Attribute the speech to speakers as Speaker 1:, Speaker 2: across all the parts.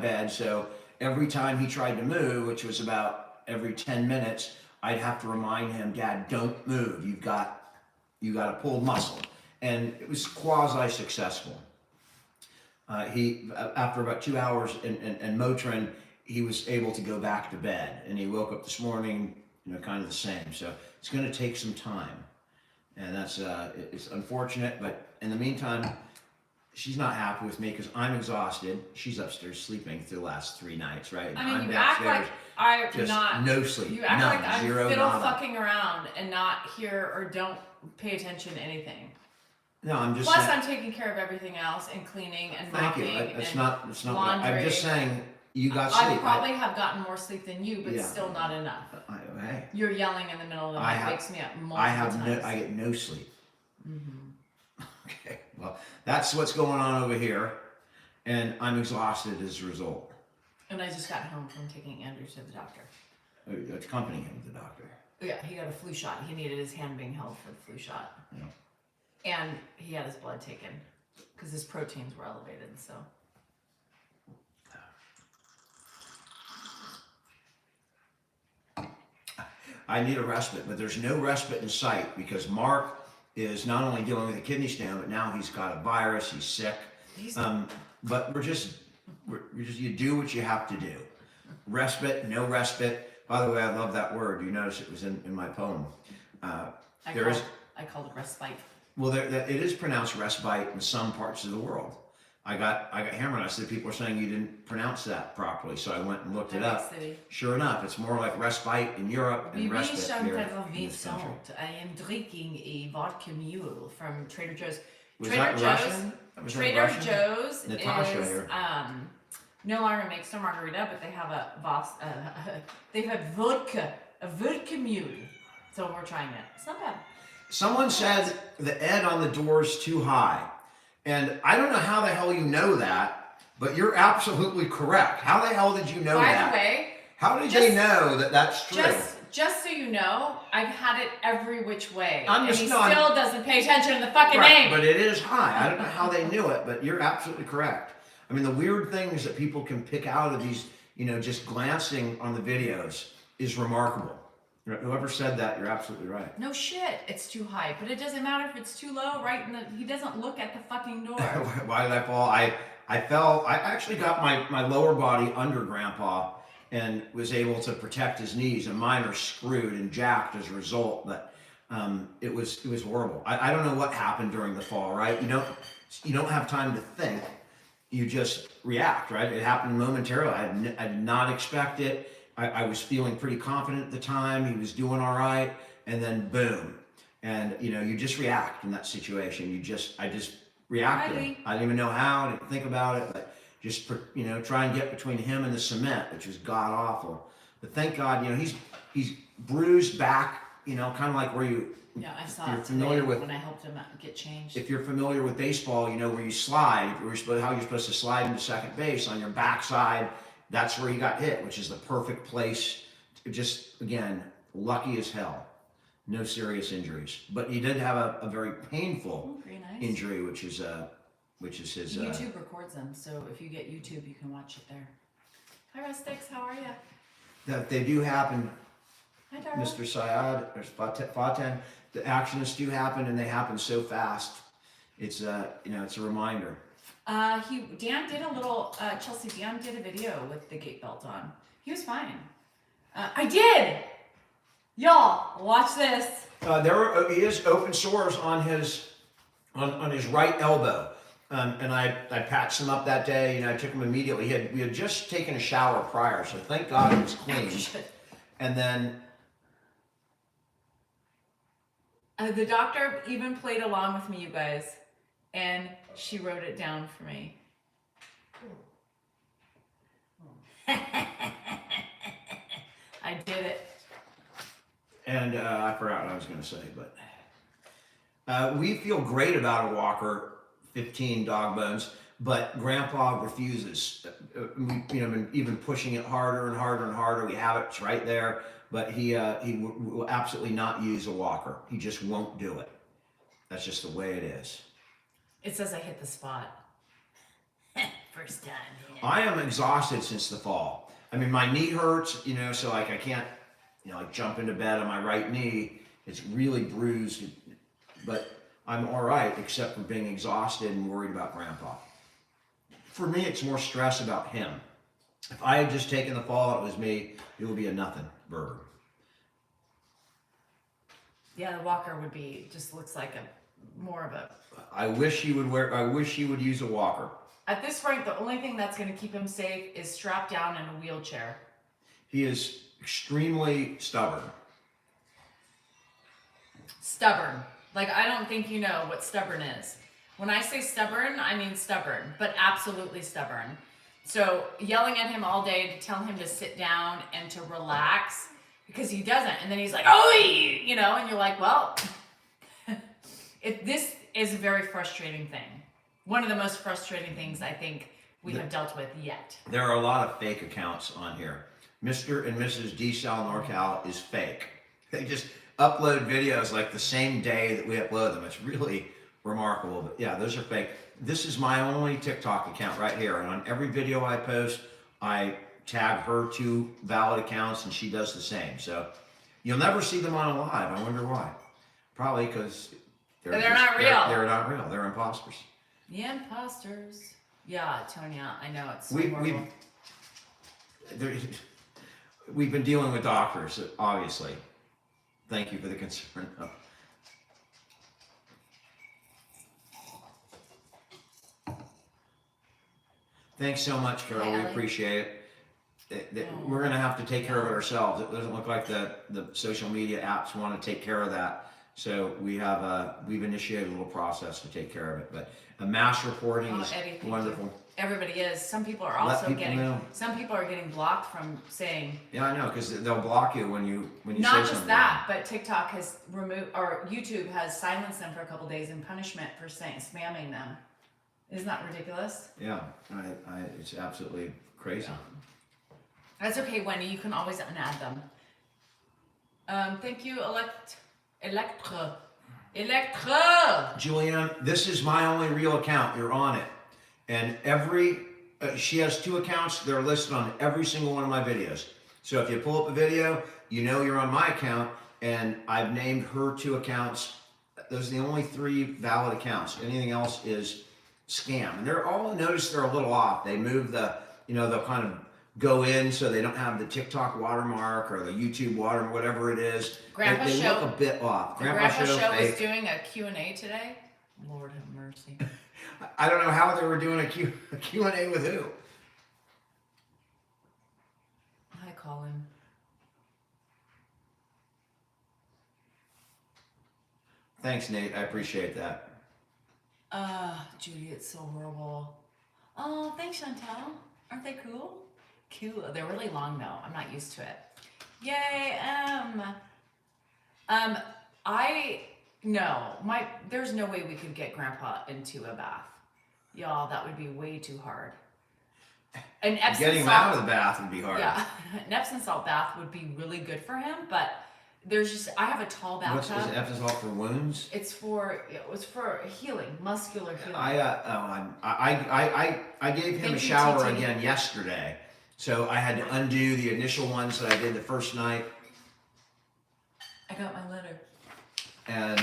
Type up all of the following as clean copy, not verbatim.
Speaker 1: bed, so every time he tried to move, which was about every 10 minutes, I'd have to remind him, Dad, don't move. You got to pull muscle. And it was quasi-successful. After about 2 hours and Motrin, he was able to go back to bed. And he woke up this morning, kind of the same. So it's going to take some time. And that's, it's unfortunate, but in the meantime, she's not happy with me because I'm exhausted. She's upstairs sleeping through the last 3 nights, right?
Speaker 2: I mean,
Speaker 1: I'm
Speaker 2: you act like I'm
Speaker 1: just
Speaker 2: not.
Speaker 1: no sleep.
Speaker 2: You act like I'm
Speaker 1: zero,
Speaker 2: fiddle
Speaker 1: nada.
Speaker 2: fucking around and not hear or don't pay attention to anything.
Speaker 1: No, I'm just
Speaker 2: Plus,
Speaker 1: saying.
Speaker 2: I'm taking care of everything else and cleaning and
Speaker 1: Thank
Speaker 2: mopping
Speaker 1: you. It's
Speaker 2: and
Speaker 1: not.
Speaker 2: laundry.
Speaker 1: I'm just saying you got sleep.
Speaker 2: I probably have gotten more sleep than you, but
Speaker 1: Yeah.
Speaker 2: still not enough.
Speaker 1: Hey,
Speaker 2: You're yelling in the middle of the night, wakes me up multiple times.
Speaker 1: I get no sleep.
Speaker 2: Mm-hmm.
Speaker 1: Okay, well, that's what's going on over here, and I'm exhausted as a result.
Speaker 2: And I just got home from taking Andrew to the doctor.
Speaker 1: Accompanying him to the doctor.
Speaker 2: Yeah, he got a flu shot. He needed his hand being held for the flu shot.
Speaker 1: Yeah.
Speaker 2: And he had his blood taken because his proteins were elevated, so.
Speaker 1: I need a respite, but there's no respite in sight because Mark is not only dealing with a kidney stone, but now he's got a virus, he's sick. But we're just, you do what you have to do. Respite, no respite. By the way, I love that word. You notice it was in my poem.
Speaker 2: I called it respite.
Speaker 1: Well, it is pronounced respite in some parts of the world. I got hammered. I said people are saying you didn't pronounce that properly, so I went and looked it up.
Speaker 2: City.
Speaker 1: Sure enough, it's more like respite in Europe and respite here in this country.
Speaker 2: I am drinking a vodka mule from Trader Joe's.
Speaker 1: Was that Russian?
Speaker 2: Trader Joe's
Speaker 1: Natasha
Speaker 2: is
Speaker 1: here.
Speaker 2: No longer makes their margarita, but they have they've had vodka, a vodka mule. So we're trying it. It's not bad.
Speaker 1: Someone said the Ed on the door is too high. And I don't know how the hell you know that, but you're absolutely correct. How the hell did you know that?
Speaker 2: By the way,
Speaker 1: how did they know that that's true?
Speaker 2: Just so you know, I've had it every which way.
Speaker 1: Still
Speaker 2: doesn't pay attention to the fucking
Speaker 1: right,
Speaker 2: name.
Speaker 1: But it is high. I don't know how they knew it, but you're absolutely correct. I mean, the weird things that people can pick out of these, just glancing on the videos is remarkable. Whoever said that, you're absolutely right.
Speaker 2: No shit, it's too high, but it doesn't matter if it's too low, right? He doesn't look at the fucking door.
Speaker 1: Why did I fall? I fell. I actually got my lower body under Grandpa and was able to protect his knees, and mine are screwed and jacked as a result. But it was horrible. I don't know what happened during the fall. Right? You don't have time to think. You just react. Right? It happened momentarily. I did not expect it. I was feeling pretty confident at the time. He was doing all right, and then boom. And you just react in that situation. I just reacted. I didn't even know how. I didn't think about it, but just try and get between him and the cement, which was god awful. But thank God, he's bruised back. Kind of like where you.
Speaker 2: Yeah, I saw it
Speaker 1: today
Speaker 2: when I helped him get changed.
Speaker 1: If you're familiar with baseball, where you slide. How you're supposed to slide into second base on your backside. That's where he got hit, which is the perfect place. Just, again, lucky as hell. No serious injuries. But he did have a very painful injury, which is his...
Speaker 2: YouTube records them, so if you get YouTube, you can watch it there. Hi, Rustics. How are you?
Speaker 1: That they do happen,
Speaker 2: hi, Darla.
Speaker 1: Mr. Syed, or Faten. The accidents do happen, and they happen so fast. It's it's a reminder.
Speaker 2: Dan did a little, Dan did a video with the gate belt on. He was fine. I did! Y'all, watch this.
Speaker 1: He has open sores on his right elbow. And I patched him up that day, I took him immediately. We had just taken a shower prior, so thank God it was clean. And then...
Speaker 2: the doctor even played along with me, you guys. And she wrote it down for me. I did it.
Speaker 1: And I forgot what I was going to say, but we feel great about a walker, 15 dog bones, but Grandpa refuses. We've been even pushing it harder and harder and harder. We have it, it's right there, but he will absolutely not use a walker. He just won't do it. That's just the way it is.
Speaker 2: It says I hit the spot. first time. Yeah.
Speaker 1: I am exhausted since the fall. I mean, my knee hurts, so like I can't, like jump into bed on my right knee. It's really bruised, but I'm all right except for being exhausted and worried about Grandpa. For me, it's more stress about him. If I had just taken the fall, it was me, it would be a nothing burger.
Speaker 2: Yeah, the walker would be, just looks like more of a...
Speaker 1: I wish he would use a walker.
Speaker 2: At this point, the only thing that's going to keep him safe is strapped down in a wheelchair.
Speaker 1: He is extremely stubborn.
Speaker 2: Stubborn. Like, I don't think you know what stubborn is. When I say stubborn, I mean stubborn, but absolutely stubborn. So yelling at him all day to tell him to sit down and to relax, because he doesn't. And then he's like, oh, and you're like, well, this is a very frustrating thing. One of the most frustrating things I think we have dealt with yet.
Speaker 1: There are a lot of fake accounts on here. Mr. and Mrs. D. Sal NorCal is fake. They just upload videos like the same day that we upload them. It's really remarkable. But yeah, those are fake. This is my only TikTok account right here. And on every video I post, I tag her 2 valid accounts and she does the same. So you'll never see them on a live. I wonder why. Probably because
Speaker 2: they're not real.
Speaker 1: They're not real. They're imposters.
Speaker 2: The imposters. Yeah, Tonya, I know it's so horrible.
Speaker 1: We've been dealing with doctors, obviously. Thank you for the concern. Thanks so much, Carol.
Speaker 2: Hi,
Speaker 1: we
Speaker 2: Ellie.
Speaker 1: appreciate it. We're going to have to take care of it ourselves. It doesn't look like the social media apps want to take care of that. So we've initiated a little process to take care of it. But mass reporting is
Speaker 2: Eddie,
Speaker 1: wonderful.
Speaker 2: Everybody is. Some people are also some people are getting blocked from saying.
Speaker 1: Yeah, I know, because they'll block you when you say something.
Speaker 2: Not just that, but TikTok has removed, or YouTube has silenced them for a couple days in punishment for spamming them. Isn't that ridiculous?
Speaker 1: Yeah, it's absolutely crazy.
Speaker 2: Yeah. That's okay, Wendy. You can always unadd them. Thank you, Electra.
Speaker 1: Julianne, this is my only real account. You're on it. And she has 2 accounts. They're listed on every single one of my videos. So if you pull up a video, you're on my account, and I've named her 2 accounts. Those are the only 3 valid accounts. Anything else is scam. And they're all, notice they're a little off. They move they'll kind of go in so they don't have the TikTok watermark or the YouTube watermark, whatever it is.
Speaker 2: Grandpa
Speaker 1: they
Speaker 2: Show,
Speaker 1: look a bit off.
Speaker 2: Grandpa Show is doing a Q&A today. Lord have mercy.
Speaker 1: I don't know how they were doing a Q&A with who.
Speaker 2: Hi, Colin.
Speaker 1: Thanks, Nate. I appreciate that.
Speaker 2: Judy, it's so horrible. Oh, thanks, Chantel. Aren't they cool? Cool. They're really long, though. I'm not used to it. Yay, there's no way we could get Grandpa into a bath. Y'all, that would be way too hard. An Epsom
Speaker 1: Getting him out of the bath would be hard.
Speaker 2: Yeah, an Epsom salt bath would be really good for him, but I have a tall bathtub.
Speaker 1: What's Epsom salt for wounds?
Speaker 2: It's for healing, muscular healing.
Speaker 1: I gave him a shower again yesterday, so I had to undo the initial ones that I did the first night.
Speaker 2: I got my letter.
Speaker 1: And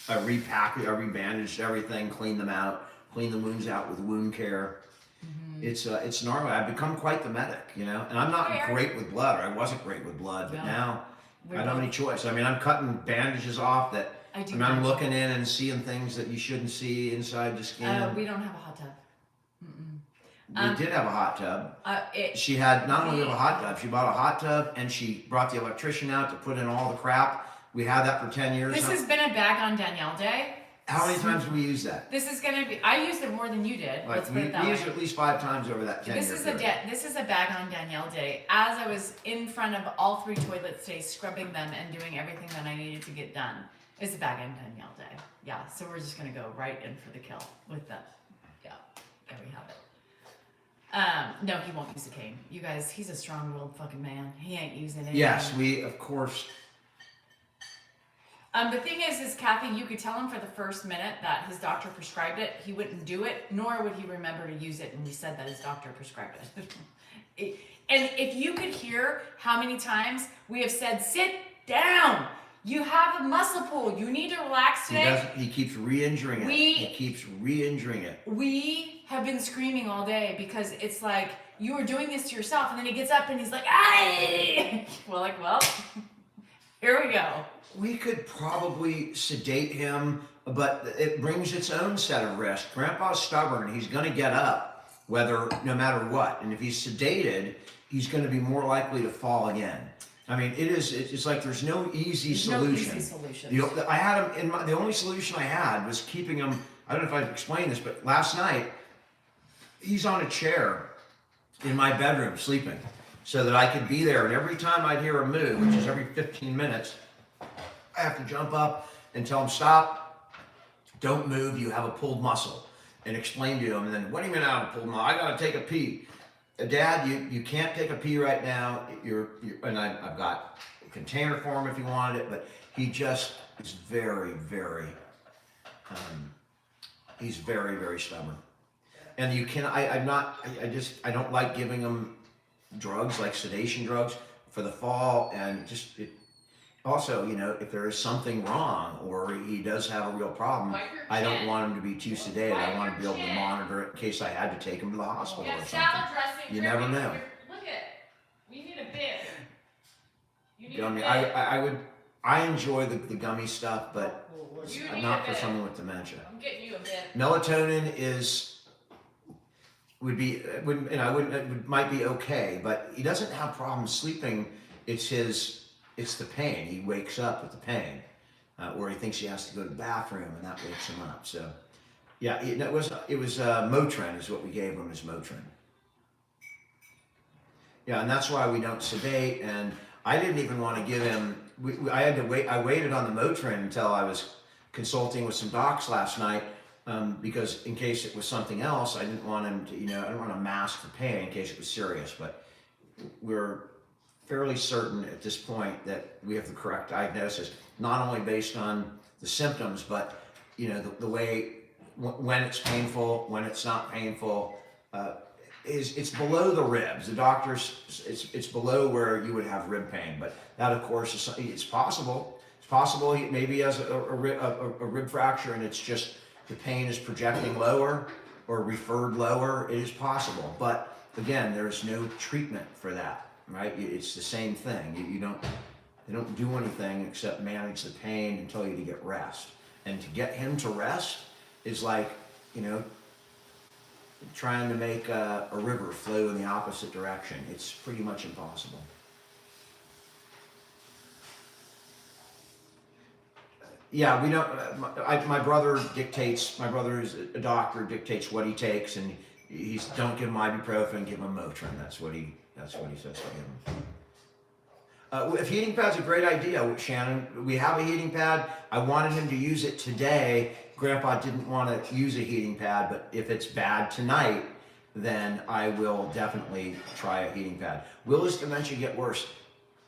Speaker 1: I rebandaged everything, cleaned them out, cleaned the wounds out with wound care. Mm-hmm. It's gnarly. I've become quite the medic, and I'm not great with blood, or I wasn't great with blood, but now I don't have any choice. I mean, I'm cutting bandages off that I'm looking in and seeing things that you shouldn't see inside the skin.
Speaker 2: We don't have a hot tub.
Speaker 1: We did have a hot tub. She had not only a hot tub, she bought a hot tub and she brought the electrician out to put in all the crap. We had that for 10 years.
Speaker 2: This has been a bag on Danielle day.
Speaker 1: How many times have we used that?
Speaker 2: This is going to be, I used it more than you did. Let's put it that way.
Speaker 1: We used it at least 5 times over that 10 years.
Speaker 2: This is a bag on Danielle day. As I was in front of all 3 toilets today, scrubbing them and doing everything that I needed to get done, it's a bag on Danielle day. Yeah, so we're just going to go right in for the kill with them. Yeah, there we have it. No, he won't use a cane. You guys, he's a strong-willed fucking man. He ain't using it.
Speaker 1: Yes, we, of course.
Speaker 2: The thing is Kathy, you could tell him for the first minute that his doctor prescribed it. He wouldn't do it, nor would he remember to use it. And he said that his doctor prescribed it. And if you could hear how many times we have said, sit down. You have a muscle pull. You need to relax today.
Speaker 1: He keeps re-injuring it. He keeps re-injuring it.
Speaker 2: We have been screaming all day because it's like you were doing this to yourself, and then he gets up and he's like, "Ay!" We're like, well, here we go.
Speaker 1: We could probably sedate him, but it brings its own set of risks. Grandpa's stubborn. He's going to get up, no matter what. And if he's sedated, he's going to be more likely to fall again. I mean, it's like there's no easy solution.
Speaker 2: No easy solution.
Speaker 1: I had him the only solution I had was keeping him, I don't know if I've explained this, but last night, he's on a chair in my bedroom sleeping so that I could be there. And every time I'd hear a move, which is every 15 minutes, I have to jump up and tell him, stop, don't move, you have a pulled muscle, and explain to him. And then, what do you mean I have a pulled muscle? I got to take a pee. Dad, you can't take a pee right now. And I've got a container for him if he wanted it, but he just is very, very, he's very, very stubborn. And I don't like giving him drugs like sedation drugs for the fall, and also, if there is something wrong or he does have a real problem, I don't want him to be too sedated. I want to be able to monitor it in case I had to take him to the hospital or something. You never know.
Speaker 2: Look at, we need a bib. You need
Speaker 1: Gummy. I enjoy the gummy stuff, but not for someone with dementia.
Speaker 2: I'm getting you a bib.
Speaker 1: Melatonin might be okay, but he doesn't have problems sleeping. It's the pain. He wakes up with the pain, or he thinks he has to go to the bathroom, and that wakes him up. So, yeah, it was Motrin is what we gave him, as Motrin. Yeah, and that's why we don't sedate. And I didn't even want to give him. I had to wait. I waited on the Motrin until I was consulting with some docs last night, because in case it was something else, I didn't want him to. I didn't want to mask the pain in case it was serious. But we're fairly certain at this point that we have the correct diagnosis, not only based on the symptoms, but the way when it's painful, when it's not painful. It's below the ribs. The doctors, it's below where you would have rib pain, but that of course it's possible. It's possible he maybe has a rib fracture and it's just the pain is projecting lower or referred lower. It is possible, but again, there's no treatment for that. Right? It's the same thing. They don't do anything except manage the pain and tell you to get rest. And to get him to rest is like, trying to make a river flow in the opposite direction. It's pretty much impossible. Yeah, we don't. My brother is a doctor, dictates what he takes, and don't give him ibuprofen, give him Motrin. That's what he says to give him. A heating pad's a great idea, Shannon. We have a heating pad. I wanted him to use it today. Grandpa didn't want to use a heating pad, but if it's bad tonight, then I will definitely try a heating pad. Will his dementia get worse?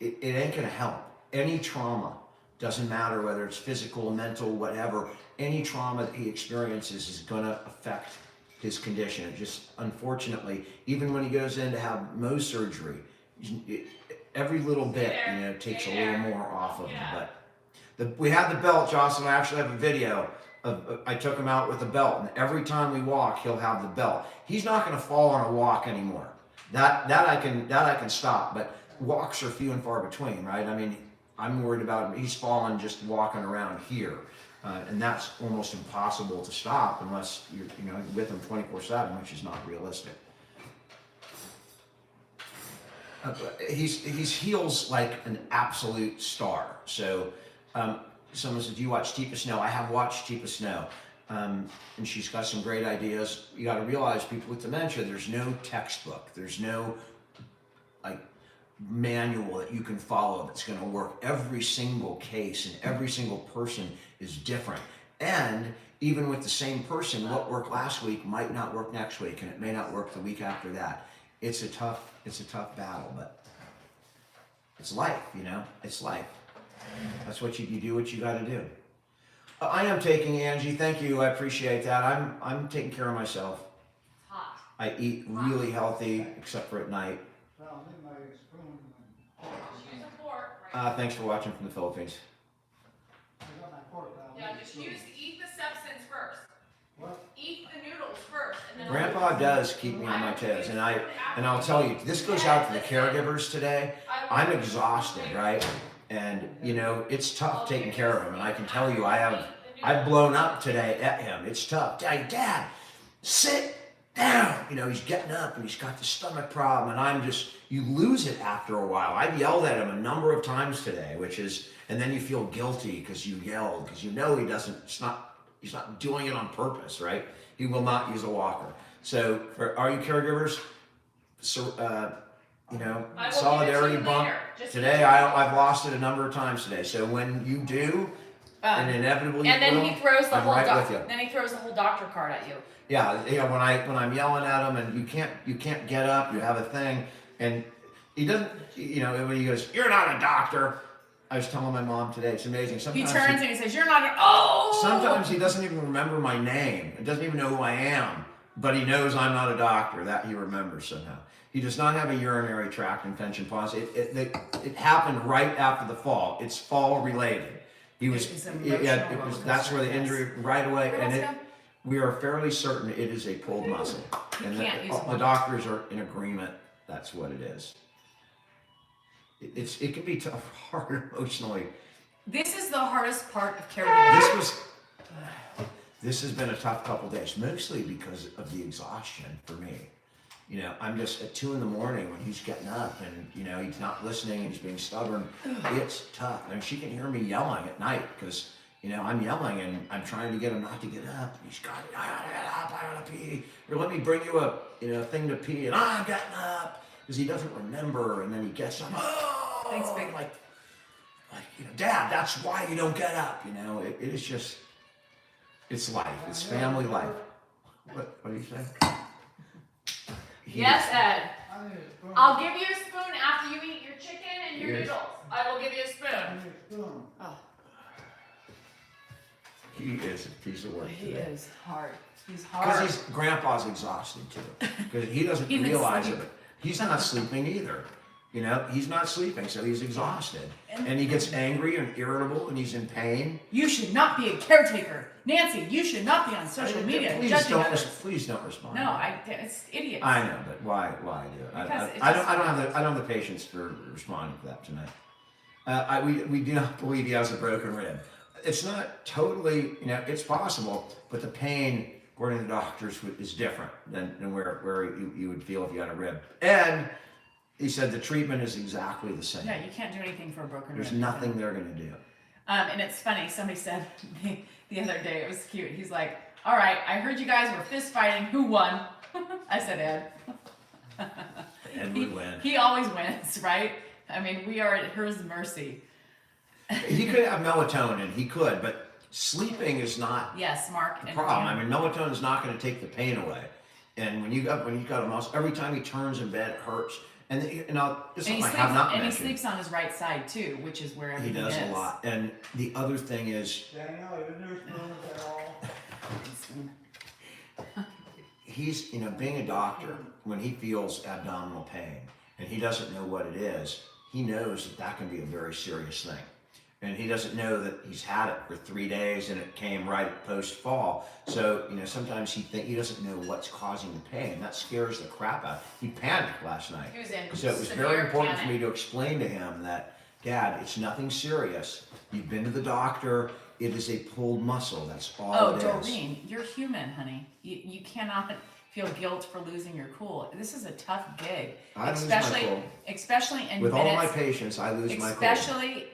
Speaker 1: It ain't gonna help. Any trauma, doesn't matter whether it's physical, mental, whatever, any trauma that he experiences is gonna affect his condition. It just, unfortunately, even when he goes in to have Mohs surgery, every little bit, takes a little more off of him. But we have the belt, Jocelyn. I actually have a video of I took him out with a belt, and every time we walk, he'll have the belt. He's not going to fall on a walk anymore. That I can stop. But walks are few and far between, right? I mean, I'm worried about him. He's fallen just walking around here, and that's almost impossible to stop unless you're with him 24/7, which is not realistic. He's heals like an absolute star. So someone said, do you watch Teepa Snow? I have watched Teepa Snow, and she's got some great ideas. You got to realize, people with dementia, there's no textbook, there's no manual that you can follow that's going to work. Every single case and every single person is different, and even with the same person, what worked last week might not work next week, and it may not work the week after that. It's a tough battle, but it's life, it's life. That's what you do what you got to do. I am taking Angie. Thank you. I appreciate that. I'm taking care of myself.
Speaker 2: It's hot.
Speaker 1: I eat really healthy, except for at night.
Speaker 2: Use a fork.
Speaker 1: Thanks for watching from the Philippines.
Speaker 2: Yeah, just eat the substance first. What? Eat the noodles first, and then.
Speaker 1: Grandpa does keep me on my toes, and I'll tell you, this goes out to the caregivers today. I'm exhausted, right? And you know, it's tough taking care of him, and I can tell you, I've blown up today at him. It's tough. Dad, sit down. You know, he's getting up and he's got the stomach problem, and you lose it after a while. I've yelled at him a number of times today, and then you feel guilty because you yelled, because you know he's not doing it on purpose, right? He will not use a walker. So are you caregivers? So, solidarity bump. Today, I've lost it a number of times today. So when you do, and inevitably
Speaker 2: and then
Speaker 1: you will,
Speaker 2: he throws the
Speaker 1: I'm
Speaker 2: whole
Speaker 1: right with you.
Speaker 2: then he throws the whole doctor card at you.
Speaker 1: Yeah, when I'm yelling at him and you can't get up, you have a thing, and he doesn't, when he goes, "You're not a doctor." I was telling my mom today, it's amazing. Sometimes
Speaker 2: he turns and he says, "You're not a." Oh.
Speaker 1: Sometimes he doesn't even remember my name. He doesn't even know who I am, but he knows I'm not a doctor. That he remembers somehow. He does not have a urinary tract infection. Pause. It happened right after the fall. It's fall related. He was. That's where the injury right away, and we are fairly certain it is a pulled muscle, and the doctors are in agreement. That's what it is. It can be tough, hard emotionally.
Speaker 2: This is the hardest part of caregiving.
Speaker 1: This has been a tough couple days, mostly because of the exhaustion for me. I'm just at 2 a.m. when he's getting up and, he's not listening and he's being stubborn. It's tough. And she can hear me yelling at night because, I'm yelling and I'm trying to get him not to get up. He's got it. I gotta get up. I gotta pee. Or let me bring you a thing to pee. And I'm getting up because he doesn't remember. And then he gets up. Oh,
Speaker 2: thanks, big.
Speaker 1: Like, Dad, that's why you don't get up. It is just, it's life. It's family life. What do you say?
Speaker 2: Yes, Ed. I'll give you a spoon after you eat your chicken and your noodles. I will give you a spoon. Oh.
Speaker 1: He is a piece of work.
Speaker 2: He is hard. He's hard.
Speaker 1: Because Grandpa's exhausted too. Because he doesn't realize it. He's not sleeping either. He's not sleeping, so he's exhausted. And he gets angry and irritable and he's in pain.
Speaker 2: You should not be a caretaker. Nancy, you should not be on social media judging others.
Speaker 1: Please don't respond.
Speaker 2: No, it's idiots.
Speaker 1: I know, but why do it? I don't have the patience for responding to that tonight. We do not believe he has a broken rib. It's not totally, it's possible, but the pain, according to the doctors, is different than where you would feel if you had a rib. And he said the treatment is exactly the same.
Speaker 2: Yeah, you can't do anything for a broken rib.
Speaker 1: There's nothing they're going to do.
Speaker 2: And it's funny, somebody said the other day, it was cute. He's like, "All right, I heard you guys were fist fighting. Who won?" I said, "Ed."
Speaker 1: Ed would win.
Speaker 2: He always wins, right? I mean, we are at his mercy.
Speaker 1: He could have melatonin. He could, but sleeping is not
Speaker 2: yes, Mark,
Speaker 1: the problem. I mean, melatonin is not going to take the pain away. And when you got a muscle, every time he turns in bed, it hurts. And he
Speaker 2: sleeps on his right side too, which is where everything is.
Speaker 1: He does a lot. And the other thing is,
Speaker 3: Danielle, you news at all?
Speaker 1: he's, being a doctor, when he feels abdominal pain and he doesn't know what it is, he knows that can be a very serious thing. And he doesn't know that he's had it for 3 days and it came right post-fall. So, sometimes he doesn't know what's causing the pain. That scares the crap out. He panicked last night. So it was very important for me to explain to him that, Dad, it's nothing serious. You've been to the doctor. It is a pulled muscle. That's all it is.
Speaker 2: Oh, Doreen, you're human, honey. You cannot feel guilt for losing your cool. This is a tough gig.
Speaker 1: I lose my cool.
Speaker 2: Especially in
Speaker 1: With
Speaker 2: minutes,
Speaker 1: all my patience, I lose my cool.
Speaker 2: Especially...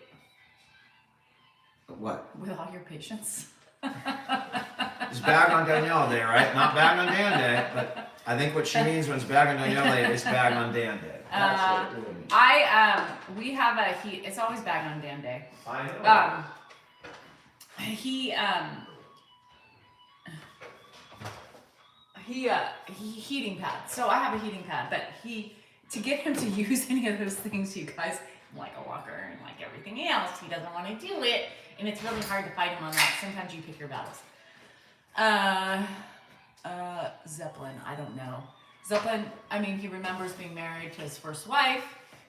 Speaker 1: What?
Speaker 2: With all your patience.
Speaker 1: It's bag on Danielle Day, right? Not bag on Dan Day, but I think what she means when it's bag on Danielle Day is bag on Dan Day. That's what it means.
Speaker 2: We have it's always bag on Dan Day.
Speaker 1: I know.
Speaker 2: Heating pad. So I have a heating pad, but to get him to use any of those things, you guys, like a walker and like everything else. He doesn't want to do it, and it's really hard to fight him on that. Sometimes you pick your battles. Zeppelin, I don't know. Zeppelin, I mean, he remembers being married to his first wife.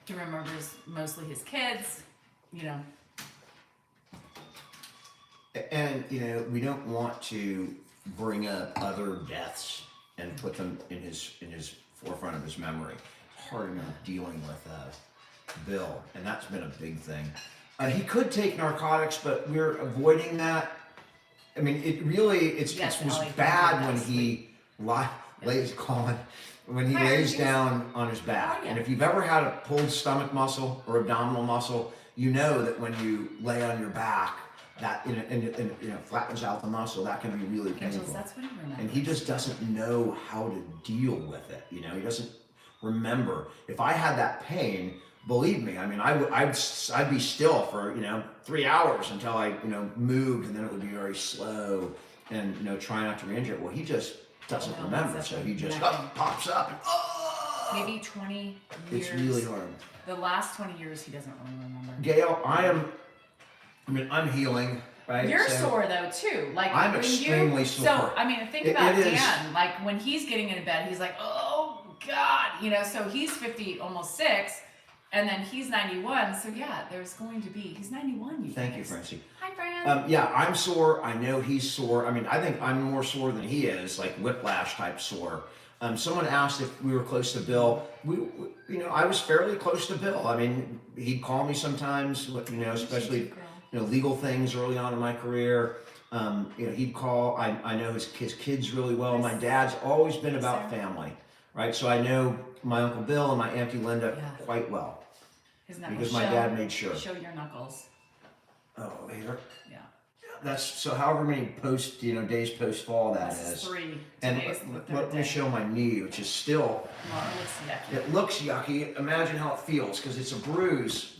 Speaker 2: He remembers mostly his kids, you know.
Speaker 1: And, you know, we don't want to bring up other deaths and put them in his forefront of his memory. It's hard enough dealing with Bill, and that's been a big thing. He could take narcotics, but we're avoiding that. I mean, it really, it was bad when he lays down on his back. And if you've ever had a pulled stomach muscle or abdominal muscle, you know that when you lay on your back, that flattens out the muscle. That can be really painful.
Speaker 2: That's what he remembers.
Speaker 1: And he just doesn't know how to deal with it. You know, he doesn't remember. If I had that pain, believe me, I mean, I'd be still for 3 hours until I moved, and then it would be very slow and try not to re-injure it. Well, he just doesn't remember, so he just pops up and
Speaker 2: maybe 20 years.
Speaker 1: It's really hard.
Speaker 2: The last 20 years, he doesn't really remember.
Speaker 1: Gail, I'm healing, right?
Speaker 2: You're sore though too. Like
Speaker 1: I'm extremely sore.
Speaker 2: So I mean, think about Dan. Like when he's getting into bed, he's like, "Oh God," So he's 50, almost 6, and then he's 91. So yeah, there's going to be. He's 91.
Speaker 1: Thank you, Francie.
Speaker 2: Hi, Fran.
Speaker 1: Yeah, I'm sore. I know he's sore. I mean, I think I'm more sore than he is, like whiplash type sore. Someone asked if we were close to Bill. I was fairly close to Bill. I mean, he'd call me sometimes, especially legal things early on in my career. He'd call. I know his kids really well. My dad's always been about family, right? So I know my Uncle Bill and my Auntie Linda quite well.
Speaker 2: His knuckles.
Speaker 1: Because my dad made sure.
Speaker 2: Show your knuckles.
Speaker 1: Oh, here.
Speaker 2: Yeah.
Speaker 1: That's so. However many days post fall that
Speaker 2: is. 3.
Speaker 1: And let me show my knee, which is still.
Speaker 2: It
Speaker 1: looks yucky. Imagine how it feels, because it's a bruise,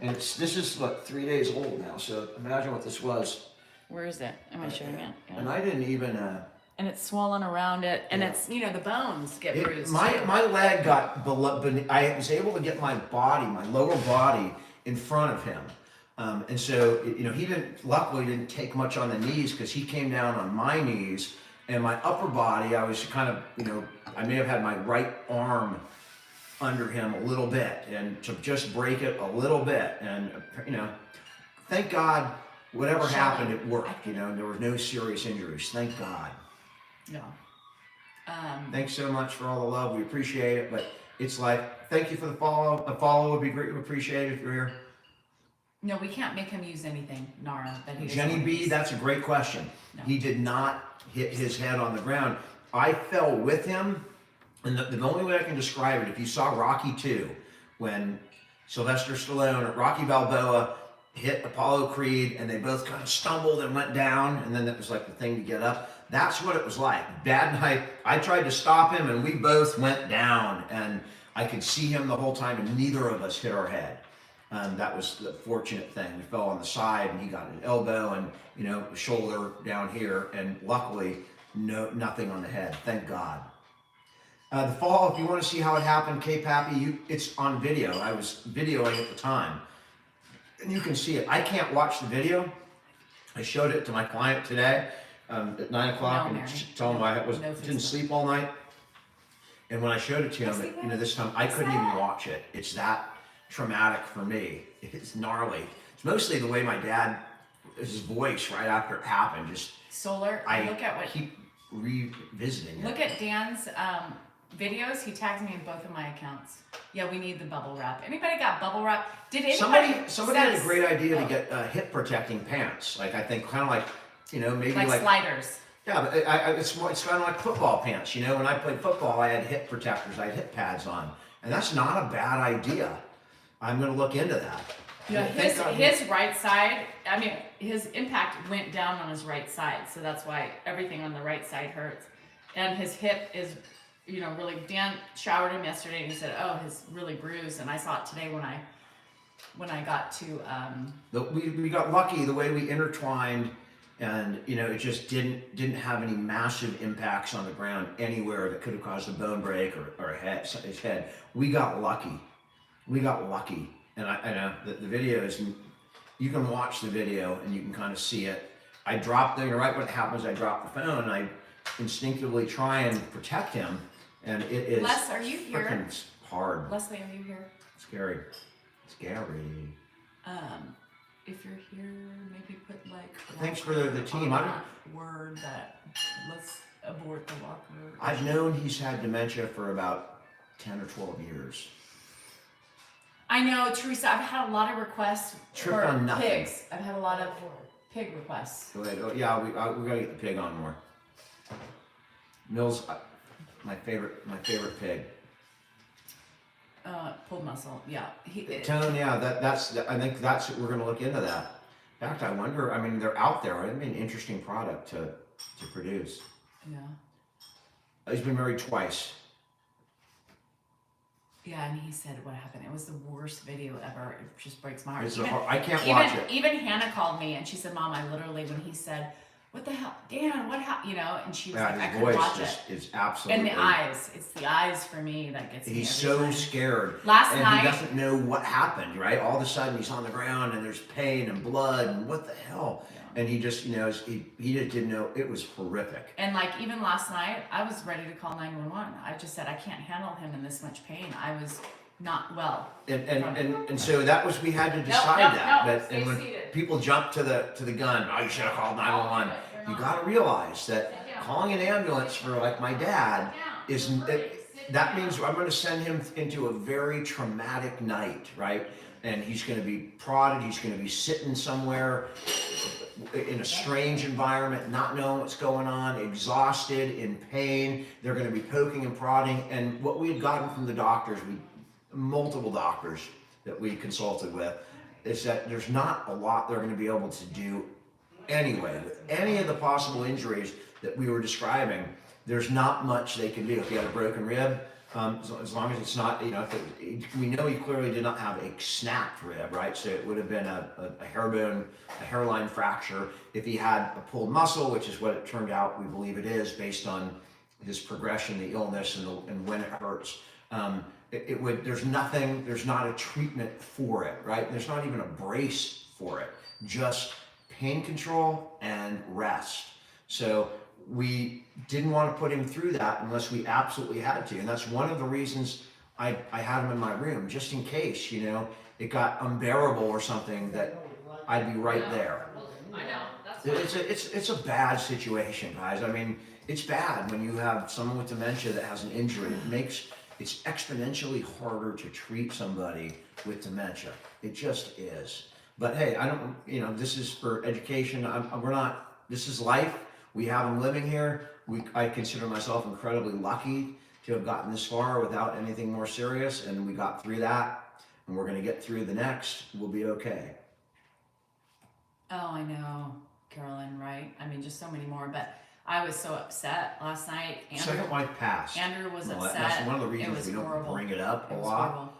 Speaker 1: and this is 3 days old now. So imagine what this was.
Speaker 2: Where is it? Am I showing it? Yeah.
Speaker 1: And I didn't even.
Speaker 2: And it's swollen around it, and it's the bones get bruised.
Speaker 1: My leg got below. I was able to get my lower body, in front of him. And so, he luckily didn't take much on the knees, because he came down on my knees, and my upper body, I was kind of, I may have had my right arm under him a little bit, and to just break it a little bit. And, thank God, whatever happened, it worked, there were no serious injuries. Thank God.
Speaker 2: No.
Speaker 1: Thanks so much for all the love. We appreciate it, but it's like, thank you for the follow. A follow would be greatly appreciated if you're here.
Speaker 2: No, we can't make him use anything, Nara. That he
Speaker 1: Jenny B, that's a great question. No. He did not hit his head on the ground. I fell with him, and the only way I can describe it, if you saw Rocky 2, when Sylvester Stallone or Rocky Balboa hit Apollo Creed, and they both kind of stumbled and went down, and then that was like the thing to get up. That's what it was like. Dad and I tried to stop him, and we both went down, and I could see him the whole time, and neither of us hit our head. That was the fortunate thing. We fell on the side, and he got an elbow and shoulder down here, and luckily nothing on the head. Thank God. The fall, if you want to see how it happened, K-Pappy, it's on video. I was videoing at the time, and you can see it. I can't watch the video. I showed it to my client today at 9 o'clock, and told him I didn't sleep all night. And when I showed it to him, this time I couldn't even watch it. It's that traumatic for me. It's gnarly. It's mostly the way my dad, his voice right after it happened, just
Speaker 2: Solar. Look at what
Speaker 1: keep revisiting it.
Speaker 2: Look at Dan's videos. He tags me in both of my accounts. Yeah, we need the bubble wrap. Anybody got bubble wrap? Did anybody?
Speaker 1: Somebody had a great idea to get hip protecting pants. Like, I think kind of like maybe like
Speaker 2: sliders.
Speaker 1: Yeah, but it's kind of like football pants. When I played football, I had hip protectors. I had hip pads on, and that's not a bad idea. I'm going to look into that.
Speaker 2: Yeah, his right side, I mean, his impact went down on his right side, so that's why everything on the right side hurts. And his hip is, really, Dan showered him yesterday, and he said, oh, he's really bruised, and I saw it today when I got to...
Speaker 1: We got lucky the way we intertwined, and, it just didn't have any massive impacts on the ground anywhere that could have caused a bone break or his head. We got lucky. and I know that the video is, you can watch the video and you can kind of see it. I dropped the, right what happens, I drop the phone and I instinctively try and protect him, and it is
Speaker 2: Les, are you here?
Speaker 1: freaking hard.
Speaker 2: Leslie, are you here?
Speaker 1: Scary.
Speaker 2: If you're here, maybe put like.
Speaker 1: Thanks for the team.
Speaker 2: On that word that let's abort the walker.
Speaker 1: I've known he's had dementia for about 10 or 12 years.
Speaker 2: I know, Teresa. I've had a lot of requests
Speaker 1: Trip
Speaker 2: for
Speaker 1: on nothing.
Speaker 2: pigs. I've had a lot of pig requests.
Speaker 1: Go ahead. Oh, yeah, we gotta get the pig on more. Mills, my favorite pig.
Speaker 2: Pulled muscle. Yeah.
Speaker 1: Tone, yeah, I think that's we're gonna look into that. In fact, I wonder. I mean, they're out there. It'd be an interesting product to produce.
Speaker 2: Yeah.
Speaker 1: He's been married twice.
Speaker 2: Yeah, and he said what happened. It was the worst video ever. It just breaks my heart.
Speaker 1: It's I can't watch it.
Speaker 2: Even Hannah called me and she said, "Mom, I literally when he said." What the hell, Dan? What happened? You know, and she was like, I couldn't watch it.
Speaker 1: Is absolutely.
Speaker 2: And the eyes, it's the eyes for me that gets me.
Speaker 1: He's so scared.
Speaker 2: Last
Speaker 1: and
Speaker 2: night,
Speaker 1: he doesn't know what happened. Right, all of a sudden he's on the ground and there's pain and blood and what the hell? Yeah. And he just, he just didn't know. It was horrific.
Speaker 2: And like even last night, I was ready to call 911. I just said I can't handle him in this much pain. I was not well.
Speaker 1: And so that was, we had to decide and when people jump to the gun, oh, you should have called 911. You got to realize that calling an ambulance for like my dad that means I'm going to send him into a very traumatic night, right? And he's going to be prodded. He's going to be sitting somewhere in a strange environment, not knowing what's going on, exhausted, in pain. They're going to be poking and prodding. And what we had gotten from the doctors, multiple doctors that we consulted with, is that there's not a lot they're going to be able to do anyway. With any of the possible injuries that we were describing, there's not much they can do. If you had a broken rib, as long as it's not, we know he clearly did not have a snapped rib, right? So it would have been a hairline fracture. If he had a pulled muscle, which is what it turned out, we believe it is, based on his progression, the illness, and when it hurts. There's not a treatment for it, right? There's not even a brace for it, just pain control and rest. So we didn't want to put him through that unless we absolutely had to. And that's one of the reasons I had him in my room, just in case, it got unbearable or something, that I'd be right there.
Speaker 2: I know.
Speaker 1: It's a bad situation, guys. I mean, it's bad when you have someone with dementia that has an injury. It's exponentially harder to treat somebody with dementia. It just is. But hey, I don't, this is for education. This is life. We have them living here. I consider myself incredibly lucky to have gotten this far without anything more serious, and we got through that, and we're gonna get through the next. We'll be okay.
Speaker 2: Oh, I know, Carolyn, right? I mean, just so many more, but I was so upset last night.
Speaker 1: Second wife passed.
Speaker 2: Andrew was upset.
Speaker 1: That's one of the reasons we don't bring it up a lot.
Speaker 2: Horrible.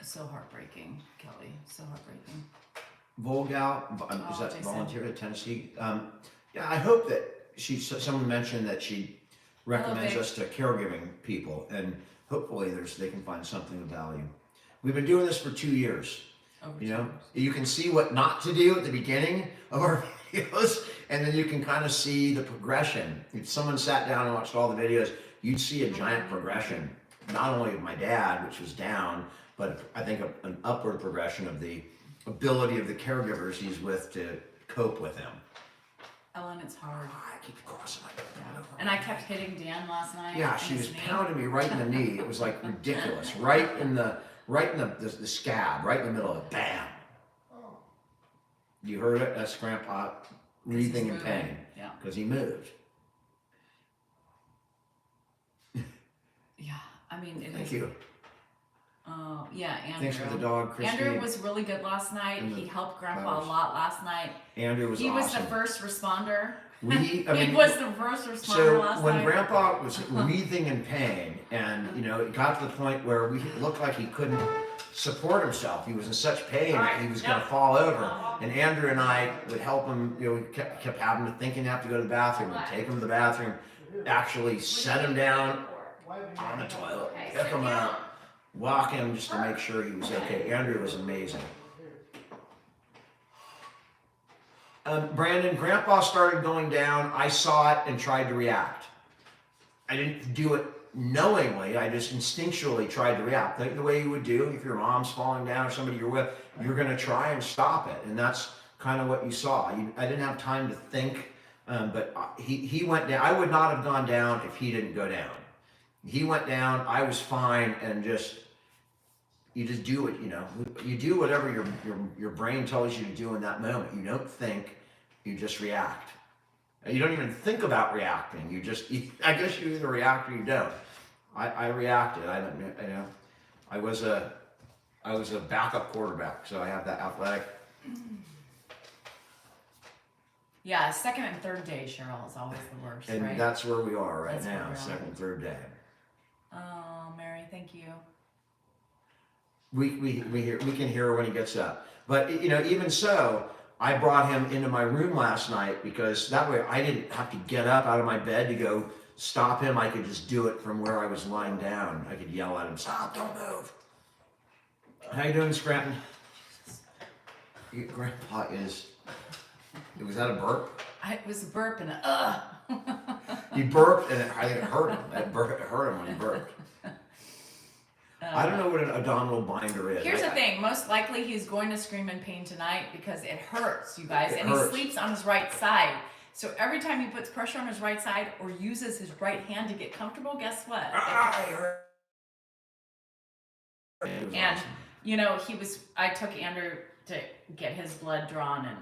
Speaker 2: So heartbreaking, Kelly. So heartbreaking.
Speaker 1: Volgal, is that volunteer at Tennessee? Yeah, I hope that someone mentioned that she recommends us to caregiving people, and hopefully they can find something of value. We've been doing this for 2 years. You can see what not to do at the beginning of our videos, and then you can kind of see the progression. If someone sat down and watched all the videos, you'd see a giant progression, not only of my dad, which was down, but I think an upward progression of the ability of the caregivers he's with to cope with him.
Speaker 2: Ellen, it's hard.
Speaker 1: I keep crossing my
Speaker 2: yeah. And I kept hitting Dan last night.
Speaker 1: Yeah, she was pounding me right in the knee. It was like ridiculous. Right in the scab, right in the middle of it. Bam. You heard it? That's Grandpa breathing in pain.
Speaker 2: Yeah.
Speaker 1: Because he moved.
Speaker 2: Yeah, I mean,
Speaker 1: Thank you.
Speaker 2: Oh, yeah, Andrew.
Speaker 1: Thanks for the dog, Christine.
Speaker 2: Andrew was really good last night. He helped Grandpa a lot last night.
Speaker 1: Andrew was awesome.
Speaker 2: He was the first responder.
Speaker 1: He
Speaker 2: was the first responder last night.
Speaker 1: So when Grandpa was wreathing in pain, and it got to the point where it looked like he couldn't support himself. He was in such pain that he was going to fall over. And Andrew and I would help him. We kept having to thinking, have to go to the bathroom. We'd take him to the bathroom, actually set him down on the toilet,
Speaker 2: Okay,
Speaker 1: pick
Speaker 2: sit
Speaker 1: him
Speaker 2: down.
Speaker 1: up, walk him just to make sure he was okay. Andrew was amazing. Brandon, Grandpa started going down. I saw it and tried to react. I didn't do it knowingly. I just instinctually tried to react. Like the way you would do if your mom's falling down or somebody you're with, you're going to try and stop it. And that's kind of what you saw. I didn't have time to think, but he went down. I would not have gone down if he didn't go down. He went down. I was fine, and you just do it. You do whatever your brain tells you to do in that moment. You don't think. You just react. You don't even think about reacting. I guess you either react or you don't. I reacted. I was a backup quarterback, so I have that athletic.
Speaker 2: Yeah, second and third day, Cheryl, is always the worst,
Speaker 1: And
Speaker 2: right?
Speaker 1: that's where we are right
Speaker 2: That's where
Speaker 1: now,
Speaker 2: we are.
Speaker 1: second, third day.
Speaker 2: Oh, Mary, thank you.
Speaker 1: We can hear her when he gets up. But even so, I brought him into my room last night because that way I didn't have to get up out of my bed to go stop him. I could just do it from where I was lying down. I could yell at him, "Stop, don't move." How you doing, Scranton? Grandpa is. Was that a burp?
Speaker 2: It was a burp and a
Speaker 1: He burped and I think it hurt him. It hurt him when he burped. I don't know what an abdominal binder is.
Speaker 2: Here's the thing. Most likely he's going to scream in pain tonight because it hurts, you guys.
Speaker 1: It
Speaker 2: And
Speaker 1: hurts.
Speaker 2: he sleeps on his right side. So every time he puts pressure on his right side or uses his right hand to get comfortable, guess what?
Speaker 1: It hurt. It was
Speaker 2: And
Speaker 1: awesome.
Speaker 2: I took Andrew to get his blood drawn and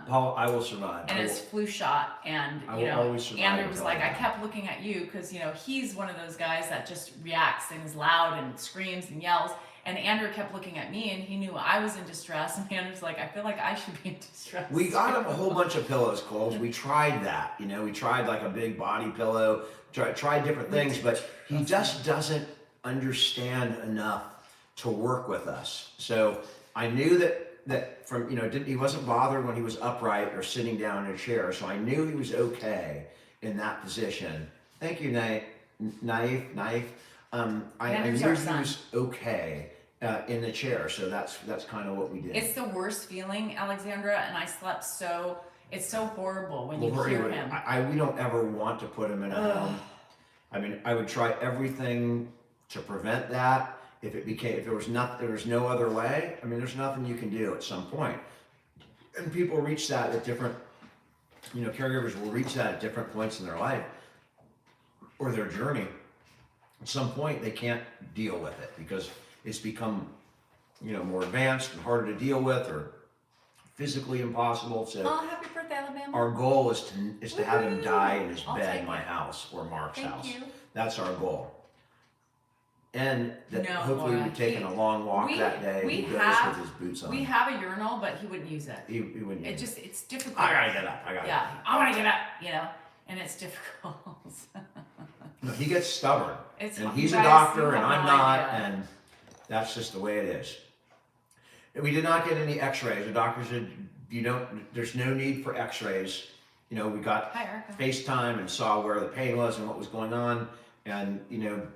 Speaker 1: Paul, I will survive.
Speaker 2: and his flu shot, and
Speaker 1: I will always survive
Speaker 2: Andrew was
Speaker 1: until
Speaker 2: like,
Speaker 1: I
Speaker 2: I
Speaker 1: die.
Speaker 2: kept looking at you because he's one of those guys that just reacts and is loud and screams and yells, and Andrew kept looking at me and he knew I was in distress, and Andrew's like, I feel like I should be in distress.
Speaker 1: We got him a whole bunch of pillows, Coles. We tried that. We tried like a big body pillow, tried different things, but he just doesn't understand enough to work with us. So I knew that from he wasn't bothered when he was upright or sitting down in a chair. So I knew he was okay in that position. Thank you, Naif. I
Speaker 2: Andrew's
Speaker 1: knew
Speaker 2: our
Speaker 1: he
Speaker 2: son.
Speaker 1: was okay in the chair. So that's kind of what we did.
Speaker 2: It's the worst feeling, Alexandra, and I slept so. It's so horrible when you
Speaker 1: Lori
Speaker 2: hear
Speaker 1: would-
Speaker 2: him.
Speaker 1: we don't ever want to put him in a home. I mean, I would try everything to prevent that. If there was no other way, I mean, there's nothing you can do at some point. And people reach that at different, caregivers will reach that at different points in their life or their journey. At some point, they can't deal with it because it's become, more advanced and harder to deal with or physically impossible. So
Speaker 2: Oh, happy birthday, Alabama!
Speaker 1: our goal is to have him die in his
Speaker 2: I'll
Speaker 1: bed
Speaker 2: take
Speaker 1: in my
Speaker 2: it.
Speaker 1: house or Mark's
Speaker 2: Thank
Speaker 1: house.
Speaker 2: you.
Speaker 1: That's our goal. And that
Speaker 2: No,
Speaker 1: hopefully
Speaker 2: Laura,
Speaker 1: we've taken a long walk that day and he goes with his boots on.
Speaker 2: We have a urinal, but he wouldn't use it.
Speaker 1: He wouldn't use it.
Speaker 2: It's difficult.
Speaker 1: I gotta get up.
Speaker 2: Yeah, I want to get up, and it's difficult.
Speaker 1: No, he gets stubborn.
Speaker 2: It's
Speaker 1: And
Speaker 2: fine.
Speaker 1: he's
Speaker 2: You
Speaker 1: a
Speaker 2: guys,
Speaker 1: doctor
Speaker 2: you
Speaker 1: and
Speaker 2: have
Speaker 1: I'm
Speaker 2: no
Speaker 1: not,
Speaker 2: idea.
Speaker 1: and that's just the way it is. And we did not get any x-rays. The doctor said, there's no need for x-rays. We got
Speaker 2: Hi, Erica.
Speaker 1: FaceTime and saw where the pain was and what was going on. And,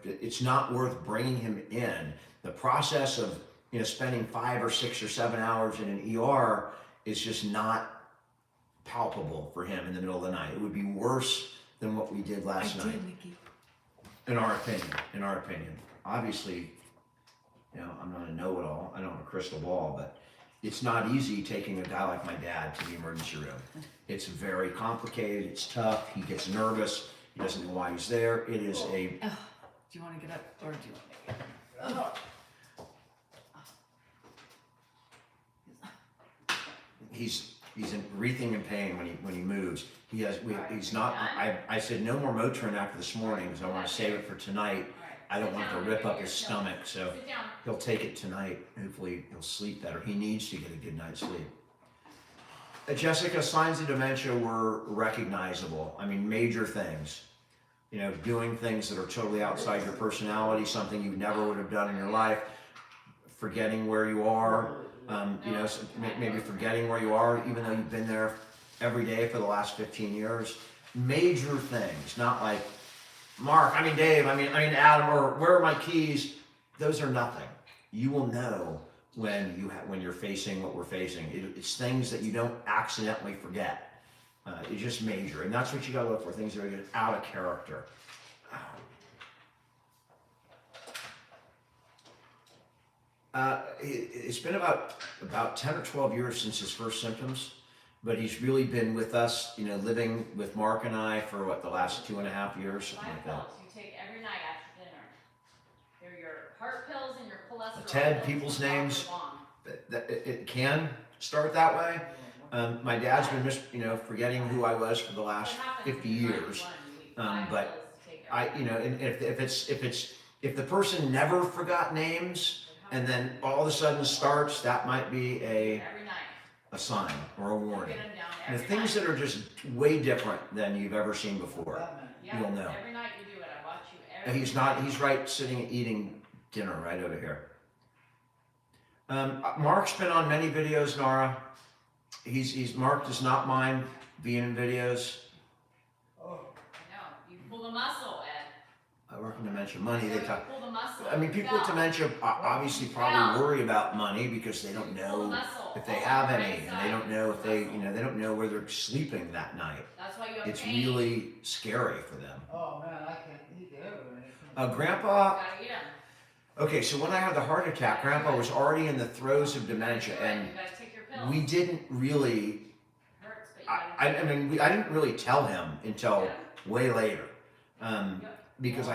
Speaker 1: it's not worth bringing him in. The process of, spending 5 or 6 or 7 hours in an ER is just not palpable for him in the middle of the night. It would be worse than what we did last night.
Speaker 2: Nikki.
Speaker 1: In our opinion. Obviously, I'm not a know-it-all. I don't have a crystal ball, but it's not easy taking a guy like my dad to the emergency room. It's very complicated. It's tough. He gets nervous. He doesn't know why he's there. It is
Speaker 2: Do you want to get up, or do you want me to get up?
Speaker 1: he's wreathing in pain when he moves. He's not. I said no more Motrin after this morning because I want to save it for tonight. I don't want it to rip up his stomach, so he'll take it tonight. Hopefully he'll sleep better. He needs to get a good night's sleep. Jessica, signs of dementia were recognizable. I mean, major things. Doing things that are totally outside your personality, something you never would have done in your life, forgetting where you are, maybe forgetting where you are, even though you've been there every day for the last 15 years. Major things, not like Mark, Dave, Adam, or where are my keys? Those are nothing. You will know when you're facing what we're facing. It's things that you don't accidentally forget. It's just major, and that's what you gotta look for. Things that are just out of character. It's been about 10 or 12 years since his first symptoms, but he's really been with us, living with Mark and I for the last 2.5 years, something like that.
Speaker 2: You take every night after dinner. They're your heart pills and your cholesterol.
Speaker 1: Ted, people's names, it can start that way. My dad's been forgetting who I was for the last 50 years. But and if the person never forgot names and then all of a sudden starts, that might be a sign or a warning. And the things that are just way different than you've ever seen before, you'll know.
Speaker 2: Every night you do it. I watch you
Speaker 1: He's right sitting eating dinner right over here. Mark's been on many videos, Nara. Mark does not mind being in videos.
Speaker 3: Oh,
Speaker 2: I know. You pull the muscle, Ed.
Speaker 1: I work in dementia. Money, they talk.
Speaker 2: Pull the muscle.
Speaker 1: People with dementia obviously probably worry about money because they don't know if they have any, and they don't know if they don't know where they're sleeping that night.
Speaker 2: That's why you have
Speaker 1: It's
Speaker 2: pain.
Speaker 1: really scary for them.
Speaker 3: oh man, I can't eat everything.
Speaker 1: Grandpa.
Speaker 2: Gotta eat 'em.
Speaker 1: Okay, so when I had the heart attack, Grandpa was already in the throes of dementia, and
Speaker 2: You gotta take your pills.
Speaker 1: we didn't really.
Speaker 2: Hurts, but you gotta
Speaker 1: I didn't really tell him until
Speaker 2: Yeah.
Speaker 1: way later, because we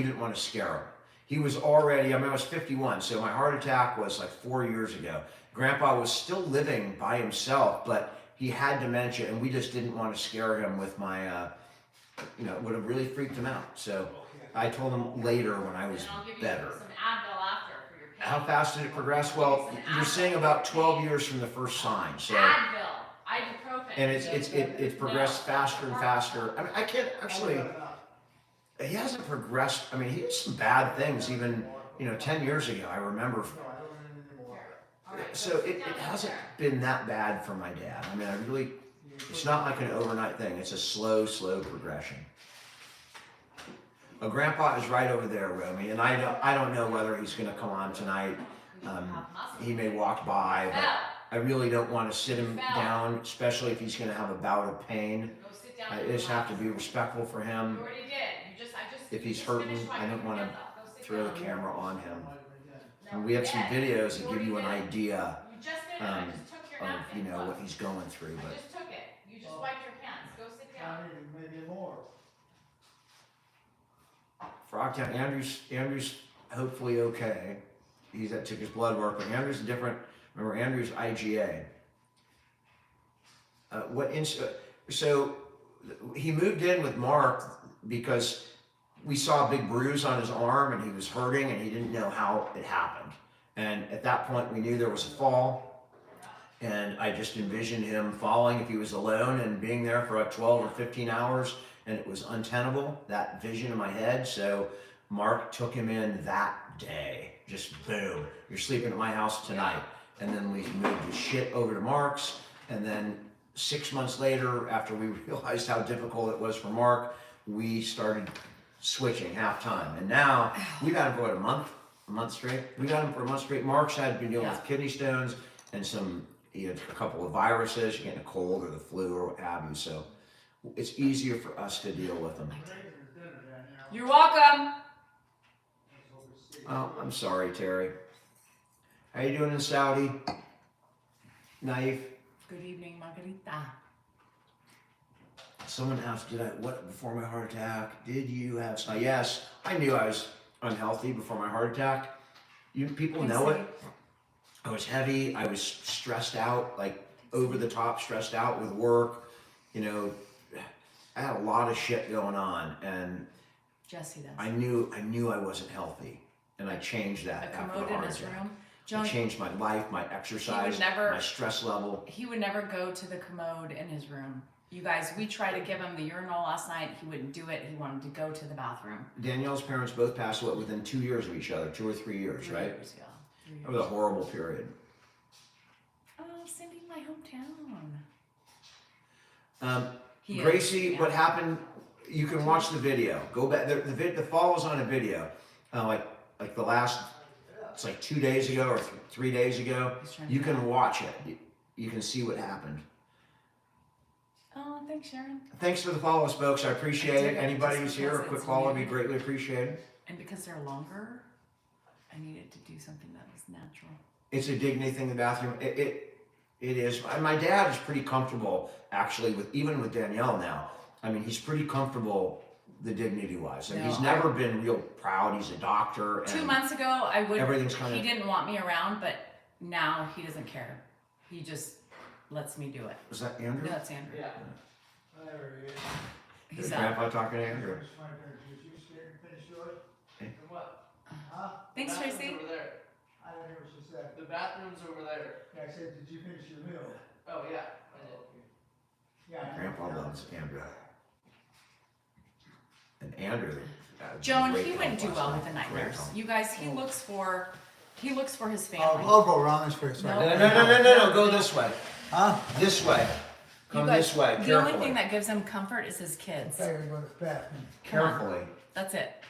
Speaker 1: didn't want to scare him. He was already. I was 51, so my heart attack was like 4 years ago. Grandpa was still living by himself, but he had dementia, and we just didn't want to scare him with my. It would have really freaked him out. So I told him later when I was
Speaker 2: And I'll give you
Speaker 1: better.
Speaker 2: some Advil after for your pain.
Speaker 1: How fast did it progress? Well, you're saying about 12 years from the first sign. So.
Speaker 2: Advil, ibuprofen.
Speaker 1: And it's progressed faster and faster. I can't actually.
Speaker 3: I'm not.
Speaker 1: He hasn't progressed. He did some bad things even 10 years ago. I remember.
Speaker 3: No, I don't need any more.
Speaker 2: All right,
Speaker 1: So
Speaker 2: sit
Speaker 1: it
Speaker 2: down
Speaker 1: hasn't
Speaker 2: there.
Speaker 1: been that bad for my dad. I really. It's not like an overnight thing. It's a slow progression. Grandpa is right over there, Romy, and I don't know whether he's going to come on tonight. He may walk by, but I really don't want to sit him down, especially if he's going to have a bout of pain.
Speaker 2: Go sit down.
Speaker 1: I just have to be respectful for him.
Speaker 2: You already did. I just.
Speaker 1: If
Speaker 2: you
Speaker 1: he's
Speaker 2: just
Speaker 1: hurting,
Speaker 2: finished
Speaker 1: I don't want to
Speaker 2: Go sit
Speaker 1: throw the
Speaker 2: down.
Speaker 1: camera on him.
Speaker 2: No,
Speaker 1: And we have some
Speaker 2: you did.
Speaker 1: videos that give you an idea
Speaker 2: You just did it. I just took your
Speaker 1: of
Speaker 2: napkin.
Speaker 1: what
Speaker 2: Look.
Speaker 1: he's going through.
Speaker 2: I
Speaker 1: But
Speaker 2: just took it. You just wiped your hands. Go sit down.
Speaker 3: I need maybe more.
Speaker 1: Frogtown, Andrew's hopefully okay. Took his blood work, but Andrew's different. Remember, Andrew's IgA. So he moved in with Mark because we saw a big bruise on his arm and he was hurting and he didn't know how it happened. And at that point, we knew there was a fall. And I just envisioned him falling if he was alone and being there for 12 or 15 hours, and it was untenable, that vision in my head. So Mark took him in that day. Just boom, you're sleeping at my house tonight. And then we moved his shit over to Mark's. And then 6 months later, after we realized how difficult it was for Mark, we started switching half time. And now we've had him for a month straight. We got him for a month straight. Mark's had been dealing with kidney stones and he had a couple of viruses, getting a cold or the flu or what have you. So it's easier for us to deal with them.
Speaker 2: You're welcome.
Speaker 1: Oh, I'm sorry, Terry. How you doing in Saudi? Naif.
Speaker 2: Good evening, Margarita.
Speaker 1: Someone asked, before my heart attack, did you have, yes, I knew I was unhealthy before my heart attack. People know it. I was heavy, I was stressed out, like over the top stressed out with work. I had a lot of shit going on, and
Speaker 2: Jesse does.
Speaker 1: I knew I wasn't healthy, and I changed that
Speaker 2: A
Speaker 1: after
Speaker 2: commode
Speaker 1: the
Speaker 2: in
Speaker 1: heart
Speaker 2: his
Speaker 1: attack.
Speaker 2: room.
Speaker 1: I
Speaker 2: Joan,
Speaker 1: changed my life, my exercise, my stress level.
Speaker 2: he would never go to the commode in his room. You guys, we tried to give him the urinal last night. He wouldn't do it. He wanted to go to the bathroom.
Speaker 1: Danielle's parents both passed away within 2 years of each other, 2 or 3 years,
Speaker 2: 3
Speaker 1: right?
Speaker 2: years ago. 3 years.
Speaker 1: That was a horrible period.
Speaker 2: Oh, Cindy, my hometown.
Speaker 1: Gracie, what happened? You can watch the video. Go back. The fall was on a video, like the last. It's like 2 days ago or 3 days ago. You can watch it. You can see what happened.
Speaker 2: Oh, thanks, Sharon.
Speaker 1: Thanks for the follows, folks. I appreciate it.
Speaker 2: it
Speaker 1: Anybody
Speaker 2: just
Speaker 1: who's here, a
Speaker 2: because
Speaker 1: quick
Speaker 2: it's
Speaker 1: follow would
Speaker 2: new.
Speaker 1: be greatly appreciated.
Speaker 2: And because they're longer, I needed to do something that was natural.
Speaker 1: It's a dignity thing. The bathroom. It is. My dad is pretty comfortable actually even with Danielle now. I mean, he's pretty comfortable. The dignity wise, and he's never been real proud. He's a doctor. And
Speaker 2: 2 months ago, I would.
Speaker 1: Everything's kind of.
Speaker 2: He didn't want me around, but now he doesn't care. He just lets me do it.
Speaker 1: Was that Andrew?
Speaker 2: No, that's Andrew.
Speaker 3: Yeah. There he is.
Speaker 2: He's
Speaker 1: Is
Speaker 2: up.
Speaker 1: Grandpa talking to Andrew?
Speaker 3: It's my turn. Did you finish yours?
Speaker 1: Okay.
Speaker 3: And what? Huh?
Speaker 2: Thanks,
Speaker 3: Bathroom's
Speaker 2: Tracy.
Speaker 3: over there. I didn't hear what she said. The bathroom's over there. Yeah, I said, did you finish your meal? Oh, yeah, I did. Yeah.
Speaker 1: Grandpa loves Andrew. And Andrew.
Speaker 2: Joan,
Speaker 1: great
Speaker 2: he wouldn't do
Speaker 1: grandpa,
Speaker 2: well with the nightmares.
Speaker 1: grandpa.
Speaker 2: You guys, he looks for his family.
Speaker 4: I'll go around this way. So
Speaker 2: No.
Speaker 1: No, go this way.
Speaker 4: Huh?
Speaker 1: This way.
Speaker 2: You
Speaker 1: Come
Speaker 2: guys-
Speaker 1: this way,
Speaker 2: The only
Speaker 1: carefully.
Speaker 2: thing that gives him comfort is his kids.
Speaker 4: I gotta go to the bathroom.
Speaker 2: Come on.
Speaker 1: Carefully.
Speaker 2: That's it.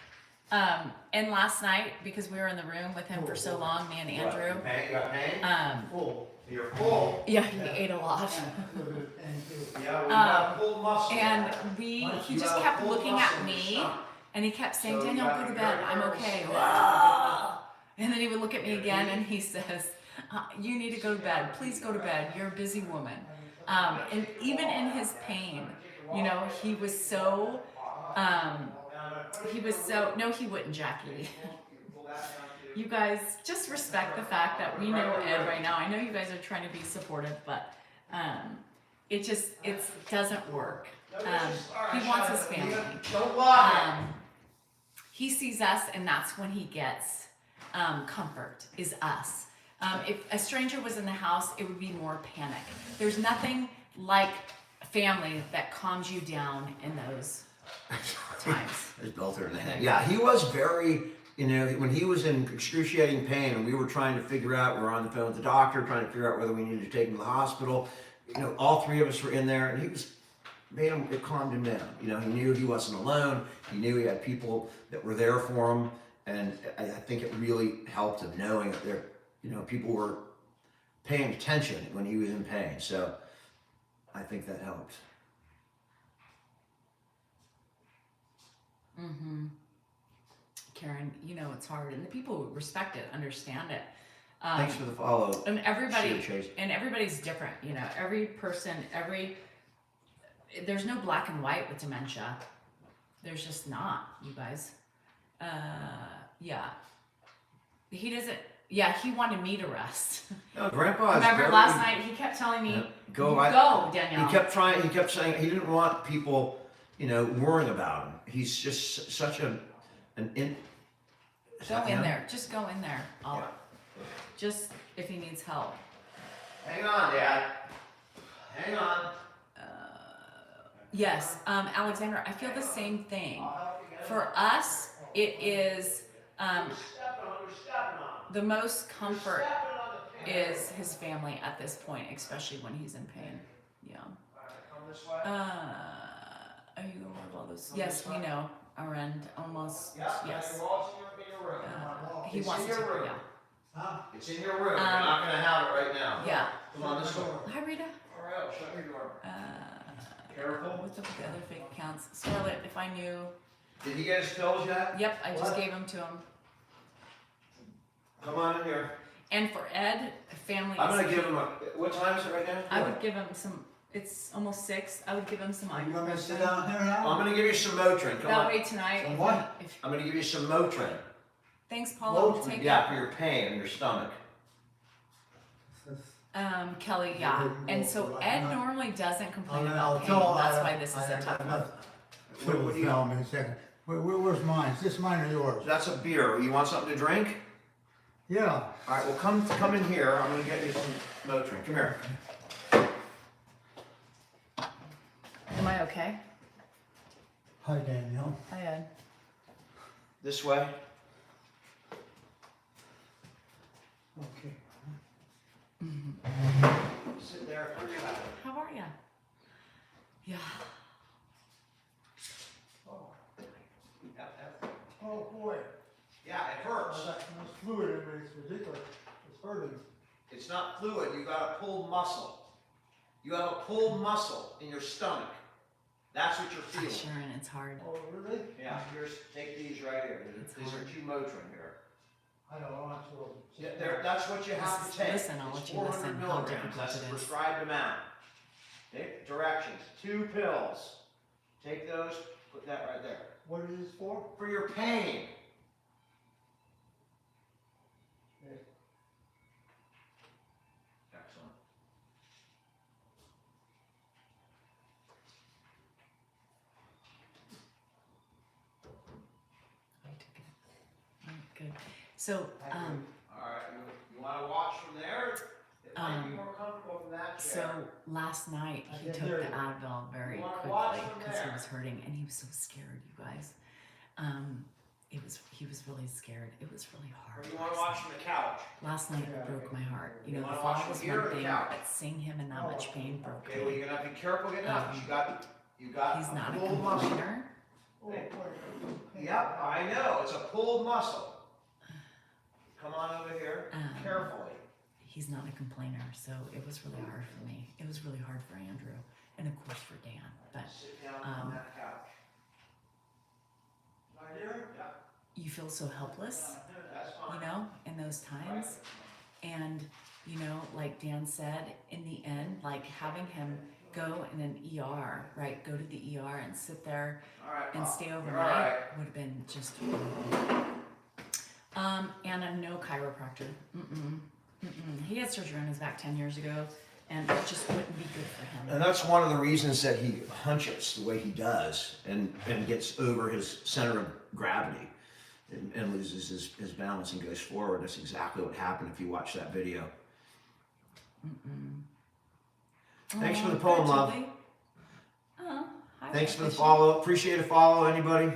Speaker 2: And last night, because we were in the room with him for so long, me and Andrew,
Speaker 1: Pain? You got pain?
Speaker 4: Full.
Speaker 1: You're full.
Speaker 2: yeah, he ate a lot.
Speaker 1: Yeah, we got full muscle.
Speaker 2: And he just kept looking at me, and he kept saying,
Speaker 1: So you
Speaker 2: Danielle,
Speaker 1: gotta
Speaker 2: go to
Speaker 1: be
Speaker 2: bed,
Speaker 1: very,
Speaker 2: I'm
Speaker 1: very
Speaker 2: okay.
Speaker 1: slow.
Speaker 2: And then he would look at me again, and he says, you need to go to bed, please go to bed, you're a busy woman. And even in his pain, you know, he was so, no, he wouldn't, Jackie. You guys just respect the fact that we know Ed right now. I know you guys are trying to be supportive, but it doesn't work. He wants his family.
Speaker 1: Don't lie.
Speaker 2: He sees us, and that's when he gets comfort, is us. If a stranger was in the house, it would be more panic. There's nothing like family that calms you down in those times.
Speaker 1: It's built in the head. Yeah, he was very, you know, when he was in excruciating pain and we were trying to figure out, we were on the phone with the doctor, trying to figure out whether we needed to take him to the hospital. You know, all three of us were in there, and it calmed him down. You know, he knew he wasn't alone. He knew he had people that were there for him. And I think it really helped him knowing that there, you know, people were paying attention when he was in pain. So I think that helped.
Speaker 2: Mm-hmm. Karen, you know it's hard, and the people who respect it understand it.
Speaker 1: Thanks for the follow.
Speaker 2: And
Speaker 1: Chase.
Speaker 2: everybody's different. You know, every person, there's no black and white with dementia. There's just not, you guys. Yeah. He doesn't. Yeah, he wanted me to rest.
Speaker 1: No, Grandpa is
Speaker 2: Remember
Speaker 1: very,
Speaker 2: last night he kept telling me,
Speaker 1: Yeah.
Speaker 2: Go, Danielle.
Speaker 1: He kept saying he didn't want people, you know, worrying about him. He's just such is
Speaker 2: Go
Speaker 1: that
Speaker 2: in
Speaker 1: him?
Speaker 2: there. Just go in there.
Speaker 1: Yeah.
Speaker 2: Just if he needs help.
Speaker 1: Hang on, Dad. Hang on.
Speaker 2: Yes, Alexandra, I feel the same thing. For us, it is the most comfort is his family at this point, especially when he's in pain. Yeah. Are you aware of all those? Yes, we know. Our end, almost. Yes. He wants to. Yeah.
Speaker 4: Huh?
Speaker 1: It's in your room. You're not gonna have it right now.
Speaker 2: Yeah.
Speaker 1: Come on this way.
Speaker 2: Hi, Rita.
Speaker 1: All right, I'll shut your door. Careful.
Speaker 2: What's up with the other fake accounts? Scarlett, if I knew.
Speaker 1: Did he get his pills yet?
Speaker 2: Yep, I just
Speaker 1: What?
Speaker 2: gave them to him.
Speaker 1: Come on in here.
Speaker 2: And for Ed, family.
Speaker 1: I'm
Speaker 2: is
Speaker 1: gonna give him what time is it right now?
Speaker 2: I would give him some. It's almost 6. I would give him some
Speaker 4: You want me to sit
Speaker 2: ibuprofen.
Speaker 4: down here now?
Speaker 1: I'm gonna give you some Motrin. Come
Speaker 2: That
Speaker 1: on.
Speaker 2: way tonight.
Speaker 4: Some
Speaker 2: if
Speaker 4: what?
Speaker 2: if-
Speaker 1: I'm gonna give you some Motrin.
Speaker 2: thanks, Paula. We'll
Speaker 4: Motrin?
Speaker 2: take
Speaker 1: Yeah, for your pain in your stomach.
Speaker 2: Kelly, yeah. And so Ed normally doesn't complain
Speaker 4: I'll
Speaker 2: about
Speaker 4: tell-
Speaker 2: pain. That's why this is a tough one.
Speaker 1: What do you
Speaker 4: Tell me in a second. Where's mine? Is this mine or yours?
Speaker 1: That's a beer. You want something to drink?
Speaker 4: Yeah.
Speaker 1: All right. Well, come in here. I'm gonna get you some Motrin. Come here.
Speaker 2: Am I okay?
Speaker 4: Hi, Danielle.
Speaker 2: Hi, Ed.
Speaker 1: This way.
Speaker 4: Okay.
Speaker 1: Sit there.
Speaker 2: How are ya? Yeah.
Speaker 3: Oh, boy.
Speaker 1: Yeah, it hurts.
Speaker 3: I got so much fluid in me, it's ridiculous. It's hurting.
Speaker 1: It's not fluid, you got a pulled muscle. You have a pulled muscle in your stomach. That's what you're feeling.
Speaker 2: Sharon, it's hard.
Speaker 3: Oh, really?
Speaker 1: Yeah, take these right here. These are 2 Motrin here.
Speaker 3: I don't want to.
Speaker 1: Yeah, that's what you have to take.
Speaker 2: Listen, I'll
Speaker 1: It's
Speaker 2: let you listen
Speaker 1: 400
Speaker 2: how
Speaker 1: milligrams.
Speaker 2: difficult
Speaker 1: That's
Speaker 2: it
Speaker 1: the
Speaker 2: is.
Speaker 1: prescribed amount. Okay, directions, 2 pills. Take those, put that right there.
Speaker 3: What is this for?
Speaker 1: For your pain.
Speaker 3: Okay.
Speaker 1: Excellent.
Speaker 2: Good. So,
Speaker 1: All right, you want to watch from there? It might be more comfortable from that chair.
Speaker 2: so last night he
Speaker 3: I
Speaker 2: took
Speaker 3: hear
Speaker 2: the
Speaker 3: you.
Speaker 2: Advil very
Speaker 1: You wanna watch
Speaker 2: quickly
Speaker 1: from
Speaker 2: because he
Speaker 1: there.
Speaker 2: was hurting and he was so scared, you guys. He was really scared. It was really hard.
Speaker 1: Or you want to watch from the couch?
Speaker 2: Last night
Speaker 3: Yeah.
Speaker 2: it broke my heart. You
Speaker 1: You
Speaker 2: know, the
Speaker 1: wanna
Speaker 2: fall
Speaker 1: watch
Speaker 2: was
Speaker 1: from here or
Speaker 2: one
Speaker 1: the
Speaker 2: thing,
Speaker 1: couch?
Speaker 2: but seeing him in that much pain broke
Speaker 1: Okay, well,
Speaker 2: me.
Speaker 1: you're gonna have to be careful getting up. 'Cause you got
Speaker 2: He's not a
Speaker 1: pulled muscle.
Speaker 2: complainer.
Speaker 3: Oh, boy.
Speaker 1: Yep, I know. It's a pulled muscle. Come on over here,
Speaker 2: Um,
Speaker 1: carefully.
Speaker 2: He's not a complainer, so it was really hard for me. It was really hard for Andrew, and of course for Dan. But
Speaker 1: Sit down on that couch.
Speaker 3: Right here?
Speaker 1: Yeah,
Speaker 2: you feel so helpless,
Speaker 1: that's
Speaker 2: you
Speaker 1: fine.
Speaker 2: know, in those times. And, you know, like Dan said, in the end, like having him go in an ER, right? Go to the ER and sit there
Speaker 1: All right,
Speaker 2: and
Speaker 1: Pop.
Speaker 2: stay
Speaker 1: You're
Speaker 2: overnight
Speaker 1: all right.
Speaker 2: would have been just. And a no chiropractor. He had surgery on his back 10 years ago, and it just wouldn't be good for him.
Speaker 1: And that's one of the reasons that he hunches the way he does and gets over his center of gravity and loses his balance and goes forward. That's exactly what happened if you watch that video. Thanks for the poem,
Speaker 2: good,
Speaker 1: love.
Speaker 2: Julie. Hi,
Speaker 1: Thanks for the
Speaker 2: Patricia.
Speaker 1: follow. Appreciate a follow. Anybody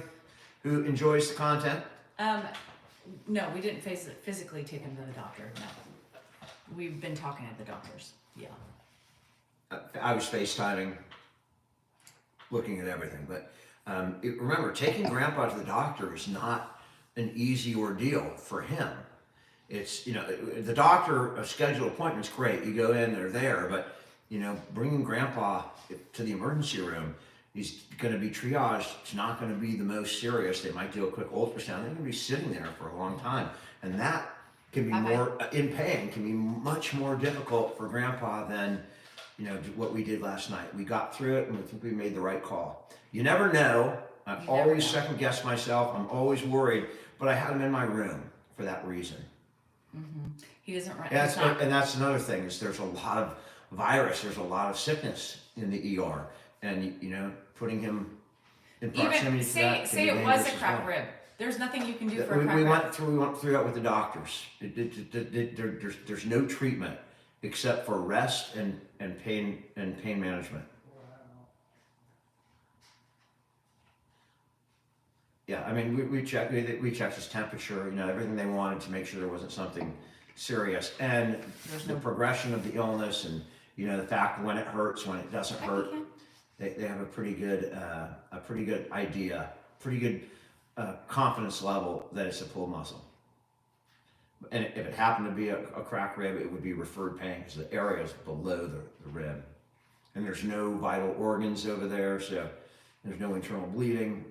Speaker 1: who enjoys the content.
Speaker 2: No, we didn't physically take him to the doctor. No, we've been talking to the doctors. Yeah.
Speaker 1: I was FaceTiming, looking at everything. But remember, taking Grandpa to the doctor is not an easy ordeal for him. It's, you know, the doctor, a scheduled appointment's great. You go in, they're there. But, you know, bringing Grandpa to the emergency room, he's going to be triaged. It's not going to be the most serious. They might do a quick ultrasound. They're going to be sitting there for a long time. And that can be more, in pain, can be much more difficult for Grandpa than, you know, what we did last night. We got through it and I think we made the right call. You never know. I've
Speaker 2: You never
Speaker 1: always
Speaker 2: know.
Speaker 1: second guessed myself. I'm always worried, but I had him in my room for that reason.
Speaker 2: He doesn't run.
Speaker 1: And that's another thing is there's a lot of virus, there's a lot of sickness in the ER, and you know, putting him in proximity
Speaker 2: Even
Speaker 1: to that can
Speaker 2: say
Speaker 1: be
Speaker 2: it was
Speaker 1: dangerous
Speaker 2: a
Speaker 1: as
Speaker 2: cracked
Speaker 1: well.
Speaker 2: rib. There's nothing you can do for a
Speaker 1: We
Speaker 2: cracked rib.
Speaker 1: went through that with the doctors. There's no treatment except for rest and pain management. Yeah, I mean, we checked his temperature, you know, everything they wanted to make sure there wasn't something serious, and the progression of the illness, and you know, the fact when it hurts, when it doesn't hurt, they have a pretty good idea, pretty good confidence level that it's a pulled muscle. And if it happened to be a cracked rib, it would be referred pain because the area is below the rib, and there's no vital organs over there, so there's no internal bleeding.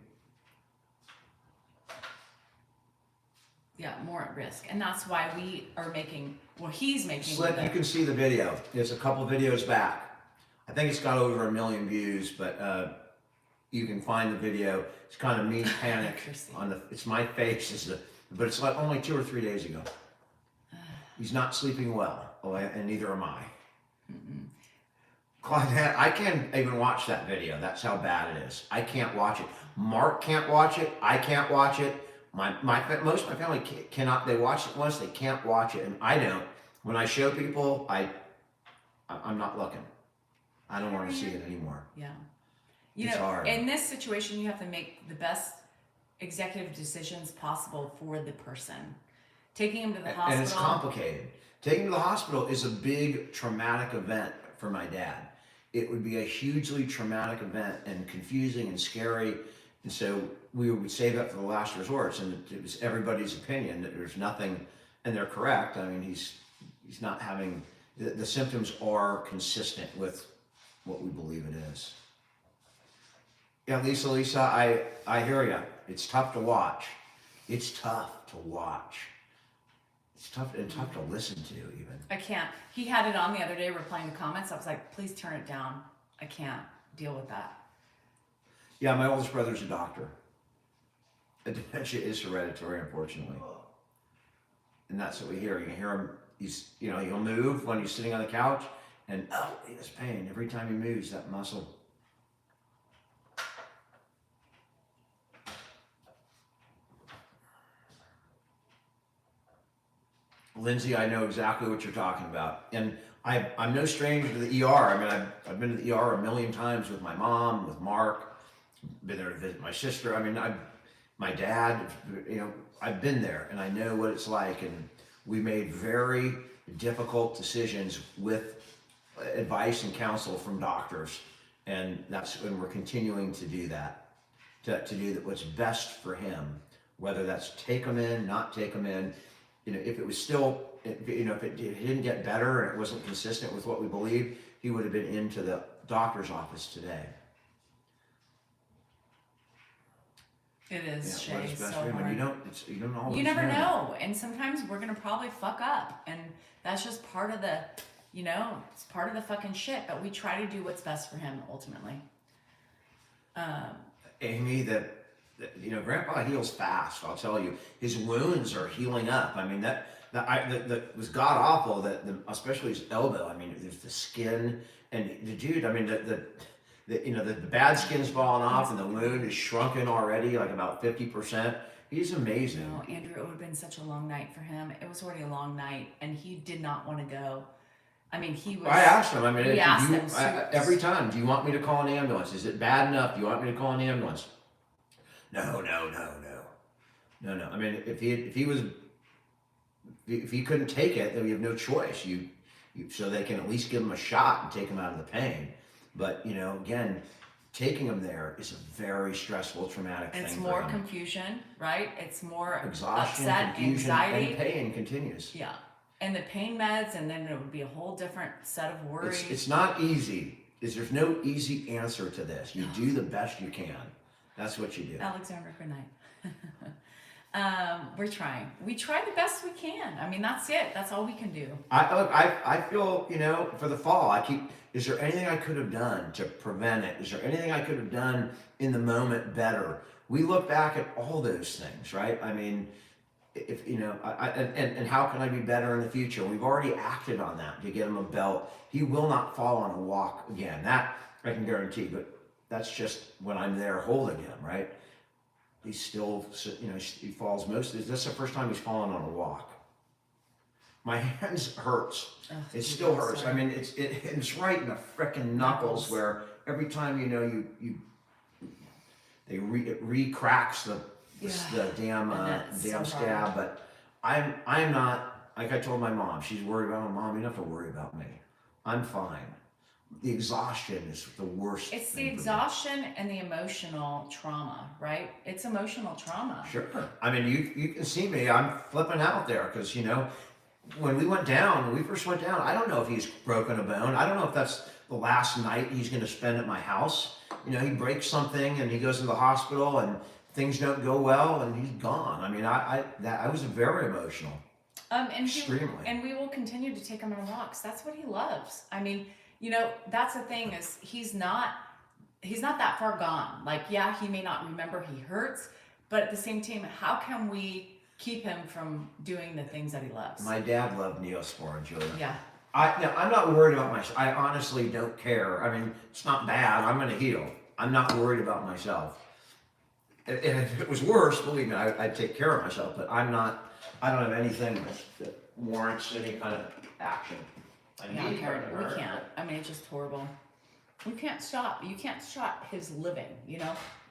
Speaker 2: Yeah, more at risk, and that's why we are making. Well, he's making.
Speaker 1: Slick, you can see the video. There's a couple videos back. I think it's got over 1 million views, but you can find the video. It's kind of me panic on the. It's my face, but it's like only 2 or 3 days ago. He's not sleeping well, and neither am I. Claudette, I can't even watch that video. That's how bad it is. I can't watch it. Mark can't watch it. I can't watch it. Most of my family cannot. They watch it once, they can't watch it, and I don't. When I show people, I'm not looking. I don't want to see it anymore.
Speaker 2: Yeah. You
Speaker 1: It's
Speaker 2: know,
Speaker 1: hard.
Speaker 2: in this situation, you have to make the best executive decisions possible for the person. Taking him to the hospital.
Speaker 1: And it's complicated. Taking him to the hospital is a big traumatic event for my dad. It would be a hugely traumatic event and confusing and scary. And so we would save that for the last resorts, and it was everybody's opinion that there's nothing, and they're correct. I mean, he's not having, the symptoms are consistent with what we believe it is. Yeah, Lisa, I hear you. It's tough to watch. It's tough to watch. It's tough to listen to even.
Speaker 2: I can't. He had it on the other day replying to comments. I was like, please turn it down. I can't deal with that.
Speaker 1: Yeah, my oldest brother's a doctor. Dementia is hereditary, unfortunately. And that's what we hear. You can hear him, he'll move when he's sitting on the couch, and he has pain every time he moves that muscle. Lindsay, I know exactly what you're talking about. And I'm no stranger to the ER. I mean, I've been to the ER a million times with my mom, with Mark, been there to visit my sister. I mean, my dad, I've been there and I know what it's like. And we made very difficult decisions with advice and counsel from doctors. And that's when we're continuing to do that, to do what's best for him, whether that's take him in, not take him in. If it was still, if it didn't get better and it wasn't consistent with what we believed, he would have been into the doctor's office today.
Speaker 2: It is,
Speaker 1: What
Speaker 2: Shay,
Speaker 1: is best
Speaker 2: so
Speaker 1: for him,
Speaker 2: hard.
Speaker 1: and you don't always
Speaker 2: You never know, and sometimes we're gonna probably fuck up, and that's just part of the, it's part of the fucking shit. But we try to do what's best for him ultimately.
Speaker 1: Amy, Grandpa heals fast. I'll tell you, his wounds are healing up. I mean, that was god awful. That especially his elbow. I mean, there's the skin, and the dude. I mean, the bad skin's falling off, and the wound is shrunken already, like about 50%. He's amazing.
Speaker 2: No, Andrew, it would have been such a long night for him. It was already a long night, and he did not want to go. I mean, he was.
Speaker 1: I asked him. I mean,
Speaker 2: we asked him
Speaker 1: every time, do you want me to call an ambulance? Is it bad enough? Do you want me to call an ambulance? No. I mean, if he couldn't take it, then we have no choice. So they can at least give him a shot and take him out of the pain. But again, taking him there is a very stressful, traumatic thing.
Speaker 2: It's more confusion, right? It's more
Speaker 1: exhaustion,
Speaker 2: upset,
Speaker 1: confusion,
Speaker 2: anxiety,
Speaker 1: and pain continues.
Speaker 2: Yeah, and the pain meds, and then it would be a whole different set of worries.
Speaker 1: It's not easy. There's no easy answer to this. You do the best you can. That's what you do.
Speaker 2: Alexander, good night. We're trying. We try the best we can. I mean, that's it. That's all we can do.
Speaker 1: I feel, for the fall, is there anything I could have done to prevent it? Is there anything I could have done in the moment better? We look back at all those things, right? I mean, if, and how can I be better in the future? We've already acted on that to get him a belt. He will not fall on a walk again. That I can guarantee, but that's just when I'm there holding him, right? He's still, he falls that's the first time he's fallen on a walk. My hands hurts.
Speaker 2: Oh,
Speaker 1: it still hurts.
Speaker 2: Sorry.
Speaker 1: I mean, it's right in the frickin' knuckles where every time it re-cracks the damn scab. But I'm not, like I told my mom, she's worried about my mom. You don't have to worry about me. I'm fine. The exhaustion is the worst.
Speaker 2: It's the exhaustion and the emotional trauma, right? It's emotional trauma.
Speaker 1: Sure. I mean, you can see me. I'm flipping out there because, when we first went down, I don't know if he's broken a bone. I don't know if that's the last night he's going to spend at my house. He breaks something and he goes to the hospital and things don't go well and he's gone. I mean, I was very emotional.
Speaker 2: Extremely. And we will continue to take him on walks. That's what he loves. I mean, that's the thing is he's not that far gone. Like, yeah, he may not remember he hurts, but at the same time, how can we keep him from doing the things that he loves?
Speaker 1: My dad loved Neosporin, Julia.
Speaker 2: Yeah.
Speaker 1: I'm not worried about myself. I honestly don't care. I mean, it's not bad. I'm going to heal. I'm not worried about myself. And if it was worse, believe me, I'd take care of myself. But I don't have anything that warrants any kind of action.
Speaker 2: We can't. I mean, it's just horrible. You can't stop his living,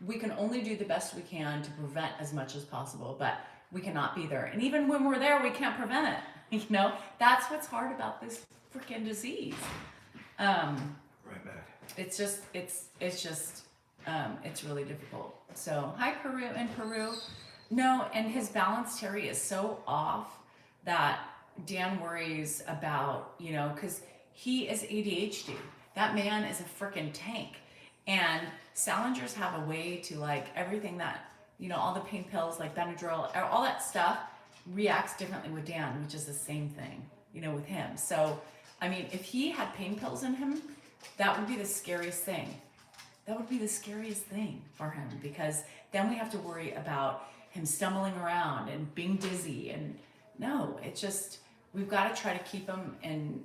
Speaker 2: We can only do the best we can to prevent as much as possible, but we cannot be there. And even when we're there, we can't prevent it. That's what's hard about this freaking disease.
Speaker 1: Right back.
Speaker 2: It's just It's really difficult. So hi Peru and Peru. No, and his balance, Terry, is so off that Dan worries about, you know, because he is ADHD. That man is a freaking tank. And Salingers have a way to, like, everything that, you know, all the pain pills like Benadryl, all that stuff reacts differently with Dan, which is the same thing, you know, with him. So, I mean, if he had pain pills in him, that would be the scariest thing. That would be the scariest thing for him, because then we have to worry about him stumbling around and being dizzy. And no, it's just, we've got to try to keep him in.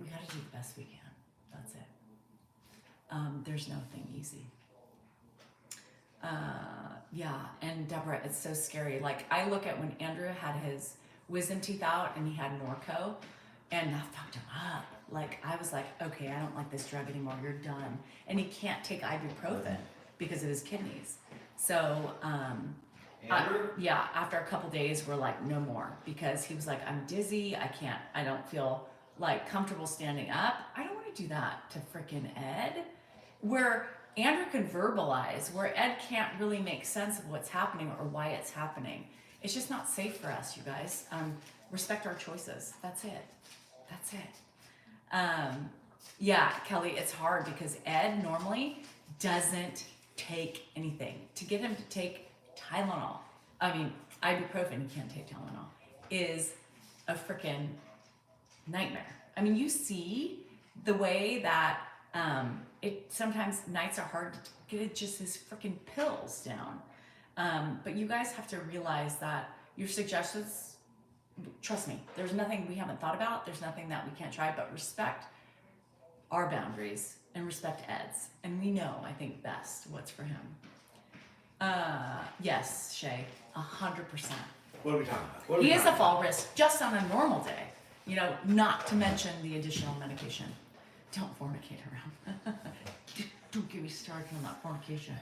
Speaker 2: We got to do the best we can. That's it. There's nothing easy. Yeah, and Deborah, it's so scary. Like, I look at when Andrew had his wisdom teeth out and he had Norco, and that fucked him up. Like, I was like, okay, I don't like this drug anymore. You're done. And he can't take ibuprofen because of his kidneys. So, yeah, after a couple days, we're like, no more, because he was like, I'm dizzy. I don't feel like comfortable standing up. I don't want to do that to freaking Ed, where Andrew can verbalize, where Ed can't really make sense of what's happening or why it's happening. It's just not safe for us, you guys. Respect our choices. That's it. That's it. Yeah, Kelly, it's hard because Ed normally doesn't take anything. To get him to take Tylenol, ibuprofen, he can't take Tylenol, is a freaking nightmare. I mean, you see the way that it sometimes nights are hard to get just his freaking pills down. But you guys have to realize that your suggestions, trust me, there's nothing we haven't thought about. There's nothing that we can't try, but respect our boundaries and respect Ed's. And we know, I think, best what's for him. Yes, Shay, 100%.
Speaker 1: What are we talking about?
Speaker 2: He is a fall risk just on a normal day, you know, not to mention the additional medication. Don't fornicate around. Don't get me started on that fornication.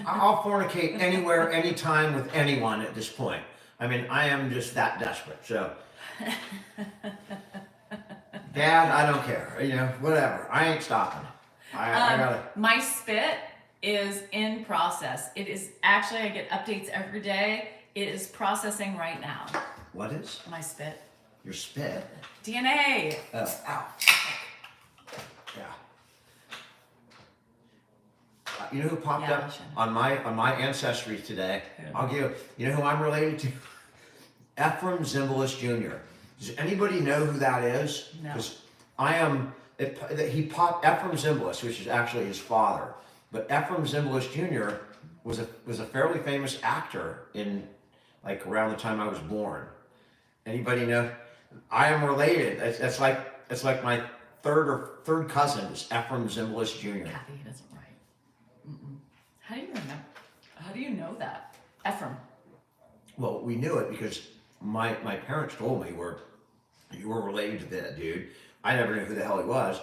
Speaker 1: I'll fornicate anywhere, anytime, with anyone at this point. I mean, I am just that desperate. So, Dad, I don't care. You know, whatever. I ain't stopping. I gotta.
Speaker 2: My spit is in process. It is actually, I get updates every day. It is processing right now.
Speaker 1: What is?
Speaker 2: My spit.
Speaker 1: Your spit?
Speaker 2: DNA.
Speaker 1: Oh, ow. Yeah. You know who popped
Speaker 2: Yeah,
Speaker 1: up
Speaker 2: Shannon.
Speaker 1: on my ancestry today?
Speaker 2: Who?
Speaker 1: I'll give. You know who I'm related to? Ephraim Zimbalist Jr. Does anybody know who that is?
Speaker 2: No.
Speaker 1: Because I am. He popped Ephraim Zimbalist, which is actually his father. But Ephraim Zimbalist Jr. was a fairly famous actor in, like, around the time I was born. Anybody know? I am related. It's like my third cousin is Ephraim Zimbalist Jr.
Speaker 2: Kathy, he doesn't write. Mm-mm. How do you remember? How do you know that? Ephraim.
Speaker 1: Well, we knew it because my parents told me you were related to that dude. I never knew who the hell he was,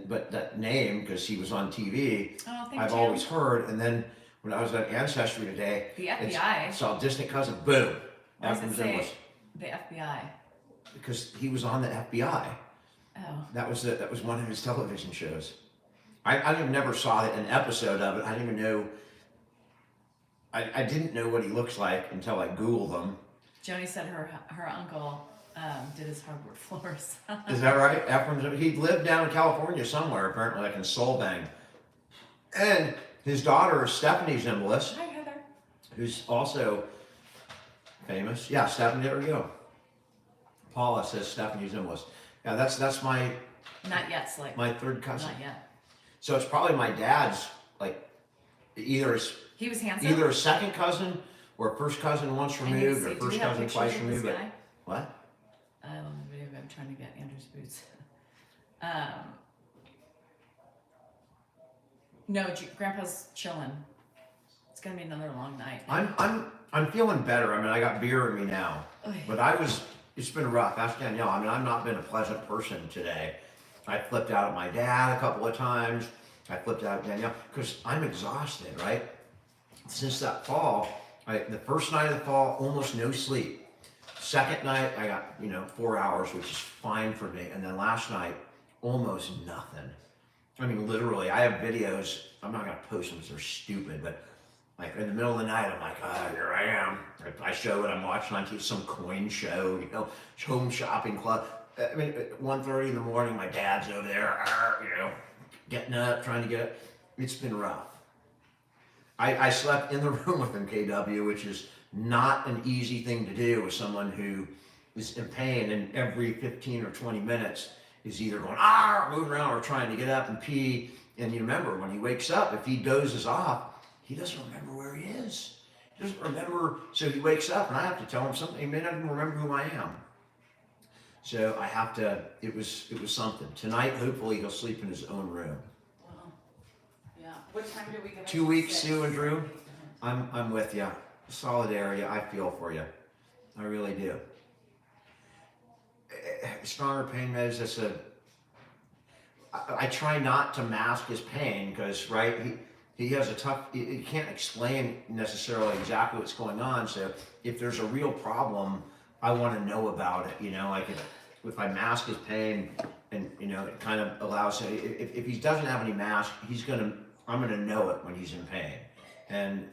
Speaker 1: but that name, because he was on TV,
Speaker 2: Oh, thank
Speaker 1: I've
Speaker 2: you.
Speaker 1: always heard. And then when I was at Ancestry today,
Speaker 2: The FBI.
Speaker 1: I saw a distant cousin. Boom.
Speaker 2: Why does
Speaker 1: Ephraim
Speaker 2: it say
Speaker 1: Zimbalist.
Speaker 2: the FBI?
Speaker 1: Because he was on the FBI.
Speaker 2: Oh.
Speaker 1: That was one of his television shows. I never saw an episode of it. I didn't even know. I didn't know what he looks like until I Googled him.
Speaker 2: Joni said her uncle did his hardwood floors.
Speaker 1: Is that right? Ephraim, he lived down in California somewhere, apparently, like in Solvang. And his daughter is Stephanie Zimbalist,
Speaker 2: Hi, Heather.
Speaker 1: who's also famous. Yeah, Stephanie, there we go. Paula says Stephanie Zimbalist. Yeah, that's my
Speaker 2: Not yet, Slick.
Speaker 1: third cousin.
Speaker 2: Not yet.
Speaker 1: So it's probably my dad's, like, either
Speaker 2: He was handsome.
Speaker 1: a second cousin or a first cousin once
Speaker 2: I need to
Speaker 1: removed
Speaker 2: see-
Speaker 1: or
Speaker 2: do we
Speaker 1: first
Speaker 2: have
Speaker 1: cousin
Speaker 2: pictures
Speaker 1: twice
Speaker 2: of
Speaker 1: removed.
Speaker 2: this
Speaker 1: But
Speaker 2: guy?
Speaker 1: what?
Speaker 2: I love the video. I'm trying to get Andrew's boots. No, Grandpa's chilling. It's gonna be another long night.
Speaker 1: I'm feeling better. I mean, I got beer in me now,
Speaker 2: Oy.
Speaker 1: but it's been rough. Ask Danielle. I mean, I've not been a pleasant person today. I flipped out at my dad a couple of times. I flipped out at Danielle because I'm exhausted, right? Since that fall, the first night of the fall, almost no sleep. Second night, I got 4 hours, which is fine for me. And then last night, almost nothing. I mean, literally, I have videos. I'm not gonna post them because they're stupid, but like in the middle of the night, I'm like, here I am. I show what I'm watching on TV, some coin show, you know, home shopping club. I mean, at 1:30 in the morning, my dad's over there, you know, getting up, trying to get up. It's been rough. I slept in the room with him, KW, which is not an easy thing to do with someone who is in pain and every 15 or 20 minutes is either going, moving around or trying to get up and pee. And you remember when he wakes up, if he dozes off, he doesn't remember where he is. He doesn't remember, so he wakes up and I have to tell him something. He may not even remember who I am. So I have to, it was something. Tonight, hopefully he'll sleep in his own room.
Speaker 2: Well, yeah. What time do we get?
Speaker 1: 2 weeks, Sue and Drew. I'm with you. Solidarity, I feel for you. I really do. Stronger pain meds, I try not to mask his pain because, right, he has a tough, he can't explain necessarily exactly what's going on. So if there's a real problem, I want to know about it. You know, like if I mask his pain and, you know, it kind of allows him, if he doesn't have any mask, I'm going to know it when he's in pain. And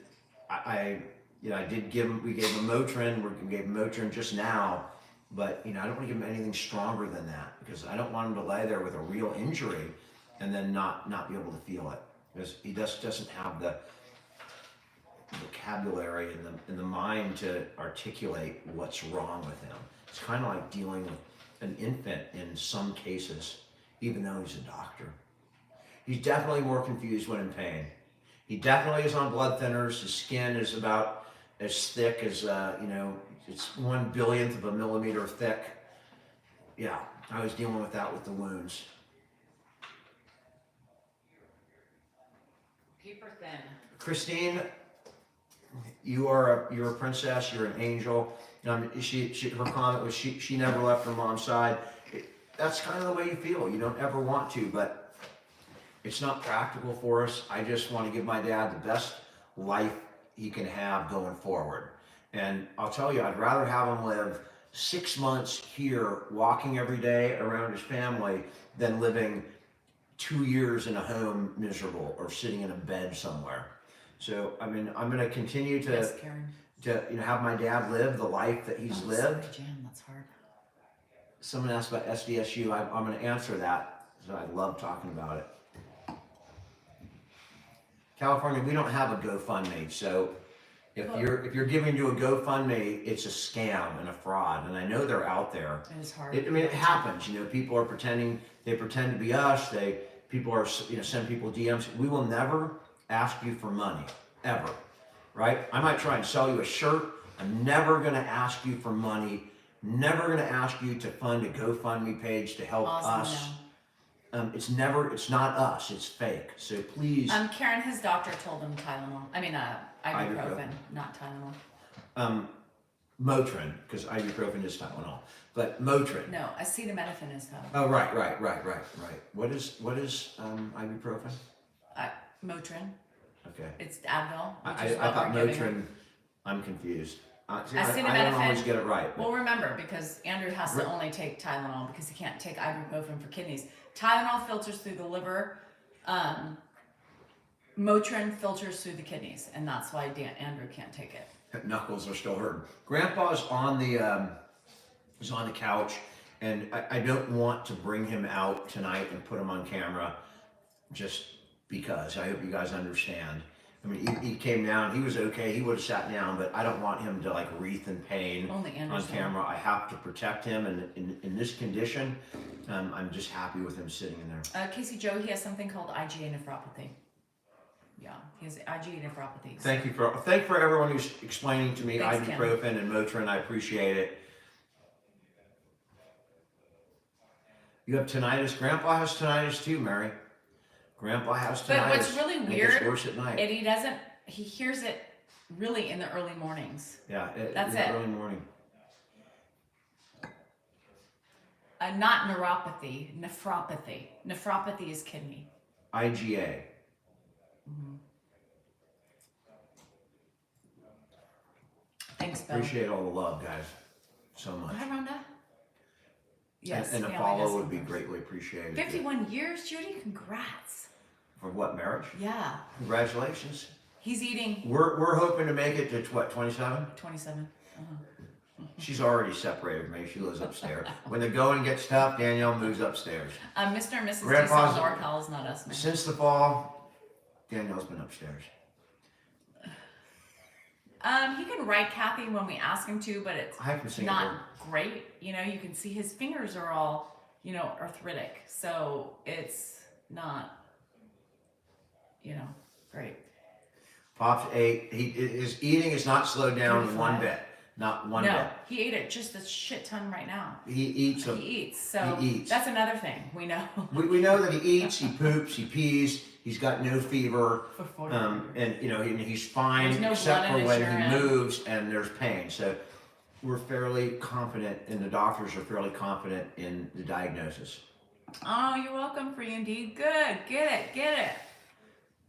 Speaker 1: we gave him Motrin, we gave him Motrin just now, but, you know, I don't want to give him anything stronger than that because I don't want him to lay there with a real injury and then not be able to feel it because he just doesn't have the vocabulary and the mind to articulate what's wrong with him. It's kind of like dealing with an infant in some cases, even though he's a doctor. He's definitely more confused when in pain. He definitely is on blood thinners. His skin is about as thick as, you know, it's 1/1000th of a millimeter thick. Yeah, I was dealing with that with the wounds.
Speaker 2: Paper thin.
Speaker 1: Christine, you're a princess. You're an angel. Her comment was she never left her mom's side. That's kind of the way you feel. You don't ever want to, but it's not practical for us. I just want to give my dad the best life he can have going forward. And I'll tell you, I'd rather have him live 6 months here, walking every day around his family, than living 2 years in a home miserable or sitting in a bed somewhere. So, I mean, I'm going to continue to,
Speaker 2: Yes, Karen.
Speaker 1: you know, have my dad live the life that he's lived.
Speaker 2: Sorry, Jan, that's hard.
Speaker 1: Someone asked about SDSU. I'm going to answer that. So I love talking about it. California, we don't have a GoFundMe, so if you're giving to a GoFundMe, it's a scam and a fraud, and I know they're out there.
Speaker 2: It is hard.
Speaker 1: It happens. You know, people are pretending. They pretend to be us. People are, you know, send people DMs. We will never ask you for money ever, right? I might try and sell you a shirt. I'm never going to ask you for money. Never going to ask you to fund a GoFundMe page to help us. It's not us, it's fake. So please.
Speaker 2: Karen, his doctor told him Tylenol. Ibuprofen, not Tylenol.
Speaker 1: Motrin, because ibuprofen is Tylenol. But Motrin.
Speaker 2: No, acetaminophen is Tylenol.
Speaker 1: Oh, right. What is ibuprofen?
Speaker 2: Motrin.
Speaker 1: Okay.
Speaker 2: It's Advil.
Speaker 1: I thought Motrin, I'm confused. I don't always get it right.
Speaker 2: Well, remember, because Andrew has to only take Tylenol because he can't take ibuprofen for kidneys. Tylenol filters through the liver. Motrin filters through the kidneys, and that's why Andrew can't take it.
Speaker 1: Knuckles are still hurting. Grandpa's on the couch, and I don't want to bring him out tonight and put him on camera, just because. I hope you guys understand. I mean, he came down. He was okay. He would have sat down, but I don't want him to like wreath in pain on camera. I have to protect him, and in this condition, I'm just happy with him sitting in there.
Speaker 2: Casey Joe, he has something called IgA nephropathy. Yeah, he has IgA nephropathy.
Speaker 1: Thank you for everyone who's explaining to me
Speaker 2: Thanks,
Speaker 1: ibuprofen and Motrin. I appreciate it. You have tinnitus. Grandpa has tinnitus too, Mary. Grandpa has tinnitus.
Speaker 2: But what's really weird,
Speaker 1: it gets worse at night.
Speaker 2: He hears it really in the early mornings.
Speaker 1: Yeah,
Speaker 2: that's
Speaker 1: in
Speaker 2: it.
Speaker 1: The early morning.
Speaker 2: Not neuropathy, nephropathy. Nephropathy is kidney.
Speaker 1: IgA.
Speaker 2: Mm-hmm. Thanks, Bill.
Speaker 1: Appreciate all the love, guys, so much.
Speaker 2: Hi, Rhonda. Yes.
Speaker 1: And a
Speaker 2: family
Speaker 1: follow
Speaker 2: does
Speaker 1: would
Speaker 2: come
Speaker 1: be
Speaker 2: first.
Speaker 1: greatly appreciated.
Speaker 2: 51 years, Judy. Congrats.
Speaker 1: For what, marriage?
Speaker 2: Yeah.
Speaker 1: Congratulations.
Speaker 2: He's eating
Speaker 1: We're hoping to make it to what, 27?
Speaker 2: 27.
Speaker 1: She's already separated from me. She lives upstairs. When the going gets tough, Danielle moves upstairs.
Speaker 2: Mr. and Mrs.
Speaker 1: Grandpa's-
Speaker 2: Diesel NorCal is not us, man.
Speaker 1: Since the fall, Danielle's been upstairs.
Speaker 2: He can write Kathy when we ask him to, but it's
Speaker 1: I haven't seen
Speaker 2: not
Speaker 1: her.
Speaker 2: great. You know, you can see his fingers are all, you know, arthritic. So it's not, you know, great.
Speaker 1: Pops ate. His eating is not slowed down one
Speaker 2: 35.
Speaker 1: bit. Not one
Speaker 2: No,
Speaker 1: bit.
Speaker 2: he ate it just a shit ton right now.
Speaker 1: He eats.
Speaker 2: He eats. So
Speaker 1: he eats.
Speaker 2: that's another thing we know.
Speaker 1: We know that he eats, he poops, he pees. He's got no fever,
Speaker 2: For 40
Speaker 1: and you know he's fine
Speaker 2: There's no
Speaker 1: except
Speaker 2: blood
Speaker 1: for
Speaker 2: in his
Speaker 1: when
Speaker 2: urine.
Speaker 1: he moves and there's pain. So we're fairly confident, and the doctors are fairly confident in the diagnosis.
Speaker 2: Oh, you're welcome, free indeed. Good. Get it.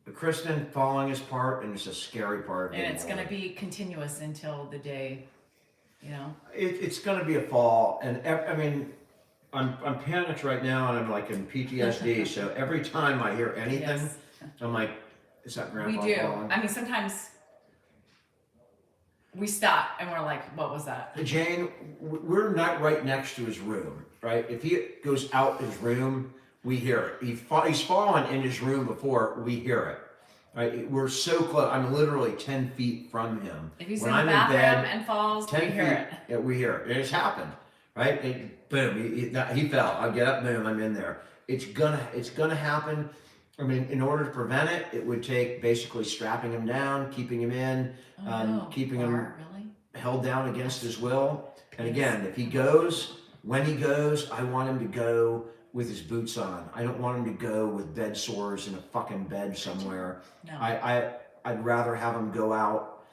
Speaker 1: But Kristen falling is part, and it's a scary part of
Speaker 2: And
Speaker 1: being
Speaker 2: it's going to
Speaker 1: older.
Speaker 2: be continuous until the day, you know.
Speaker 1: It's going to be a fall, and I mean, I'm panicked right now, and I'm like in PTSD. So every time I hear anything,
Speaker 2: Yes.
Speaker 1: I'm like, is that Grandpa
Speaker 2: We do.
Speaker 1: falling?
Speaker 2: I mean, sometimes we stop and we're like, what was that?
Speaker 1: Jane, we're not right next to his room, right? If he goes out his room, we hear it. He's fallen in his room before, we hear it. Right? We're so close. I'm literally 10 feet from him.
Speaker 2: If he's
Speaker 1: When
Speaker 2: in the
Speaker 1: I'm
Speaker 2: bathroom and falls,
Speaker 1: 10
Speaker 2: we hear it.
Speaker 1: Yeah, we hear it. It's happened, right? Boom, he fell. I get up, boom, I'm in there. It's gonna happen. I mean, in order to prevent it, it would take basically strapping him down, keeping him in,
Speaker 2: Oh, no.
Speaker 1: keeping him
Speaker 2: Really?
Speaker 1: held down against his will. And again, if he goes, when he goes, I want him to go with his boots on. I don't want him to go with bed sores in a fucking bed somewhere.
Speaker 2: No.
Speaker 1: I'd rather have him go out,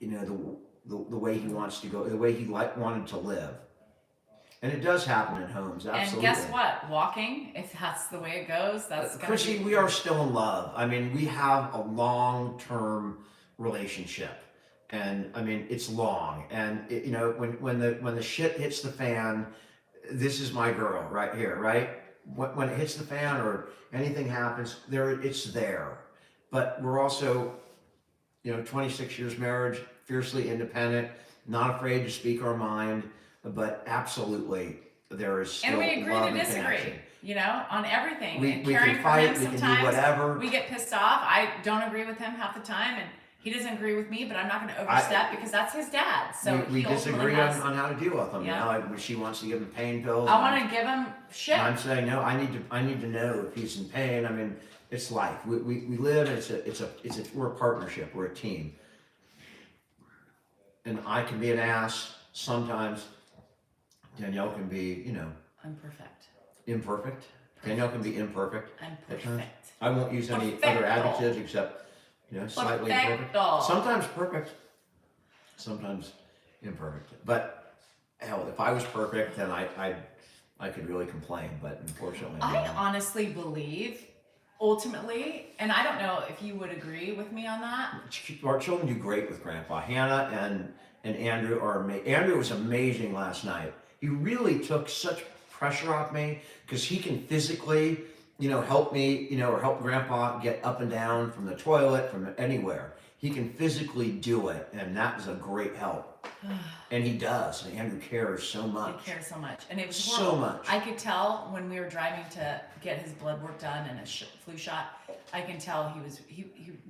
Speaker 1: you know, the way he wants to go, the way he wanted to live. And it does happen in homes, absolutely.
Speaker 2: And guess what? Walking, if that's the way it goes, that's gonna
Speaker 1: Chrissy,
Speaker 2: be...
Speaker 1: we are still in love. I mean, we have a long-term relationship, and I mean, it's long. And you know, when the shit hits the fan, this is my girl right here, right? When it hits the fan or anything happens, it's there. But we're also, you know, 26 years marriage, fiercely independent, not afraid to speak our mind, but absolutely there is still
Speaker 2: And we agree
Speaker 1: love
Speaker 2: to
Speaker 1: and
Speaker 2: disagree,
Speaker 1: connection.
Speaker 2: you know, on everything.
Speaker 1: We
Speaker 2: and
Speaker 1: can
Speaker 2: caring for
Speaker 1: fight,
Speaker 2: him
Speaker 1: we can do
Speaker 2: sometimes,
Speaker 1: whatever.
Speaker 2: we get pissed off. I don't agree with him half the time, and he doesn't agree with me, but I'm not going to overstep because that's his dad. So
Speaker 1: we
Speaker 2: he ultimately
Speaker 1: disagree
Speaker 2: has...
Speaker 1: on how to deal with them.
Speaker 2: Yeah.
Speaker 1: You know, she wants to give him pain pills.
Speaker 2: I want to give him shit.
Speaker 1: And I'm saying no. I need to know if he's in pain. I mean, it's life. We live. We're a partnership. We're a team. And I can be an ass sometimes. Danielle can be, you know,
Speaker 2: I'm perfect.
Speaker 1: imperfect. Danielle can be imperfect.
Speaker 2: I'm
Speaker 1: at times.
Speaker 2: perfect.
Speaker 1: I won't use any other
Speaker 2: Perfecto.
Speaker 1: adjectives except, you know, slightly imperfect.
Speaker 2: Perfecto.
Speaker 1: Sometimes perfect, sometimes imperfect. But hell, if I was perfect, then I could really complain. But unfortunately,
Speaker 2: I
Speaker 1: no.
Speaker 2: honestly believe, ultimately, and I don't know if you would agree with me on that.
Speaker 1: Our children do great with Grandpa. Hannah and Andrew are amazing. Andrew was amazing last night. He really took such pressure off me because he can physically, you know, help me, you know, or help Grandpa get up and down from the toilet, from anywhere. He can physically do it, and that is a great help. And he does. And Andrew cares so much.
Speaker 2: He cares so much, and it was
Speaker 1: So
Speaker 2: horrible.
Speaker 1: much.
Speaker 2: I could tell when we were driving to get his blood work done and a flu shot. I can tell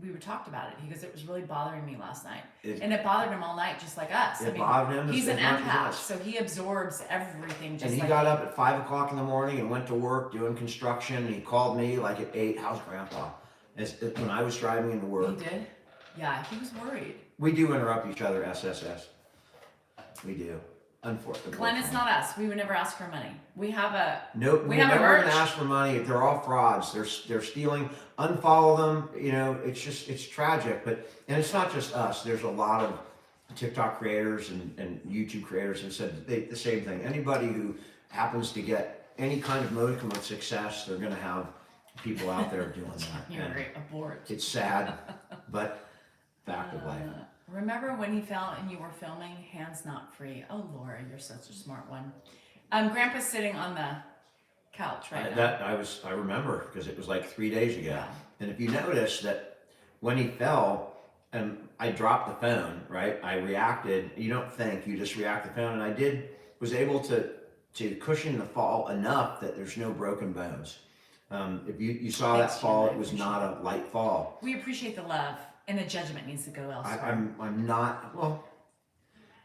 Speaker 2: we were talked about it. He goes, it was really bothering me last night, and it bothered him all night, just like us.
Speaker 1: It bothered him
Speaker 2: He's
Speaker 1: as
Speaker 2: an
Speaker 1: much as
Speaker 2: empath,
Speaker 1: us.
Speaker 2: so he absorbs everything. Just
Speaker 1: And he
Speaker 2: like
Speaker 1: got
Speaker 2: me.
Speaker 1: up at 5 o'clock in the morning and went to work doing construction. And he called me like at 8. How's Grandpa? When I was driving into work.
Speaker 2: He did. Yeah, he was worried.
Speaker 1: We do interrupt each other, SSS. We do. Unfortunately.
Speaker 2: Glenn, it's not us. We would never ask for money. We have a
Speaker 1: Nope.
Speaker 2: we
Speaker 1: We're
Speaker 2: have a
Speaker 1: never
Speaker 2: merch.
Speaker 1: gonna ask for money. They're all frauds. They're stealing. Unfollow them. You know, it's tragic. But it's not just us. There's a lot of TikTok creators and YouTube creators who said the same thing. Anybody who happens to get any kind of modicum of success, they're gonna have people out there doing that.
Speaker 2: You're
Speaker 1: And
Speaker 2: right, abort.
Speaker 1: it's sad, but fact of life.
Speaker 2: Remember when he fell and you were filming? Hands not free. Oh, Laura, you're such a smart one. Grandpa's sitting on the couch right now.
Speaker 1: That I remember because it was like 3 days ago.
Speaker 2: Yeah.
Speaker 1: And if you notice that when he fell, and I dropped the phone, right? I reacted. You don't think, you just react the phone, and I was able to cushion the fall enough that there's no broken bones. If you saw
Speaker 2: Thanks,
Speaker 1: that fall,
Speaker 2: Jim. I
Speaker 1: it was
Speaker 2: appreciate
Speaker 1: not a light fall.
Speaker 2: We appreciate the love, and the judgment needs to go elsewhere.
Speaker 1: I'm not well.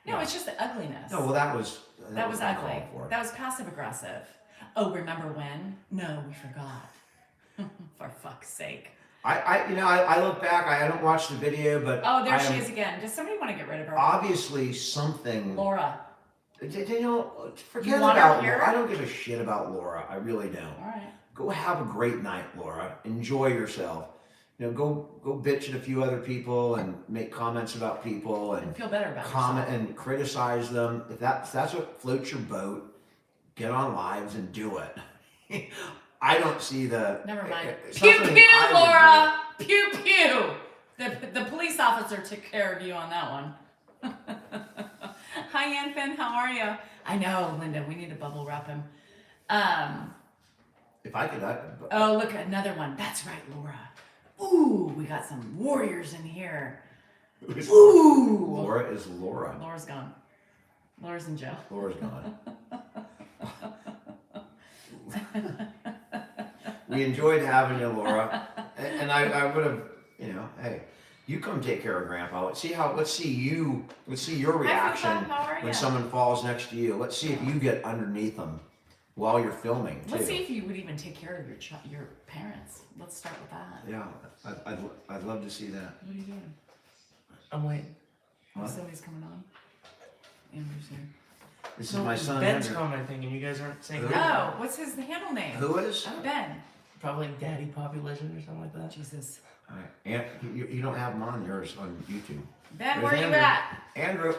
Speaker 2: No, it's just the ugliness.
Speaker 1: No, well that was
Speaker 2: that was ugly.
Speaker 1: uncalled for.
Speaker 2: That was passive aggressive. Oh, remember when? No, we forgot. For fuck's sake.
Speaker 1: I look back. I don't watch the video, but
Speaker 2: Oh, there she is again. Does somebody want to get rid of her?
Speaker 1: Obviously, something.
Speaker 2: Laura.
Speaker 1: Danielle, forget
Speaker 2: You want her
Speaker 1: about
Speaker 2: here?
Speaker 1: Laura. I don't give a shit about Laura. I really don't.
Speaker 2: All right.
Speaker 1: Go have a great night, Laura. Enjoy yourself. Go bitch at a few other people and make comments about people and
Speaker 2: Feel better about
Speaker 1: comment
Speaker 2: yourself.
Speaker 1: and criticize them. If that's what floats your boat, get on lives and do it. I don't see the.
Speaker 2: Never mind.
Speaker 1: it's
Speaker 2: Pew
Speaker 1: not something
Speaker 2: pew,
Speaker 1: I would
Speaker 2: Laura. Pew pew. The police officer took care of you on that one. Hi, Anfin. How are you? I know, Linda. We need to bubble wrap him.
Speaker 1: If I could.
Speaker 2: Oh, look, another one. That's right, Laura. Ooh, we got some warriors in here. Ooh.
Speaker 1: Laura is Laura.
Speaker 2: Laura's gone. Laura's in jail.
Speaker 1: Laura's gone. We enjoyed having you, Laura, and I would have, hey, you come take care of Grandpa. Let's see your reaction
Speaker 2: How are
Speaker 1: when
Speaker 2: ya?
Speaker 1: someone falls next to you. Let's see if you get underneath them while you're filming too.
Speaker 2: Let's see if you would even take care of your parents. Let's start with that.
Speaker 1: Yeah, I'd love to see that.
Speaker 2: What are you doing?
Speaker 5: I'm waiting.
Speaker 1: What?
Speaker 2: Somebody's coming on. Andrew's here.
Speaker 1: This is my son.
Speaker 5: Ben's
Speaker 1: Andrew.
Speaker 5: commenting, and you guys aren't saying
Speaker 1: Who?
Speaker 5: hi.
Speaker 2: Oh, what's his handle name?
Speaker 1: Who is?
Speaker 2: Ben.
Speaker 5: Probably Daddy Poppy Legend or something like that.
Speaker 2: Jesus.
Speaker 1: All right. You don't have him on yours on YouTube.
Speaker 2: Ben,
Speaker 1: There's
Speaker 2: where are you
Speaker 1: Andrew.
Speaker 2: at?
Speaker 1: Andrew.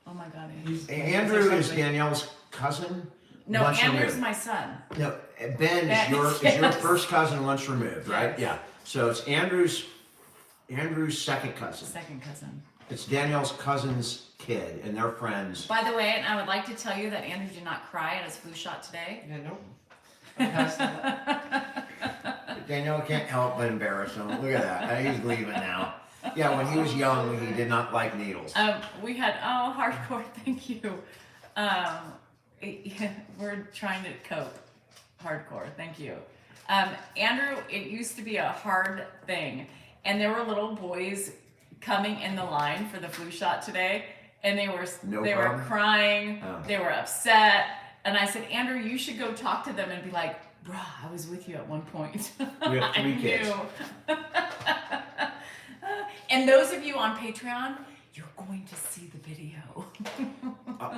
Speaker 2: Oh my God, Andrew.
Speaker 1: Andrew is Danielle's cousin.
Speaker 2: No,
Speaker 1: lunch
Speaker 2: Andrew's
Speaker 1: removed.
Speaker 2: my son.
Speaker 1: No, Ben is your
Speaker 2: Yes.
Speaker 1: first cousin lunch removed, right?
Speaker 2: Yes.
Speaker 1: Yeah. So it's Andrew's second cousin.
Speaker 2: Second cousin.
Speaker 1: It's Danielle's cousin's kid, and they're friends.
Speaker 2: By the way, and I would like to tell you that Andrew did not cry at his flu shot today.
Speaker 5: Yeah, nope. I passed that.
Speaker 1: Danielle can't help but embarrass him. Look at that. He's leaving now. Yeah, when he was young, he did not like needles.
Speaker 2: We had hardcore. Thank you. We're trying to cope. Hardcore. Thank you. Andrew, it used to be a hard thing, and there were little boys coming in the line for the flu shot today, and they were
Speaker 1: problem?
Speaker 2: crying.
Speaker 1: Oh.
Speaker 2: They were upset, and I said, Andrew, you should go talk to them and be like, bruh, I was with you at one point.
Speaker 1: We have 3 kids.
Speaker 2: I knew. And those of you on Patreon, you're going to see the video.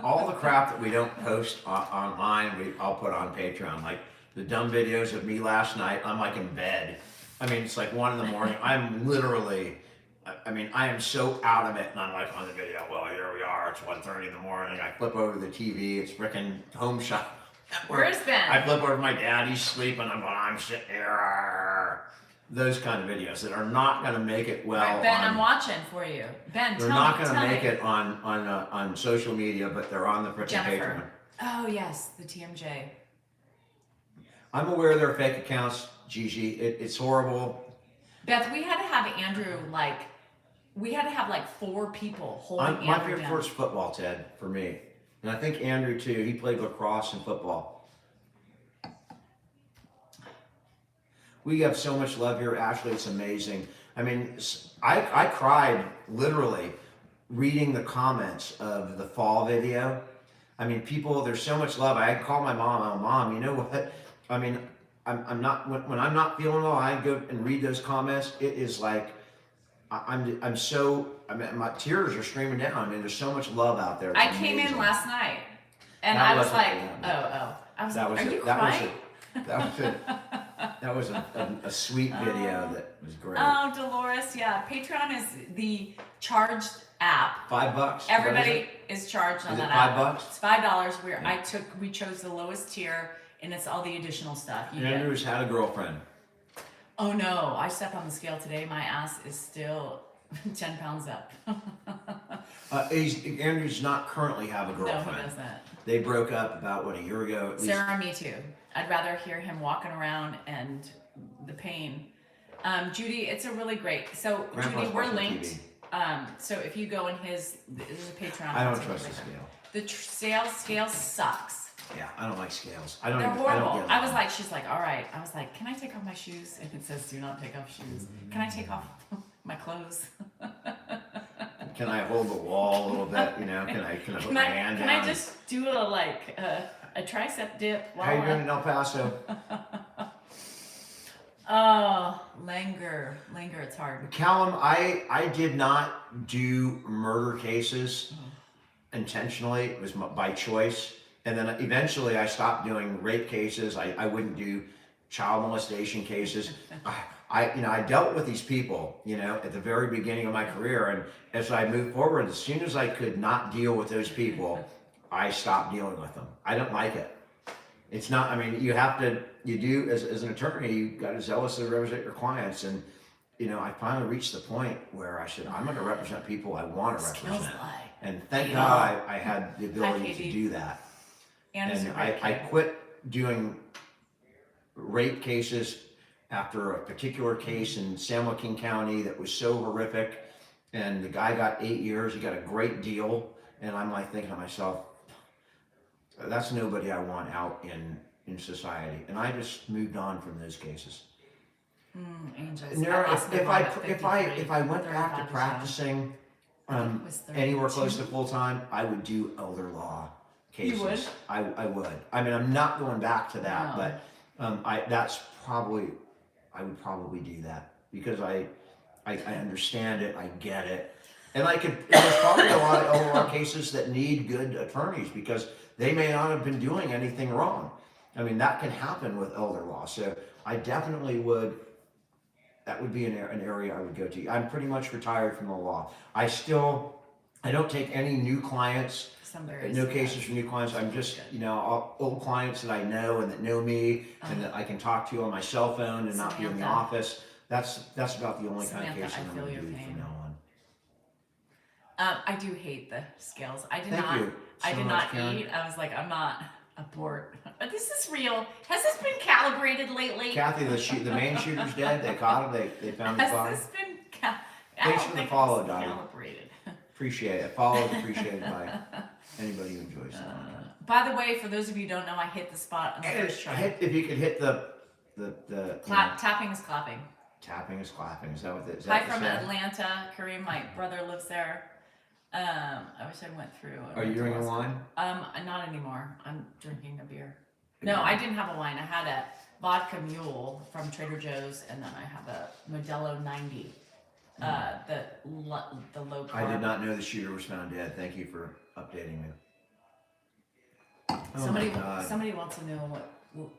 Speaker 1: All the crap that we don't post online, I'll put on Patreon. Like the dumb videos of me last night. I'm like in bed. I mean, it's like 1 a.m. I'm literally. I am so out of it, and I'm like on the video. Well, here we are. It's 1:30 in the morning. I flip over the TV. It's freaking Home Shop.
Speaker 2: Where's Ben?
Speaker 1: I flip over to my dad. He's sleeping. I'm sitting here. Those kind of videos that are not going to make it well.
Speaker 2: All right, Ben, I'm watching for you. Ben,
Speaker 1: They're
Speaker 2: tell
Speaker 1: not
Speaker 2: me.
Speaker 1: going to
Speaker 2: tell
Speaker 1: make
Speaker 2: me.
Speaker 1: it on social media, but they're on the freaking
Speaker 2: Jennifer.
Speaker 1: Patreon.
Speaker 2: Oh yes, the TMJ.
Speaker 1: I'm aware they're fake accounts, Gigi. It's horrible.
Speaker 2: Beth, we had to have Andrew we had to have 4 people holding
Speaker 1: My
Speaker 2: Andrew
Speaker 1: favorite
Speaker 2: down.
Speaker 1: sport's football, Ted, for me. And I think Andrew too. He played lacrosse and football. We have so much love here, Ashley. It's amazing. I mean, I cried literally reading the comments of the fall video. I mean, there's so much love. I call my mom. Oh, Mom, you know what? I mean, I'm not when I'm not feeling well. I go and read those comments. It is like my tears are streaming down. I mean, there's so much love out there. It's
Speaker 2: I came in
Speaker 1: amazing.
Speaker 2: last night and
Speaker 1: That
Speaker 2: I was
Speaker 1: wasn't
Speaker 2: like,
Speaker 1: the end.
Speaker 2: I was
Speaker 1: That
Speaker 2: like,
Speaker 1: was
Speaker 2: are you
Speaker 1: it.
Speaker 2: crying?
Speaker 1: That was a sweet video that was great.
Speaker 2: Oh, Dolores, yeah. Patreon is the charged app.
Speaker 1: $5.
Speaker 2: Everybody is charged on
Speaker 1: Is it
Speaker 2: that app.
Speaker 1: $5?
Speaker 2: It's $5. We chose the lowest tier, and it's all the additional stuff. You get.
Speaker 1: Andrew's had a girlfriend.
Speaker 2: Oh no! I stepped on the scale today. My ass is still 10 pounds up.
Speaker 1: Andrew's not currently have a
Speaker 2: No,
Speaker 1: girlfriend.
Speaker 2: he doesn't.
Speaker 1: They broke up about, what, a year ago at least?
Speaker 2: Sarah, me too. I'd rather hear him walking around and the pain. Judy, it's a really great. So
Speaker 1: Grandpa's
Speaker 2: Judy, we're
Speaker 1: watching
Speaker 2: linked.
Speaker 1: TV.
Speaker 2: So if you go in his, there's a Patreon.
Speaker 1: I don't
Speaker 2: that's
Speaker 1: trust the
Speaker 2: right there.
Speaker 1: scale.
Speaker 2: The scale sucks.
Speaker 1: Yeah, I don't like scales. I don't
Speaker 2: They're
Speaker 1: even,
Speaker 2: horrible.
Speaker 1: I don't get
Speaker 2: I was
Speaker 1: them.
Speaker 2: like, she's like, all right. I was like, can I take off my shoes? And it says, do not take off shoes. Can I take off my clothes?
Speaker 1: Can I hold the wall a little bit? You know, can I put my hand
Speaker 2: can
Speaker 1: down?
Speaker 2: I just do a tricep dip?
Speaker 1: How you doing in El Paso?
Speaker 2: Oh, Langer, it's hard.
Speaker 1: Callum, I did not do murder cases intentionally. It was by choice. And then eventually I stopped doing rape cases. I wouldn't do child molestation cases. I dealt with these people, at the very beginning of my career. And as I moved forward, as soon as I could not deal with those people, I stopped dealing with them. I don't like it. It's not, you do, as an attorney, you got to zealously represent your clients. And, I finally reached the point where I said, I'm going to represent people I want to
Speaker 2: Skills
Speaker 1: represent.
Speaker 2: lie.
Speaker 1: And thank God I had the ability
Speaker 2: Katie.
Speaker 1: to do that.
Speaker 2: And
Speaker 1: I quit doing rape cases after a particular case in San Joaquin County that was so horrific. And the guy got 8 years, he got a great deal. And I'm like thinking to myself, that's nobody I want out in society. And I just moved on from those cases.
Speaker 2: Angels.
Speaker 1: Nara,
Speaker 2: I lost my
Speaker 1: if
Speaker 2: mom
Speaker 1: I
Speaker 2: at 53,
Speaker 1: if I went back
Speaker 2: 35
Speaker 1: to
Speaker 2: years
Speaker 1: practicing
Speaker 2: young. It was 32.
Speaker 1: anywhere close to full time, I would do elder law cases.
Speaker 2: You would?
Speaker 1: I would. I'm not going back to that,
Speaker 2: No.
Speaker 1: but I would probably do that because I understand it, I get it, and there's probably a lot of elder law cases that need good attorneys because they may not have been doing anything wrong. That can happen with elder law. So I definitely would. That would be an area I would go to. I'm pretty much retired from the law. I don't take any new clients, no cases for new clients. I'm just, old clients that I know and that know me and that I can talk to on my cell phone and not be in the
Speaker 2: Samantha.
Speaker 1: office. That's about the only kind of
Speaker 2: Samantha,
Speaker 1: case
Speaker 2: I
Speaker 1: I'm
Speaker 2: feel
Speaker 1: going to
Speaker 2: your
Speaker 1: do
Speaker 2: pain.
Speaker 1: from now on.
Speaker 2: I do hate the scales. I did
Speaker 1: Thank
Speaker 2: not.
Speaker 1: you
Speaker 2: I
Speaker 1: so
Speaker 2: did
Speaker 1: much,
Speaker 2: not
Speaker 1: Karen.
Speaker 2: eat. I was like, I'm not a board. But this is real. Has this been calibrated lately?
Speaker 1: Kathy, the main shooter's dead. They caught him. They found his
Speaker 2: Has
Speaker 1: body.
Speaker 2: this been? I
Speaker 1: Thanks
Speaker 2: don't
Speaker 1: for the
Speaker 2: think
Speaker 1: follow,
Speaker 2: it's
Speaker 1: Dottie.
Speaker 2: calibrated.
Speaker 1: Appreciate it. Follow is appreciated by anybody who enjoys that.
Speaker 2: By the way, for those of you who don't know, I hit the spot on the
Speaker 1: And
Speaker 2: first try.
Speaker 1: if you could hit the
Speaker 2: Tapping is clapping.
Speaker 1: tapping is clapping. Is that what it is?
Speaker 2: Hi from Atlanta. Kareem, my brother lives there. I wish I went through.
Speaker 1: Are you drinking wine?
Speaker 2: Not anymore. I'm drinking a beer. No, I didn't have a wine. I had a vodka mule from Trader Joe's, and then I have a Modelo 90. The low carb.
Speaker 1: I did not know the shooter was found dead. Thank you for updating me. Oh my God.
Speaker 2: Somebody wants to know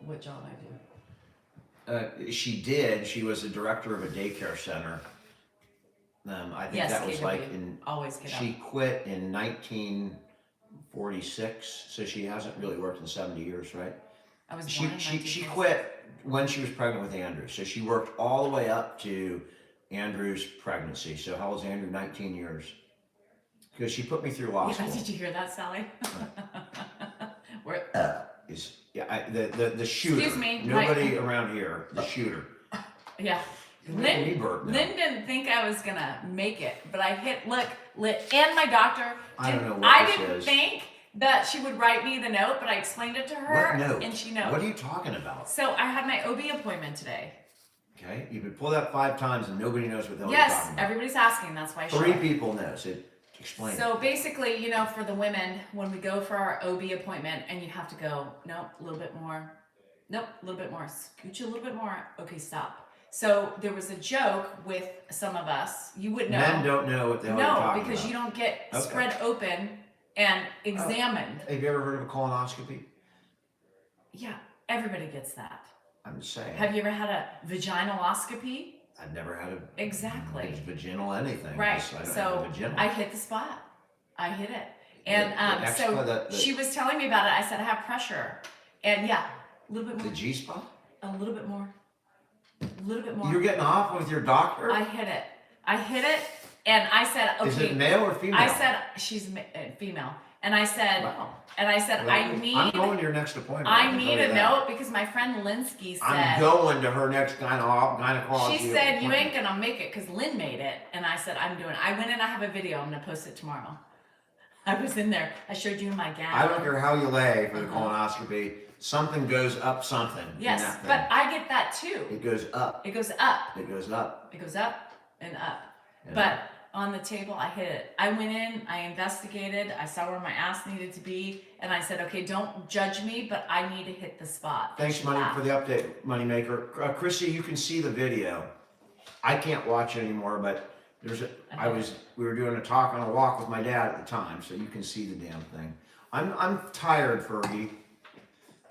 Speaker 2: what job I do.
Speaker 1: She did. She was the director of a daycare center. I think
Speaker 2: Yes,
Speaker 1: that was
Speaker 2: KW.
Speaker 1: like in.
Speaker 2: Always get
Speaker 1: She quit in 1946, so she hasn't really worked in 70 years, right?
Speaker 2: I was
Speaker 1: She
Speaker 2: born in 1946.
Speaker 1: quit when she was pregnant with Andrew, so she worked all the way up to Andrew's pregnancy. So how old is Andrew? 19 years. Because she put me through law school.
Speaker 2: Did you hear that, Sally?
Speaker 1: The shooter.
Speaker 2: Excuse me,
Speaker 1: Nobody around here. The shooter.
Speaker 2: Yeah.
Speaker 1: You're making me burp now.
Speaker 2: Lynn didn't think I was gonna make it, but I hit and my doctor.
Speaker 1: I don't know what
Speaker 2: I
Speaker 1: this
Speaker 2: didn't
Speaker 1: is.
Speaker 2: think that she would write me the note, but I explained it to her,
Speaker 1: What note?
Speaker 2: and she knows.
Speaker 1: What are you talking about?
Speaker 2: So I had my OB appointment today.
Speaker 1: Okay, you've been pulled that 5 times and nobody knows what the hell you're
Speaker 2: Yes,
Speaker 1: talking about.
Speaker 2: everybody's asking. That's why I
Speaker 1: 3
Speaker 2: showed.
Speaker 1: people know. So explain.
Speaker 2: So basically, for the women, when we go for our OB appointment, and you have to go, nope, a little bit more, nope, a little bit more, scooch a little bit more, okay, stop. So there was a joke with some of us. You would know.
Speaker 1: Men don't know what the hell you're talking
Speaker 2: because
Speaker 1: about.
Speaker 2: you don't get
Speaker 1: Okay.
Speaker 2: spread open and examined.
Speaker 1: Have you ever heard of a colonoscopy?
Speaker 2: Yeah, everybody gets that.
Speaker 1: I'm just saying.
Speaker 2: Have you ever had a vaginaloscopy?
Speaker 1: I've never had a
Speaker 2: Exactly.
Speaker 1: vaginal anything.
Speaker 2: Right.
Speaker 1: I don't
Speaker 2: So
Speaker 1: have a vaginal.
Speaker 2: I hit the spot. I hit it. And
Speaker 1: The
Speaker 2: she was telling me about it. I said, I have pressure. And yeah, a little bit
Speaker 1: the
Speaker 2: more.
Speaker 1: G spot.
Speaker 2: A little bit more. A little bit more.
Speaker 1: You're getting off with your doctor.
Speaker 2: I hit it. And I said, okay.
Speaker 1: Is it male or female?
Speaker 2: I said she's female, and I said,
Speaker 1: Wow.
Speaker 2: and I said,
Speaker 1: Well,
Speaker 2: I
Speaker 1: I'm
Speaker 2: need,
Speaker 1: going to your next appointment.
Speaker 2: I
Speaker 1: can
Speaker 2: need
Speaker 1: tell you
Speaker 2: a
Speaker 1: that.
Speaker 2: note because my friend Linsky
Speaker 1: I'm
Speaker 2: said,
Speaker 1: going to her next gynecology.
Speaker 2: she said you
Speaker 1: appointment.
Speaker 2: ain't gonna make it because Lynn made it, and I said I'm doing it. I went in, I have a video, I'm gonna post it tomorrow. I was in there, I showed you my gown.
Speaker 1: I don't care how you lay for the colonoscopy. Something goes up something.
Speaker 2: Yes,
Speaker 1: in that thing.
Speaker 2: but I get that too.
Speaker 1: It goes up.
Speaker 2: It goes up.
Speaker 1: It goes up.
Speaker 2: It goes up and up.
Speaker 1: And
Speaker 2: But on the table, I hit it. I went in, I investigated, I saw where my ass needed to be, and I said, okay, don't judge me, but I need to hit the spot.
Speaker 1: thanks, Money, for the update, Moneymaker. Chrissy, you can see the video. I can't watch it anymore, but we were doing a talk on a walk with my dad at the time, so you can see the damn thing. I'm tired, Fergie.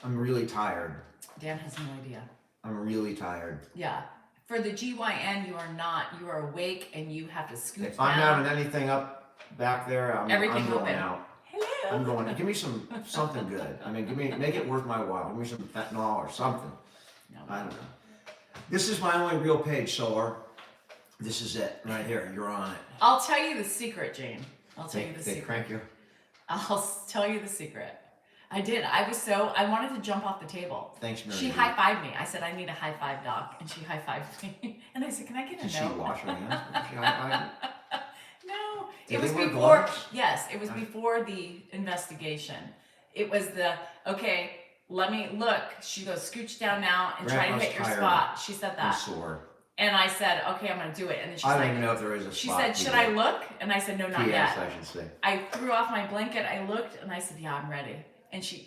Speaker 1: I'm really tired.
Speaker 2: Dan has no idea.
Speaker 1: I'm really tired.
Speaker 2: Yeah. For the GYN, you are not. You are awake and you have to scoot
Speaker 1: If
Speaker 2: down.
Speaker 1: I'm having anything up back there, I'm
Speaker 2: Everything
Speaker 1: going
Speaker 2: open.
Speaker 1: out.
Speaker 2: Hello.
Speaker 1: I'm going. Give me something good. I mean, make it worth my while. Give me some fentanyl or something.
Speaker 2: No.
Speaker 1: I don't know. This is my only real page, Solar. This is it right here. You're on it.
Speaker 2: I'll tell you the secret, Jane. I'll tell you the
Speaker 1: They
Speaker 2: secret.
Speaker 1: crank you.
Speaker 2: I'll tell you the secret. I did. I wanted to jump off the table.
Speaker 1: Thanks, Mary.
Speaker 2: She high-fived me. I said, I need a high-five, doc. And she high-fived me. And I said, can I get a
Speaker 1: Did she
Speaker 2: note?
Speaker 1: wash her hands? Did she high-five
Speaker 2: No.
Speaker 1: Did
Speaker 2: It
Speaker 1: they
Speaker 2: was
Speaker 1: wear
Speaker 2: before,
Speaker 1: gloves?
Speaker 2: yes, it was before the investigation. It was okay, let me look. She goes, scooch down now and try to
Speaker 1: Grandpa's
Speaker 2: hit your
Speaker 1: tired.
Speaker 2: spot. She said
Speaker 1: you?
Speaker 2: that.
Speaker 1: Sore.
Speaker 2: And I said, okay, I'm going to do it. And then she's
Speaker 1: I don't
Speaker 2: like,
Speaker 1: even know if there is a
Speaker 2: she
Speaker 1: spot.
Speaker 2: said, should I look? And I said, no, not
Speaker 1: PS,
Speaker 2: yet.
Speaker 1: I should say.
Speaker 2: I threw off my blanket, I looked, and I said, yeah, I'm ready. And she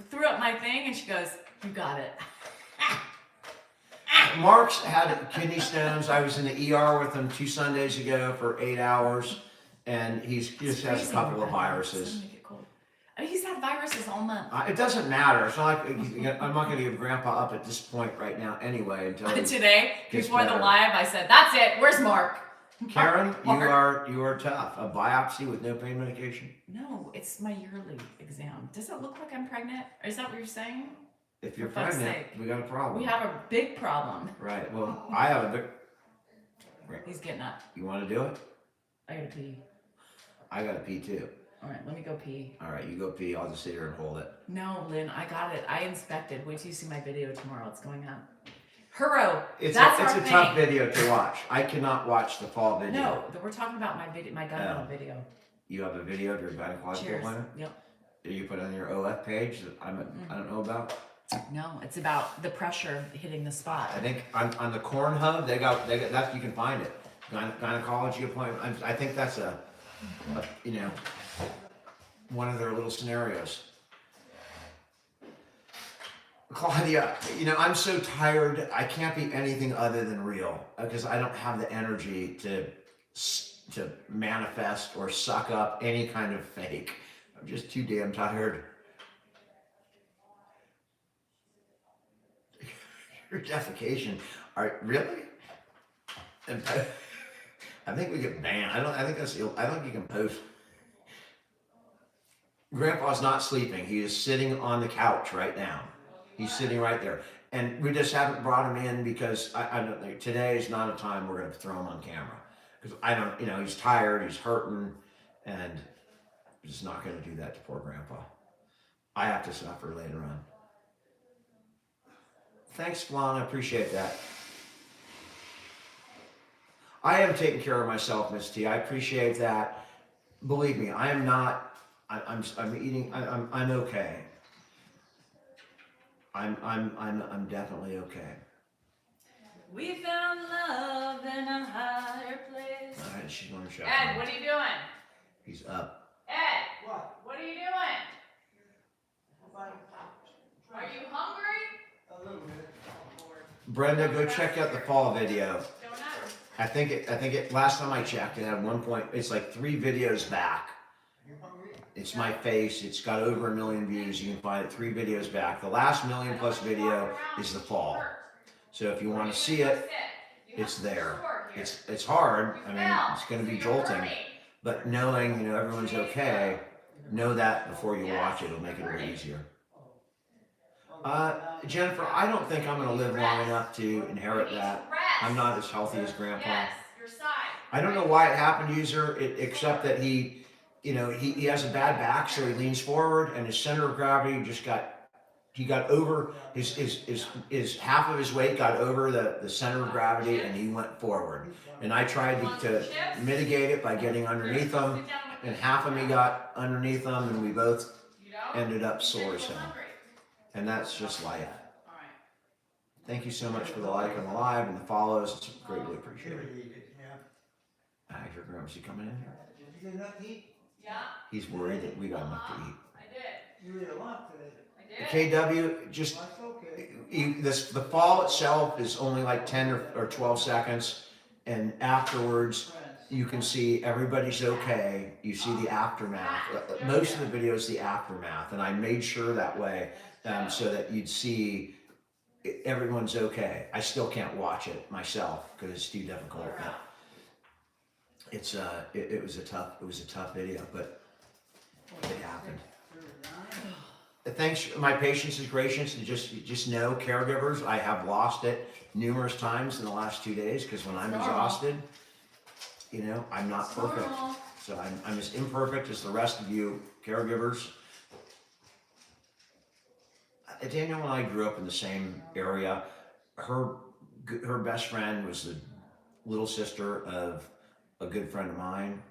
Speaker 2: threw up my thing, and she goes, you got it.
Speaker 1: Mark's had kidney stones. I was in the ER with him 2 Sundays ago for 8 hours, and he just has a
Speaker 2: freezing
Speaker 1: couple of
Speaker 2: outside. It's
Speaker 1: viruses.
Speaker 2: gonna make it cold. I mean, he's had viruses all month.
Speaker 1: It doesn't matter. It's not like I'm not going to give Grandpa up at this point right now anyway until he
Speaker 2: Today,
Speaker 1: gets
Speaker 2: before the
Speaker 1: better.
Speaker 2: live, I said, that's it. Where's Mark?
Speaker 1: Karen,
Speaker 2: Mark.
Speaker 1: you are tough. A biopsy with no pain medication.
Speaker 2: No, it's my yearly exam. Does it look like I'm pregnant? Is that what you're saying?
Speaker 1: If you're
Speaker 2: For fuck's
Speaker 1: pregnant,
Speaker 2: sake.
Speaker 1: we got a problem.
Speaker 2: We have a big problem.
Speaker 1: Right. Well, I have a big.
Speaker 2: He's getting up.
Speaker 1: You want to do it?
Speaker 2: I gotta pee.
Speaker 1: I got to pee too.
Speaker 2: All right, let me go pee.
Speaker 1: All right, you go pee. I'll just sit here and hold it.
Speaker 2: No, Lynn, I got it. I inspected. Wait till you see my video tomorrow. It's going up. Hurro!
Speaker 1: It's
Speaker 2: That's
Speaker 1: a
Speaker 2: our
Speaker 1: tough
Speaker 2: thing.
Speaker 1: video to watch. I cannot watch the fall video.
Speaker 2: No, we're talking about my video, my gun video.
Speaker 1: You have a video of your gynecological
Speaker 2: Cheers.
Speaker 1: appointment?
Speaker 2: Yep.
Speaker 1: Do you put it on your OF page that I don't know about?
Speaker 2: No, it's about the pressure hitting the spot.
Speaker 1: I think on the Corn Hub they got that you can find it. Gynecology appointment. I think that's a one of their little scenarios. Claudia, I'm so tired. I can't be anything other than real because I don't have the energy to manifest or suck up any kind of fake. I'm just too damn tired. Your defecation. Really? And I think we get banned. I think that's. I think you can post. Grandpa's not sleeping. He is sitting on the couch right now. He's sitting right there, and we just haven't brought him in because I don't think today is not a time we're going to throw him on camera because I don't. He's tired. He's hurting, and I'm just not going to do that to poor Grandpa. I have to suffer later on. Thanks, Flan. I appreciate that. I am taking care of myself, Miss T. I appreciate that. Believe me, I am not. I'm eating. I'm okay. I'm definitely okay.
Speaker 2: We found love in a higher place.
Speaker 1: All right, she's going to show.
Speaker 2: Ed, what are you doing?
Speaker 1: He's up.
Speaker 2: Ed,
Speaker 3: What?
Speaker 2: what are you doing? Are you hungry?
Speaker 3: A little bit.
Speaker 1: Brenda, go check out the fall video.
Speaker 2: Don't know.
Speaker 1: I think it. Last time I checked, it had 1 point. It's like 3 videos back.
Speaker 3: You hungry?
Speaker 1: It's my face. It's got over 1 million views. You can find it 3 videos back. The last 1 million plus video is the fall. So if you want to see it, it's there. It's hard. I mean, it's going to be jolting. But knowing, everyone's okay, know that before you watch it. It'll make it a little easier. Jennifer, I don't think I'm going to live long enough to inherit that. I'm not as healthy as Grandpa.
Speaker 2: Yes, your side.
Speaker 1: I don't know why it happened, user, except that he has a bad back, so he leans forward, and his center of gravity he got over his half of his weight got over the center of gravity, and he went forward. And I tried to mitigate it by getting underneath him, and half of me got underneath him, and we both ended up sore as hell. And that's just life. Thank you so much for the like on the live and the follows. It's greatly appreciated. I hear Gramsci coming in here.
Speaker 3: Did you get enough to eat?
Speaker 2: Yeah.
Speaker 1: He's worried that we got enough to eat.
Speaker 2: I did.
Speaker 3: You ate a lot today.
Speaker 1: The KW, just
Speaker 3: That's okay.
Speaker 1: the fall itself is only like 10 or 12 seconds, and afterwards you can see everybody's okay. You see the aftermath. Most of the video is the aftermath, and I made sure that way so that you'd see everyone's okay. I still can't watch it myself because it's too difficult. But it was a tough video, but it happened. Thanks, my patience is gracious, and just know, caregivers, I have lost it numerous times in the last 2 days because when I'm exhausted, I'm not perfect. So I'm as imperfect as the rest of you caregivers. Danielle and I grew up in the same area. Her best friend was the little sister of a good friend of mine,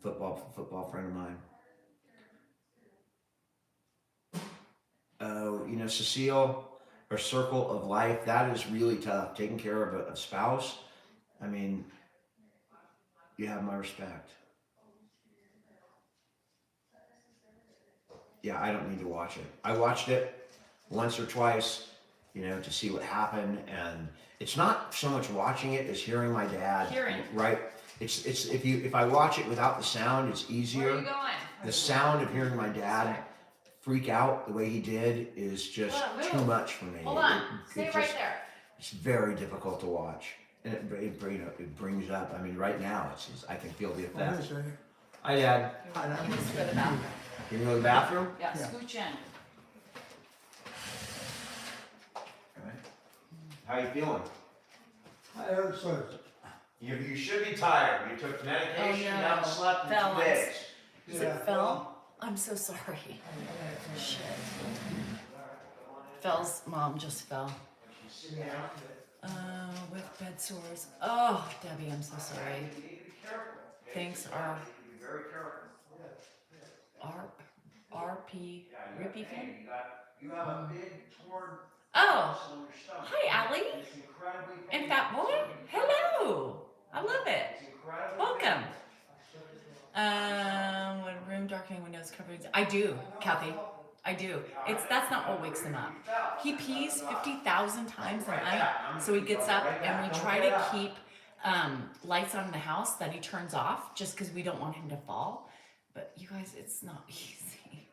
Speaker 1: football friend of mine. Cecile, her circle of life, that is really tough. Taking care of a spouse, I mean, you have my respect. Yeah, I don't need to watch it. I watched it once or twice, to see what happened, and it's not so much watching it as hearing my dad. Right? It's if I watch it without the sound, it's easier.
Speaker 2: Where are you going?
Speaker 1: The sound of hearing my dad freak out the way he did is just too much for me.
Speaker 2: Hold on. Stay right there.
Speaker 1: It's very difficult to watch, and it brings up. I mean, right now I can feel the effect. Hi, Dad.
Speaker 2: You need to go to the bathroom.
Speaker 1: Can you go to the bathroom?
Speaker 2: Yeah, scooch in.
Speaker 1: All right. How you feeling?
Speaker 4: I heard so.
Speaker 1: You should be tired. You took medication. You haven't slept in 2 days.
Speaker 2: Is it Phil? I'm so sorry. Shit. Phil's mom just fell. With bed sores. Oh, Debbie, I'm so sorry. Thanks, RP, Rippy Fin?
Speaker 1: You have a big torn
Speaker 2: Oh,
Speaker 1: muscle in your stomach.
Speaker 2: hi, Allie.
Speaker 1: It's incredibly
Speaker 2: And Fat Boy? Hello. I love it. Welcome. When room darkening, windows covered. I do, Kathy. I do. That's not what wakes him up. He pees 50,000 times a night, so he gets up, and we try to keep lights on in the house that he turns off, just because we don't want him to fall. But you guys, it's not easy.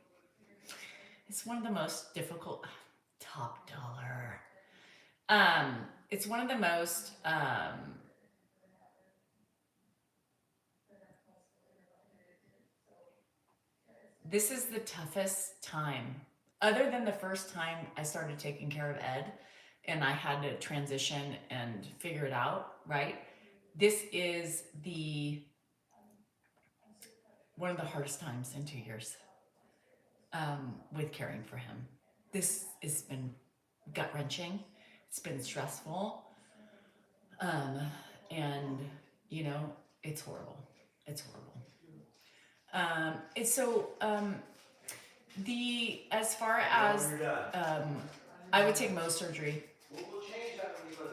Speaker 2: It's one of the most difficult. Top dollar. It's one of the most. This is the toughest time, other than the first time I started taking care of Ed and I had to transition and figure it out, right? This is one of the hardest times in 2 years with caring for him. This has been gut-wrenching. It's been stressful. And, it's horrible. It's horrible. As far as, I would take Mohs surgery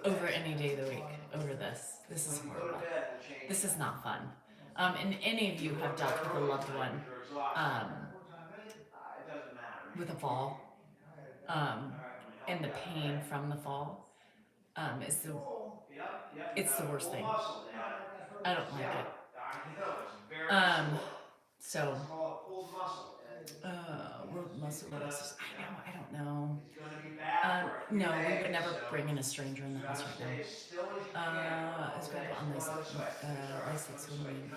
Speaker 2: over any day of the week, over this. This is horrible. This is not fun. And any of you have dealt with a loved one with a fall, and the pain from the fall, it's the worst thing. I don't like it. World muscle. I don't know. No, we would never bring in a stranger in the house right now. It's going on LASIK swimming.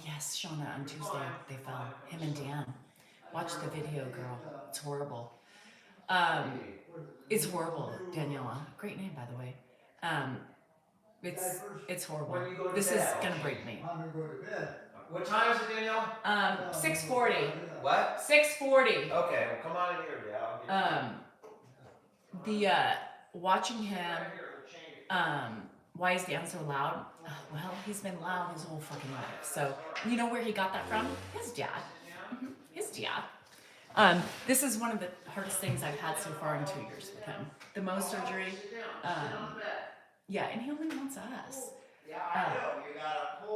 Speaker 2: Yes, Shauna, on Tuesday they fell. Him and Dan. Watch the video, girl. It's horrible. It's horrible, Daniela. Great name, by the way. It's horrible.
Speaker 1: When you go to
Speaker 2: This is
Speaker 1: bed.
Speaker 2: gonna break me.
Speaker 4: I'm gonna go to bed.
Speaker 1: What time is it, Danielle?
Speaker 2: 6:40.
Speaker 1: What?
Speaker 2: 6:40.
Speaker 1: Okay, well, come on in here, Dad.
Speaker 2: Watching him, why is Dan so loud? Well, he's been loud his whole fucking life. So, you know where he got that from? His dad. His dad. This is one of the hardest things I've had so far in 2 years with him. The Mohs surgery. Yeah, and he only wants us.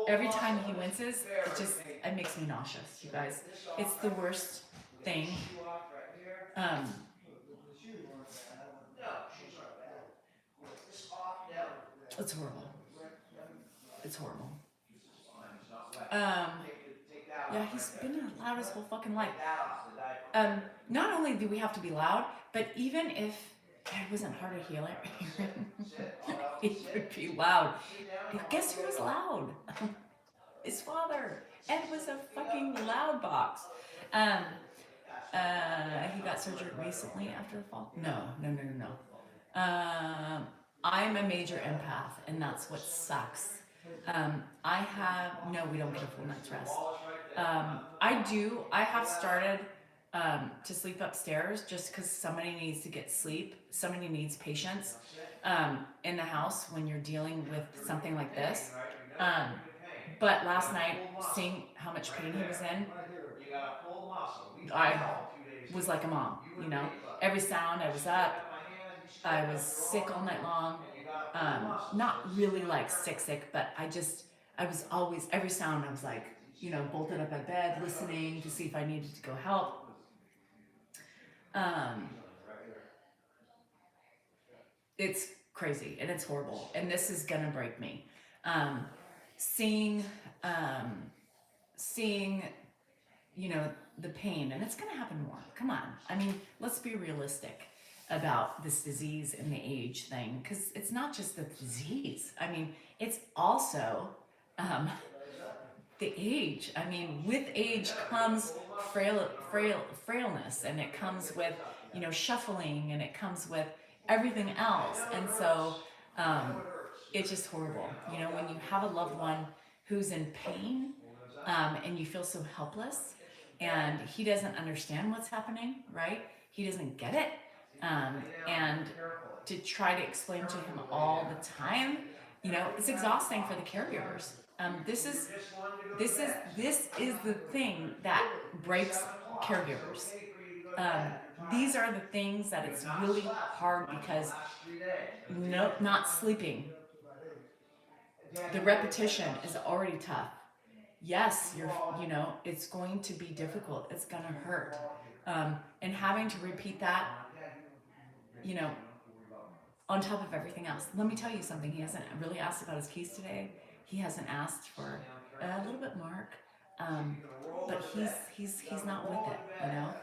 Speaker 2: Every time he winces, it makes me nauseous, you guys. It's the worst thing. It's horrible. It's horrible. Yeah, he's been loud his whole fucking life. Not only do we have to be loud, but even if it wasn't hard to hear him, he would be loud. Guess who was loud? His father. Ed was a fucking loud box. He got surgery recently after the fall. No. I'm a major empath, and that's what sucks. We don't get a full night's rest. I have started to sleep upstairs just because somebody needs to get sleep. Somebody needs patience in the house when you're dealing with something like this. But last night, seeing how much pain he was in, I was like a mom, you know? Every sound, I was up. I was sick all night long. Not really like sick, but I was always, every sound I was like, you know, bolted up at bed, listening to see if I needed to go help. It's crazy and it's horrible. And this is gonna break me. Seeing, you know, the pain, and it's gonna happen more. Come on. I mean, let's be realistic about this disease and the age thing, because it's not just the disease. I mean, it's also the age. I mean, with age comes frailness, and it comes with, you know, shuffling, and it comes with everything else. And so it's just horrible. You know, when you have a loved one who's in pain, and you feel so helpless, and he doesn't understand what's happening, right? He doesn't get it. And to try to explain to him all the time, you know, it's exhausting for the caregivers. This is the thing that breaks caregivers. These are the things that it's really hard because not sleeping. The repetition is already tough. Yes, you know, it's going to be difficult. It's gonna hurt. And having to repeat that, you know, on top of everything else. Let me tell you something. He hasn't really asked about his keys today. He hasn't asked for a little bit, Mark. But he's not with it, you know.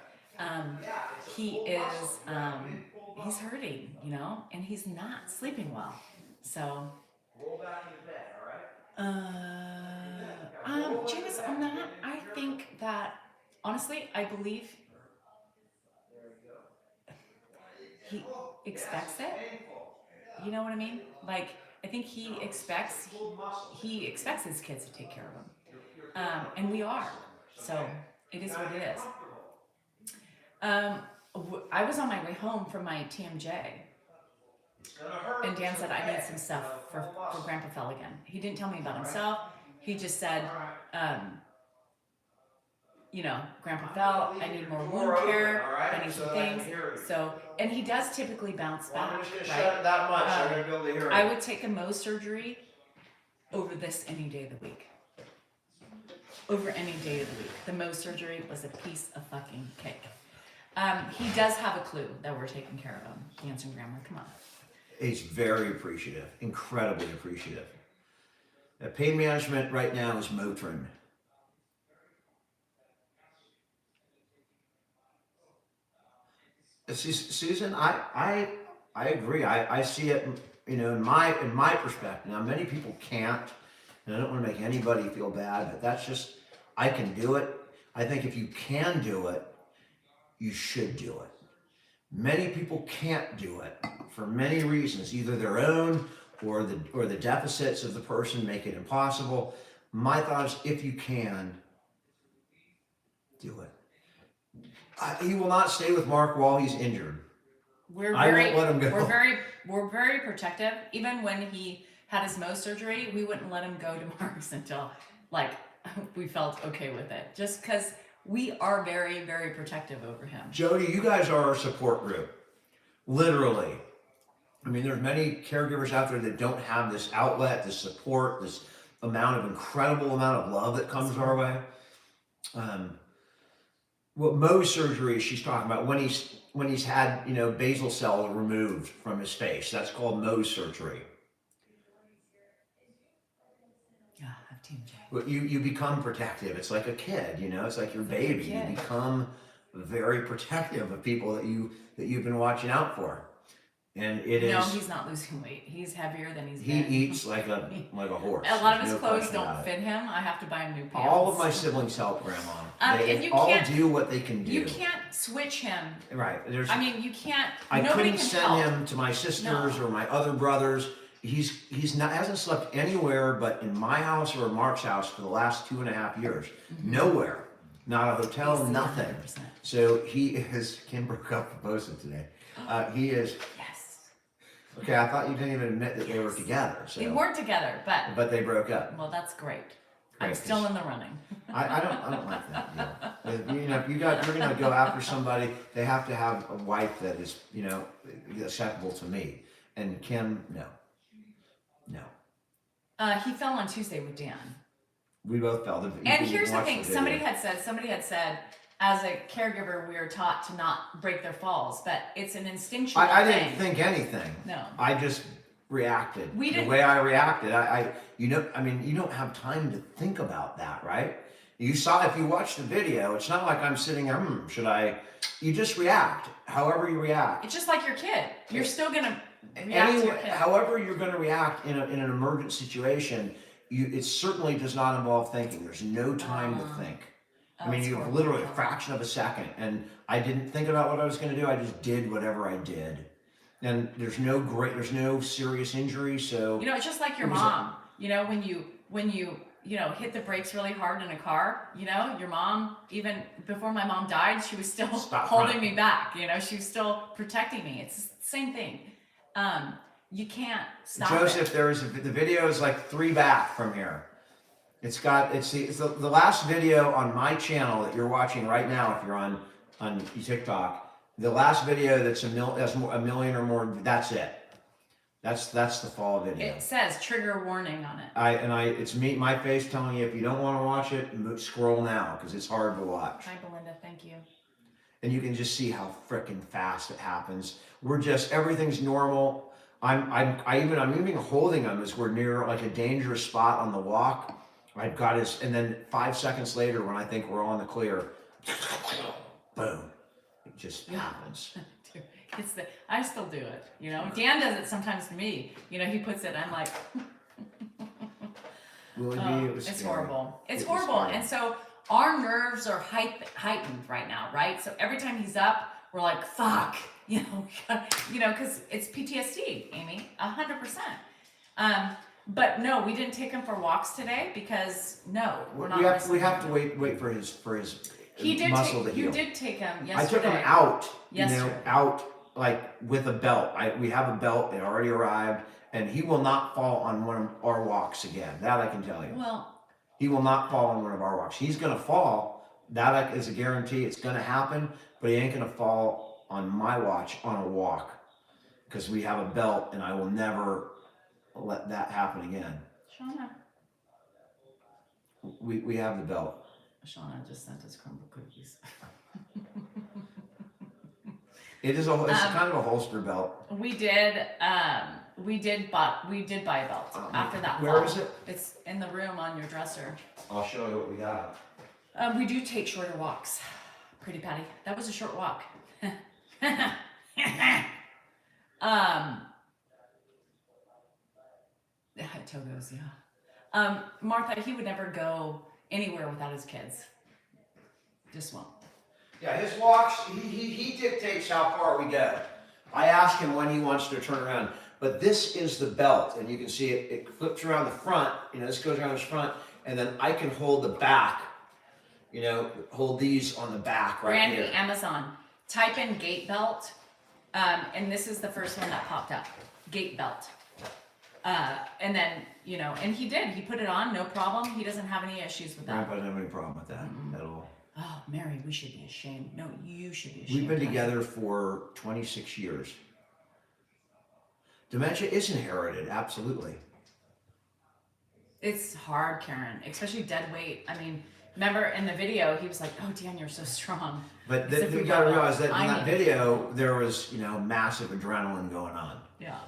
Speaker 2: He is he's hurting, you know, and he's not sleeping well. So James, on that, I think that honestly, I believe he expects it. You know what I mean? Like, I think he expects his kids to take care of him. And we are. So it is what it is. I was on my way home from my TMJ. And Dan said, I need some stuff for Grandpa fell again. He didn't tell me about himself. He just said, you know, Grandpa fell, I need more wound care, I need some things. So, and he does typically bounce back, right?
Speaker 1: That much, I'm gonna be able to hear it.
Speaker 2: I would take a Mohs surgery over this any day of the week. Over any day of the week. The Mohs surgery was a piece of fucking cake. He does have a clue that we're taking care of him. Hanson Grammar, come on.
Speaker 1: He's very appreciative, incredibly appreciative. Pain management right now is Motrin. Susan, I agree. I see it, you know, in my perspective. Now, many people can't, and I don't want to make anybody feel bad, but that's just, I can do it. I think if you can do it, you should do it. Many people can't do it for many reasons, either their own or the deficits of the person make it impossible. My thought is, if you can, do it. He will not stay with Mark while he's injured. I won't let him go.
Speaker 2: We're very protective. Even when he had his Mohs surgery, we wouldn't let him go to Mark's until like we felt okay with it. Just because we are very, very protective over him.
Speaker 1: Jody, you guys are our support group. Literally. I mean, there's many caregivers out there that don't have this outlet, this support, this incredible amount of love that comes our way. What Mohs surgery she's talking about, when he's had, basal cell removed from his face, that's called Mohs surgery.
Speaker 2: Yeah, I have Team J.
Speaker 1: But you become protective. It's like a kid, it's like your baby. You become very protective of people that you've been watching out for. And
Speaker 2: No, he's not losing weight. He's heavier than he's been.
Speaker 1: He eats like a horse.
Speaker 2: A lot of his
Speaker 1: No
Speaker 2: clothes
Speaker 1: question
Speaker 2: don't
Speaker 1: about it.
Speaker 2: fit him. I have to buy him new pants.
Speaker 1: All of my siblings help Grandma. They
Speaker 2: and you
Speaker 1: all
Speaker 2: can't-
Speaker 1: do what they can do.
Speaker 2: You can't switch him.
Speaker 1: Right.
Speaker 2: You can't.
Speaker 1: I
Speaker 2: nobody
Speaker 1: couldn't
Speaker 2: can
Speaker 1: send
Speaker 2: help.
Speaker 1: him to my sisters or my other brothers. Hasn't slept anywhere but in my house or Mark's house for the last 2.5 years.
Speaker 2: Mm-hmm.
Speaker 1: Nowhere. Not a hotel,
Speaker 2: He's
Speaker 1: nothing.
Speaker 2: 100%.
Speaker 1: So he is, Kim broke up and posted today. He is,
Speaker 2: Yes.
Speaker 1: okay, I thought you didn't even admit that they were together. So.
Speaker 2: They weren't together, but
Speaker 1: But they broke up.
Speaker 2: well, that's great. I'm
Speaker 1: Great,
Speaker 2: still in the running.
Speaker 1: I don't like that deal. If you're gonna go after somebody, they have to have a wife that is, acceptable to me. And Kim, no.
Speaker 2: He fell on Tuesday with Dan.
Speaker 1: We both felt it.
Speaker 2: And here's the thing: somebody had said, as a caregiver, we are taught to not break their falls, but it's an instinctual
Speaker 1: I
Speaker 2: thing.
Speaker 1: didn't think anything.
Speaker 2: No.
Speaker 1: I just reacted.
Speaker 2: We
Speaker 1: the
Speaker 2: didn't-
Speaker 1: way I reacted, you don't have time to think about that, right? If you watch the video, it's not like I'm sitting there, should I? You just react, however you react.
Speaker 2: It's just like your kid. You're still gonna react to your kid.
Speaker 1: However you're going to react in an emergent situation, it certainly does not involve thinking. There's no time to think. You have literally a fraction of a second, and I didn't think about what I was going to do. I just did whatever I did, and there's no serious injury. So
Speaker 2: it's just like your mom. When you hit the brakes really hard in a car. Your mom, even before my mom died, she was still holding me back. She was still protecting me. It's the same thing. You can't stop
Speaker 1: Joseph,
Speaker 2: it.
Speaker 1: the video is like 3 back from here. It's the last video on my channel that you're watching right now. If you're on TikTok, the last video that's a million or more. That's it. That's the fall video.
Speaker 2: It says trigger warning on it.
Speaker 1: It's my face telling you if you don't want to watch it, scroll now because it's hard to watch.
Speaker 2: Hi, Belinda. Thank you.
Speaker 1: And you can just see how freaking fast it happens. Everything's normal. I'm even holding him as we're near like a dangerous spot on the walk. I've got and then 5 seconds later when I think we're on the clear, boom, it just happens.
Speaker 2: I still do it. Dan does it sometimes to me. He puts it. I'm like, it's horrible. It's horrible. And so our nerves are heightened right now, right? So every time he's up, we're like, fuck, because it's PTSD, Amy, 100%. But no, we didn't take him for walks today because we're not.
Speaker 1: We have to wait for his muscle to heal.
Speaker 2: You did take him yesterday.
Speaker 1: I took him out.
Speaker 2: Yesterday.
Speaker 1: Out like with a belt. We have a belt. It already arrived, and he will not fall on one of our walks again. That I can tell you.
Speaker 2: Well,
Speaker 1: he will not fall on one of our walks. He's gonna fall. That is a guarantee. It's gonna happen, but he ain't gonna fall on my watch on a walk because we have a belt, and I will never let that happen again.
Speaker 2: Shauna.
Speaker 1: We have the belt.
Speaker 2: Shauna just sent us crumble cookies.
Speaker 1: It's kind of a holster belt.
Speaker 2: We did buy a belt after that.
Speaker 1: Where
Speaker 2: fall.
Speaker 1: is it?
Speaker 2: It's in the room on your dresser.
Speaker 1: I'll show you what we got.
Speaker 2: We do take shorter walks. Pretty Patty. That was a short walk. Togo's, yeah. Martha, he would never go anywhere without his kids. Just won't.
Speaker 1: Yeah, his walks, he dictates how far we go. I ask him when he wants to turn around. but this is the belt, and you can see it flips around the front, this goes around his front, and then I can hold the back, hold these on the back right
Speaker 2: Randy,
Speaker 1: here.
Speaker 2: Amazon, type in gate belt, and this is the first one that popped up, gate belt. And then, and he put it on, no problem. He doesn't have any issues with that.
Speaker 1: Grandpa doesn't have any problem with that at all.
Speaker 2: Oh, Mary, we should be ashamed. No, you should be ashamed.
Speaker 1: We've been together for 26 years. Dementia is inherited, absolutely.
Speaker 2: It's hard, Karen, especially dead weight. I mean, remember in the video, he was like, "Oh, Dan, you're so strong."
Speaker 1: But
Speaker 2: As if
Speaker 1: you
Speaker 2: we
Speaker 1: got to
Speaker 2: got
Speaker 1: realize that in
Speaker 2: I
Speaker 1: that
Speaker 2: need-
Speaker 1: video, there was, massive adrenaline going on.
Speaker 2: Yeah.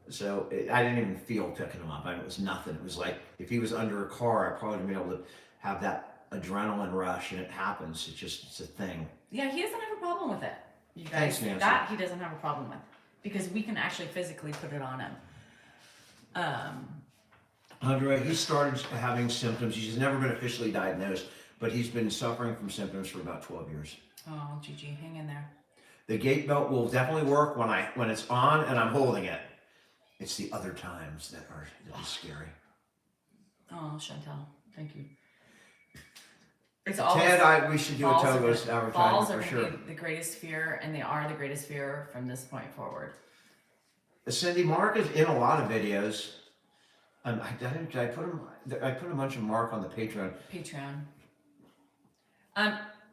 Speaker 1: So I didn't even feel picking him up. It was nothing. It was like if he was under a car, I probably wouldn't be able to have that adrenaline rush, and it happens. It's a thing.
Speaker 2: Yeah, he doesn't have a problem with it. You guys,
Speaker 1: Thanks, Nancy.
Speaker 2: that he doesn't have a problem with because we can actually physically put it on him.
Speaker 1: Andre, he started having symptoms. He's never been officially diagnosed, but he's been suffering from symptoms for about 12 years.
Speaker 2: Oh, Gigi, hang in there.
Speaker 1: The gait belt will definitely work when it's on and I'm holding it. It's the other times that are scary.
Speaker 2: Oh, Chantel, thank you. It's all
Speaker 1: Ted, we should do a
Speaker 2: falls
Speaker 1: Togo's
Speaker 2: are, falls
Speaker 1: advertisement
Speaker 2: are
Speaker 1: for
Speaker 2: gonna
Speaker 1: sure.
Speaker 2: be the greatest fear, and they are the greatest fear from this point forward.
Speaker 1: Cindy, Mark is in a lot of videos. I put a bunch of Mark on the Patreon.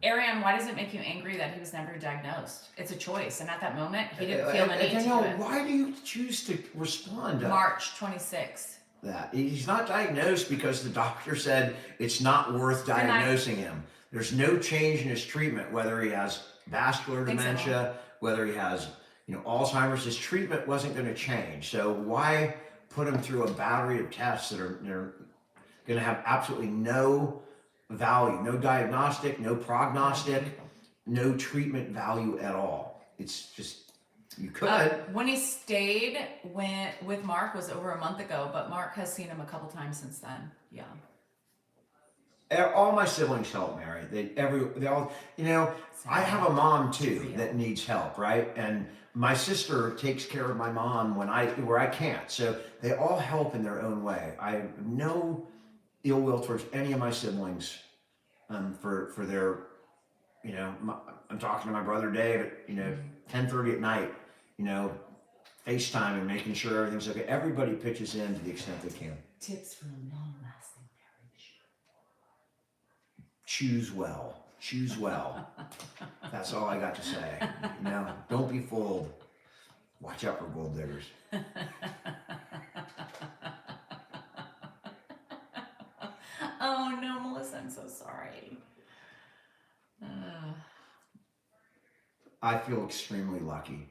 Speaker 2: Ariane, why does it make you angry that he was never diagnosed? It's a choice, and at that moment, he didn't feel the need to do
Speaker 1: Danielle,
Speaker 2: it.
Speaker 1: why do you choose to respond to
Speaker 2: March 26th.
Speaker 1: that? He's not diagnosed because the doctor said it's not worth diagnosing him. There's no change in his treatment, whether he has vascular
Speaker 2: Think so.
Speaker 1: dementia, whether he has Alzheimer's. His treatment wasn't going to change. So why put him through a battery of tests that are going to have absolutely no value, no diagnostic, no prognostic, no treatment value at all? It's just, you could.
Speaker 2: When he stayed with Mark was over a month ago, but Mark has seen him a couple times since then. Yeah.
Speaker 1: All my siblings help Mary. They all, I have a mom too that needs help, right? And my sister takes care of my mom where I can't. So they all help in their own way. I have no ill will towards any of my siblings for their, I'm talking to my brother Dave at 10:30 at night, FaceTime and making sure everything's okay. Everybody pitches in to the extent they can.
Speaker 2: Tips for a long-lasting marriage.
Speaker 1: Choose well. Choose well. That's all I got to say. Don't be fooled. Watch out for gold diggers.
Speaker 2: Oh no, Melissa, I'm so sorry.
Speaker 1: I feel extremely lucky.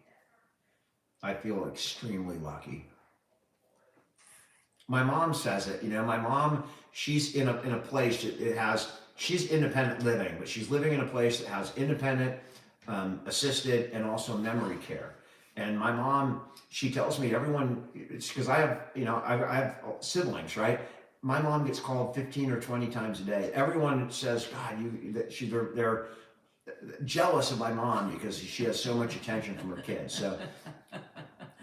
Speaker 1: My mom says it. My mom, she's in a place that she's independent living, but she's living in a place that has independent, assisted, and also memory care. And my mom, she tells me it's because I have siblings, right? My mom gets called 15 or 20 times a day. Everyone says, God, they're jealous of my mom because she has so much attention from her kids. So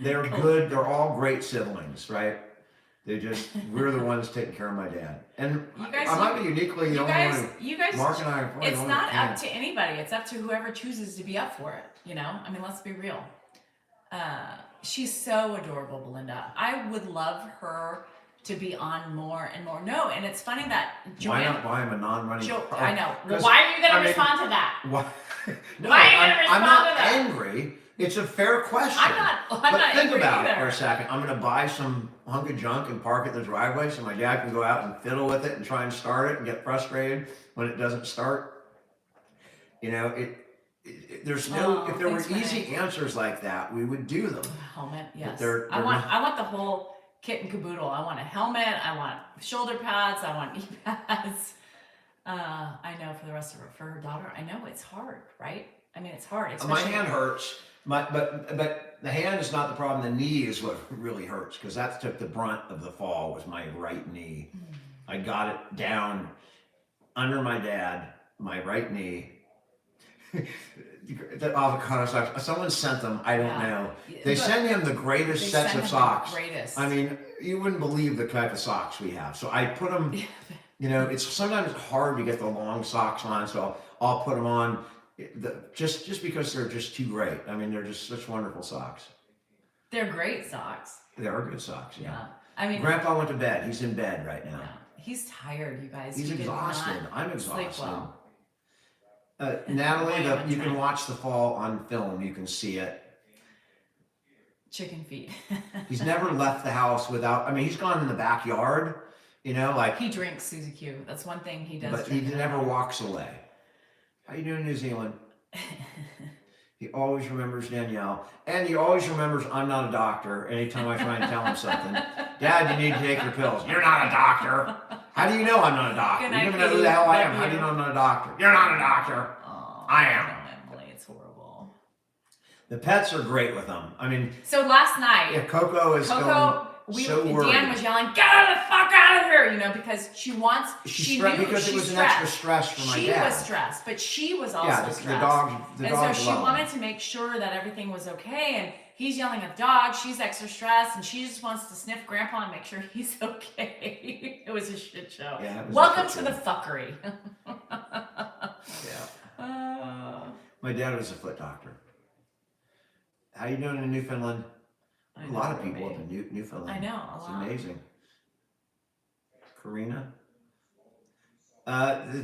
Speaker 1: they're good. They're all great siblings, right? We're the ones taking care of my dad. And I might be uniquely the only one.
Speaker 2: You guys,
Speaker 1: Mark and I are probably
Speaker 2: it's
Speaker 1: the only
Speaker 2: not
Speaker 1: one.
Speaker 2: up to anybody. It's up to whoever chooses to be up for it. I mean, let's be real. She's so adorable, Belinda. I would love her to be on more and more. No, and it's funny that
Speaker 1: Why
Speaker 2: Joanne.
Speaker 1: not buy him a non-running car?
Speaker 2: I know. Well,
Speaker 1: 'Cause,
Speaker 2: why are you going to
Speaker 1: I mean,
Speaker 2: respond to that?
Speaker 1: Why? No,
Speaker 2: Why are you gonna
Speaker 1: I'm
Speaker 2: respond
Speaker 1: not
Speaker 2: to that?
Speaker 1: angry. It's a fair question.
Speaker 2: I'm
Speaker 1: But
Speaker 2: not
Speaker 1: think
Speaker 2: angry
Speaker 1: about it
Speaker 2: either.
Speaker 1: for a second. I'm going to buy some hunk of junk and park it in the driveway so my dad can go out and fiddle with it and try and start it and get frustrated when it doesn't start. There's no. If there were
Speaker 2: thanks,
Speaker 1: easy answers like that, we would do them.
Speaker 2: Helmet, yes.
Speaker 1: they're
Speaker 2: I want
Speaker 1: not-
Speaker 2: the whole kit and caboodle. I want a helmet. I want shoulder pads. I want knee pads. I know for her daughter. I know it's hard, right? I mean, it's hard.
Speaker 1: My
Speaker 2: especially-
Speaker 1: hand hurts. But the hand is not the problem. The knee is what really hurts because that took the brunt of the fall. Was my right knee. I got it down under my dad, my right knee. The avocado socks. Someone sent them. I don't
Speaker 2: Yeah.
Speaker 1: know.
Speaker 2: Yeah,
Speaker 1: They
Speaker 2: but
Speaker 1: send him the greatest
Speaker 2: they
Speaker 1: sets
Speaker 2: send
Speaker 1: of
Speaker 2: him the
Speaker 1: socks.
Speaker 2: greatest.
Speaker 1: I mean, you wouldn't believe the type of socks we have. So I put them. You know, it's sometimes hard to get the long socks on, so I'll put them on. Just because they're just too great. I mean, they're just such wonderful socks.
Speaker 2: They're great socks.
Speaker 1: They are good socks. Yeah.
Speaker 2: Yeah. I mean,
Speaker 1: Grandpa went to bed. He's in bed right now.
Speaker 2: yeah. He's tired, you guys.
Speaker 1: He's
Speaker 2: He did
Speaker 1: exhausted.
Speaker 2: not
Speaker 1: I'm
Speaker 2: sleep
Speaker 1: exhausted.
Speaker 2: well.
Speaker 1: Natalie,
Speaker 2: I am
Speaker 1: you can
Speaker 2: trying.
Speaker 1: watch the fall on film. You can see it.
Speaker 2: Chicken feet.
Speaker 1: He's never left the house without. I mean, he's gone in the backyard. You know, like.
Speaker 2: He drinks Susie Q. That's one thing he does.
Speaker 1: But he
Speaker 2: drink.
Speaker 1: never walks away. How you doing, New Zealand? He always remembers Danielle, and he always remembers I'm not a doctor. Anytime I try and tell him something, Dad, you need to take your pills. You're not a doctor. How do you know I'm not a doctor?
Speaker 2: Good
Speaker 1: You
Speaker 2: night,
Speaker 1: don't even know who the
Speaker 2: Katie.
Speaker 1: hell I am.
Speaker 2: Love
Speaker 1: How do you
Speaker 2: you.
Speaker 1: know I'm not a doctor? You're not a doctor.
Speaker 2: Oh,
Speaker 1: I am.
Speaker 2: know, Emily, it's horrible.
Speaker 1: The pets are great with them. I mean,
Speaker 2: So last night,
Speaker 1: yeah, Coco is
Speaker 2: Coco,
Speaker 1: so worried.
Speaker 2: Dan was yelling, "Get her the fuck out of here!" You know, because she wants. She knew
Speaker 1: because it
Speaker 2: she's
Speaker 1: was an
Speaker 2: stressed.
Speaker 1: extra stress for my
Speaker 2: She
Speaker 1: dad.
Speaker 2: was stressed, but she was also
Speaker 1: Yeah, the
Speaker 2: stressed.
Speaker 1: dog. The
Speaker 2: And
Speaker 1: dog
Speaker 2: so she
Speaker 1: love
Speaker 2: wanted
Speaker 1: him.
Speaker 2: to make sure that everything was okay. And he's yelling at the dog. She's extra stressed, and she just wants to sniff Grandpa and make sure he's okay. It was a shit show.
Speaker 1: Yeah, it was a
Speaker 2: Welcome
Speaker 1: shit
Speaker 2: to the
Speaker 1: show.
Speaker 2: fuckery.
Speaker 1: Yeah. My dad was a foot doctor. How you doing in Newfoundland?
Speaker 2: I
Speaker 1: A lot of
Speaker 2: know,
Speaker 1: people
Speaker 2: babe.
Speaker 1: up in Newfoundland.
Speaker 2: I know, a
Speaker 1: It's
Speaker 2: lot.
Speaker 1: amazing. Karina?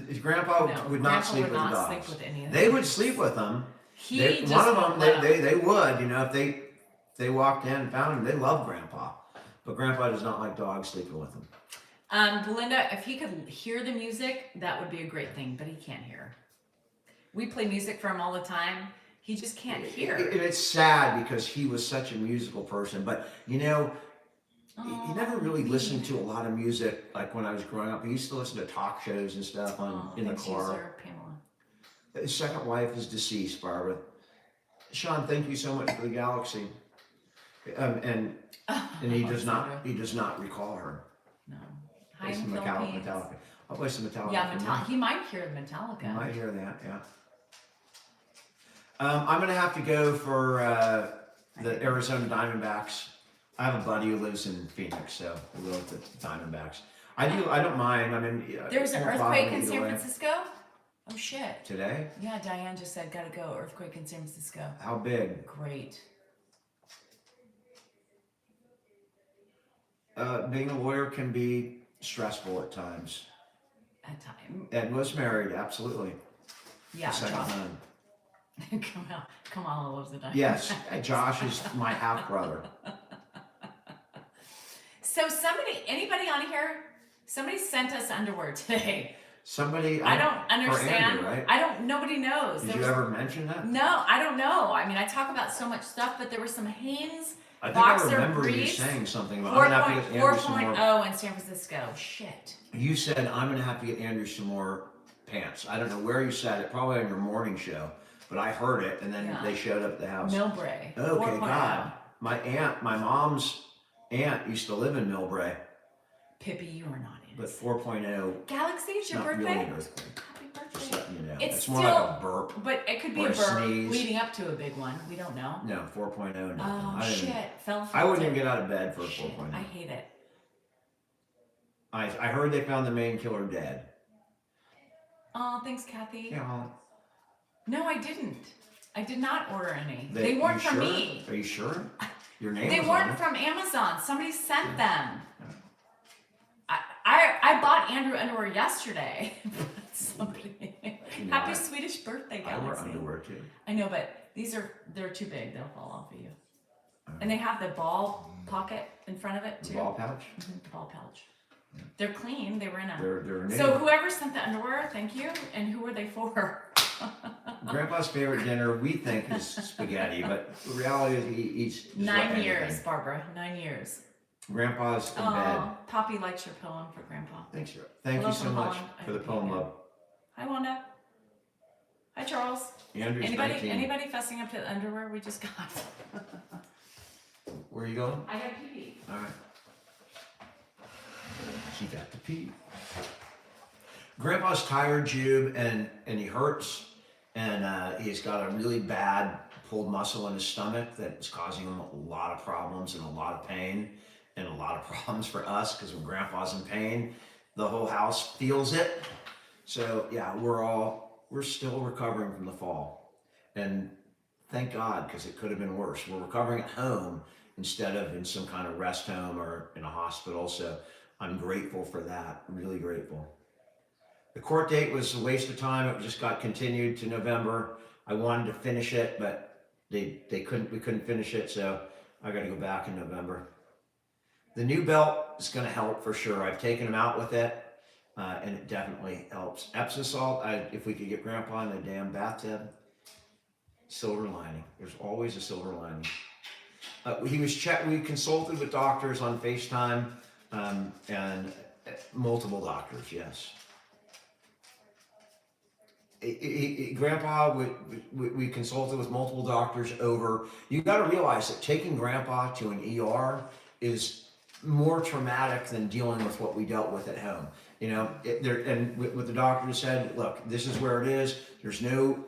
Speaker 1: His grandpa
Speaker 2: No,
Speaker 1: would not
Speaker 2: Grandpa
Speaker 1: sleep
Speaker 2: would
Speaker 1: with the
Speaker 2: not
Speaker 1: dogs.
Speaker 2: sleep with any of
Speaker 1: They
Speaker 2: them.
Speaker 1: would sleep with them.
Speaker 2: He just
Speaker 1: One of
Speaker 2: won't
Speaker 1: them,
Speaker 2: let him.
Speaker 1: they would, you know, if they walked in and found him, they love Grandpa. But Grandpa does not like dogs sleeping with him.
Speaker 2: Belinda, if he could hear the music, that would be a great thing, but he can't hear. We play music for him all the time. He just can't hear.
Speaker 1: It's sad because he was such a musical person, but you know, he never really listened to a lot of music. Like when I was growing up, he used to listen to talk shows and stuff in the
Speaker 2: thanks,
Speaker 1: car.
Speaker 2: user Pamela.
Speaker 1: His second wife is deceased, Barbara. Sean, thank you so much for the galaxy. And he does not recall her.
Speaker 2: No. Hi,
Speaker 1: Play
Speaker 2: in
Speaker 1: some
Speaker 2: the Philippines.
Speaker 1: Metallica. I'll play some Metallica.
Speaker 2: Yeah,
Speaker 1: for you.
Speaker 2: Metallica. He might hear Metallica.
Speaker 1: You might hear that, yeah. I'm gonna have to go for the Arizona Diamondbacks. I have a buddy who lives in Phoenix, so we'll go with the Diamondbacks. I don't mind. I mean,
Speaker 2: There was an
Speaker 1: it won't bother
Speaker 2: earthquake
Speaker 1: me
Speaker 2: in
Speaker 1: either
Speaker 2: San
Speaker 1: way.
Speaker 2: Francisco? Oh, shit.
Speaker 1: Today.
Speaker 2: Yeah, Diane just said, gotta go. Earthquake in San Francisco.
Speaker 1: How big?
Speaker 2: Great.
Speaker 1: Being a lawyer can be stressful at times.
Speaker 2: At time.
Speaker 1: Ed was married, absolutely.
Speaker 2: Yeah,
Speaker 1: The second
Speaker 2: Josh.
Speaker 1: time.
Speaker 2: Kamala loves the Diane.
Speaker 1: Yes, Josh is my half brother.
Speaker 2: So anybody on here, somebody sent us underwear today.
Speaker 1: Somebody.
Speaker 2: I don't understand.
Speaker 1: Andrew, right?
Speaker 2: Nobody knows.
Speaker 1: Did
Speaker 2: There
Speaker 1: you
Speaker 2: was-
Speaker 1: ever mention that?
Speaker 2: No, I don't know. I mean, I talk about so much stuff, but there were some Hanes
Speaker 1: I think I
Speaker 2: boxer
Speaker 1: remember you
Speaker 2: briefs.
Speaker 1: saying something about. I'm gonna have to get Andrew some more.
Speaker 2: 4.0 in San Francisco. Shit.
Speaker 1: You said I'm gonna have to get Andrew some more pants. I don't know where you said it. Probably on your morning show, but I heard it, and then
Speaker 2: Yeah.
Speaker 1: they showed up at the house.
Speaker 2: Millbrae.
Speaker 1: Okay,
Speaker 2: 4.0.
Speaker 1: God. My mom's aunt used to live in Millbrae,
Speaker 2: Pippi, you are not in.
Speaker 1: but 4.0.
Speaker 2: Galaxy, it's your
Speaker 1: Not
Speaker 2: birthday.
Speaker 1: really an earthquake.
Speaker 2: Happy
Speaker 1: Just
Speaker 2: birthday.
Speaker 1: letting you know.
Speaker 2: It's
Speaker 1: It's more like
Speaker 2: still-
Speaker 1: a burp.
Speaker 2: But it could be
Speaker 1: Or
Speaker 2: a
Speaker 1: a
Speaker 2: burp
Speaker 1: sneeze.
Speaker 2: leading up to a big one. We don't know.
Speaker 1: No, 4.0. Nothing.
Speaker 2: Oh
Speaker 1: I didn't-
Speaker 2: shit! Fell.
Speaker 1: I wouldn't even
Speaker 2: filter.
Speaker 1: get out of bed for a
Speaker 2: Shit,
Speaker 1: 4.0.
Speaker 2: I hate it.
Speaker 1: I heard they found the main killer dead.
Speaker 2: Oh, thanks, Kathy.
Speaker 1: Yeah.
Speaker 2: No, I didn't. I did not order any.
Speaker 1: They
Speaker 2: They weren't
Speaker 1: you
Speaker 2: from
Speaker 1: sure?
Speaker 2: me.
Speaker 1: Are you sure? Your name
Speaker 2: They
Speaker 1: was on
Speaker 2: weren't
Speaker 1: it.
Speaker 2: from Amazon. Somebody sent them. I bought Andrew underwear yesterday. Somebody.
Speaker 1: You know,
Speaker 2: Happy Swedish birthday,
Speaker 1: I wear
Speaker 2: Galaxy.
Speaker 1: underwear too.
Speaker 2: I know, but they're too big. They'll fall off of you. And they have the ball pocket in front of it
Speaker 1: The
Speaker 2: too.
Speaker 1: ball pouch.
Speaker 2: Mhm, the ball pouch. They're clean. They were in a.
Speaker 1: They're new.
Speaker 2: So whoever sent the underwear, thank you. And who were they for?
Speaker 1: Grandpa's favorite dinner we think is spaghetti, but the reality is he eats just about
Speaker 2: 9
Speaker 1: anything.
Speaker 2: years, Barbara. 9 years.
Speaker 1: Grandpa's in bed.
Speaker 2: Oh, Poppy likes your poem for Grandpa.
Speaker 1: Thanks, sir. Thank
Speaker 2: Hello
Speaker 1: you so
Speaker 2: from
Speaker 1: much
Speaker 2: Holland.
Speaker 1: for the
Speaker 2: I
Speaker 1: poem,
Speaker 2: appreciate
Speaker 1: love.
Speaker 2: Hi, Wanda. Hi, Charles.
Speaker 1: Andrew's
Speaker 2: Anybody
Speaker 1: 19.
Speaker 2: anybody fessing up to the underwear we just got?
Speaker 1: Where are you going?
Speaker 2: I got pee.
Speaker 1: All right. She got to pee. Grandpa's tired, Jube, and he hurts. and he's got a really bad pulled muscle in his stomach that's causing him a lot of problems and a lot of pain and a lot of problems for us, because when grandpa's in pain, the whole house feels it. So yeah, we're still recovering from the fall, and thank God, because it could have been worse. We're recovering at home instead of in some kind of rest home or in a hospital. So I'm grateful for that, really grateful. The court date was a waste of time. It just got continued to November. I wanted to finish it, but we couldn't finish it, so I got to go back in November. The new belt is going to help for sure. I've taken him out with it, and it definitely helps. Epsom salt, if we could get Grandpa in the damn bathtub, silver lining. There's always a silver lining. We consulted with doctors on FaceTime, and multiple doctors, yes. Grandpa, we consulted with multiple doctors over. You got to realize that taking Grandpa to an ER is more traumatic than dealing with what we dealt with at home. You know, what the doctor said, look, this is where it is. There's no,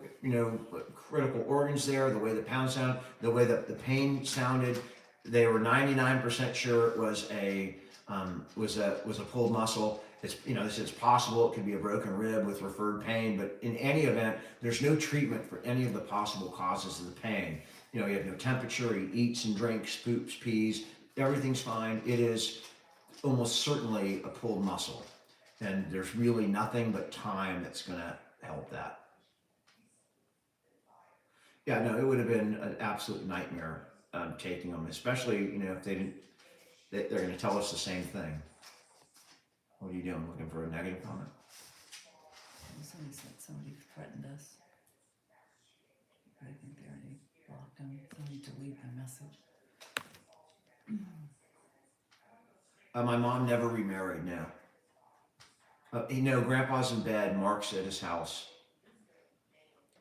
Speaker 1: critical organs there. The way the pound sounded, the way that the pain sounded, they were 99% sure it was a pulled muscle. It's possible it could be a broken rib with referred pain, but in any event, there's no treatment for any of the possible causes of the pain. You have no temperature, he eats and drinks, poops, pees, everything's fine. It is almost certainly a pulled muscle, and there's really nothing but time that's going to help that. Yeah, no, it would have been an absolute nightmare taking them, especially, if they didn't, they're going to tell us the same thing. What are you doing? Looking for a negative comment?
Speaker 2: Somebody said somebody threatened us. I think they already blocked them. Somebody delete their message.
Speaker 1: My mom never remarried now. Grandpa's in bed, Mark's at his house.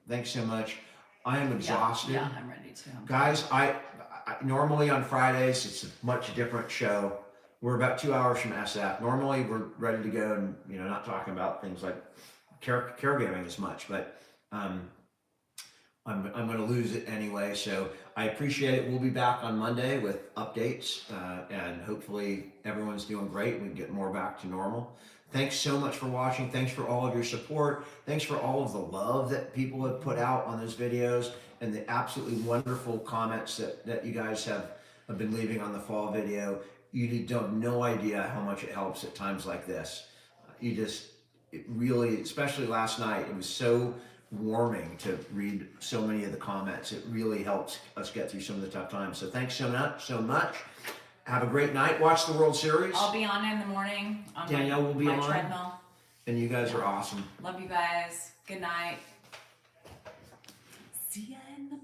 Speaker 1: Thanks so much. I am exhausted.
Speaker 2: Yeah, I'm ready to.
Speaker 1: Guys, I normally on Fridays, it's a much different show. We're about 2 hours from SF. Normally we're ready to go and, not talking about things like caregiving as much, but I'm going to lose it anyway. So I appreciate it. We'll be back on Monday with updates, and hopefully everyone's doing great. We can get more back to normal. Thanks so much for watching. Thanks for all of your support. Thanks for all of the love that people have put out on those videos and the absolutely wonderful comments that you guys have been leaving on the fall video. You have no idea how much it helps at times like this. It really, especially last night, it was so warming to read so many of the comments. It really helps us get through some of the tough times. So thanks so much. Have a great night. Watch the World Series.
Speaker 2: I'll be on in the morning on
Speaker 1: Danielle will be
Speaker 2: my
Speaker 1: on.
Speaker 2: treadmill.
Speaker 1: And you guys are awesome.
Speaker 2: Love you guys. Good night. See ya in the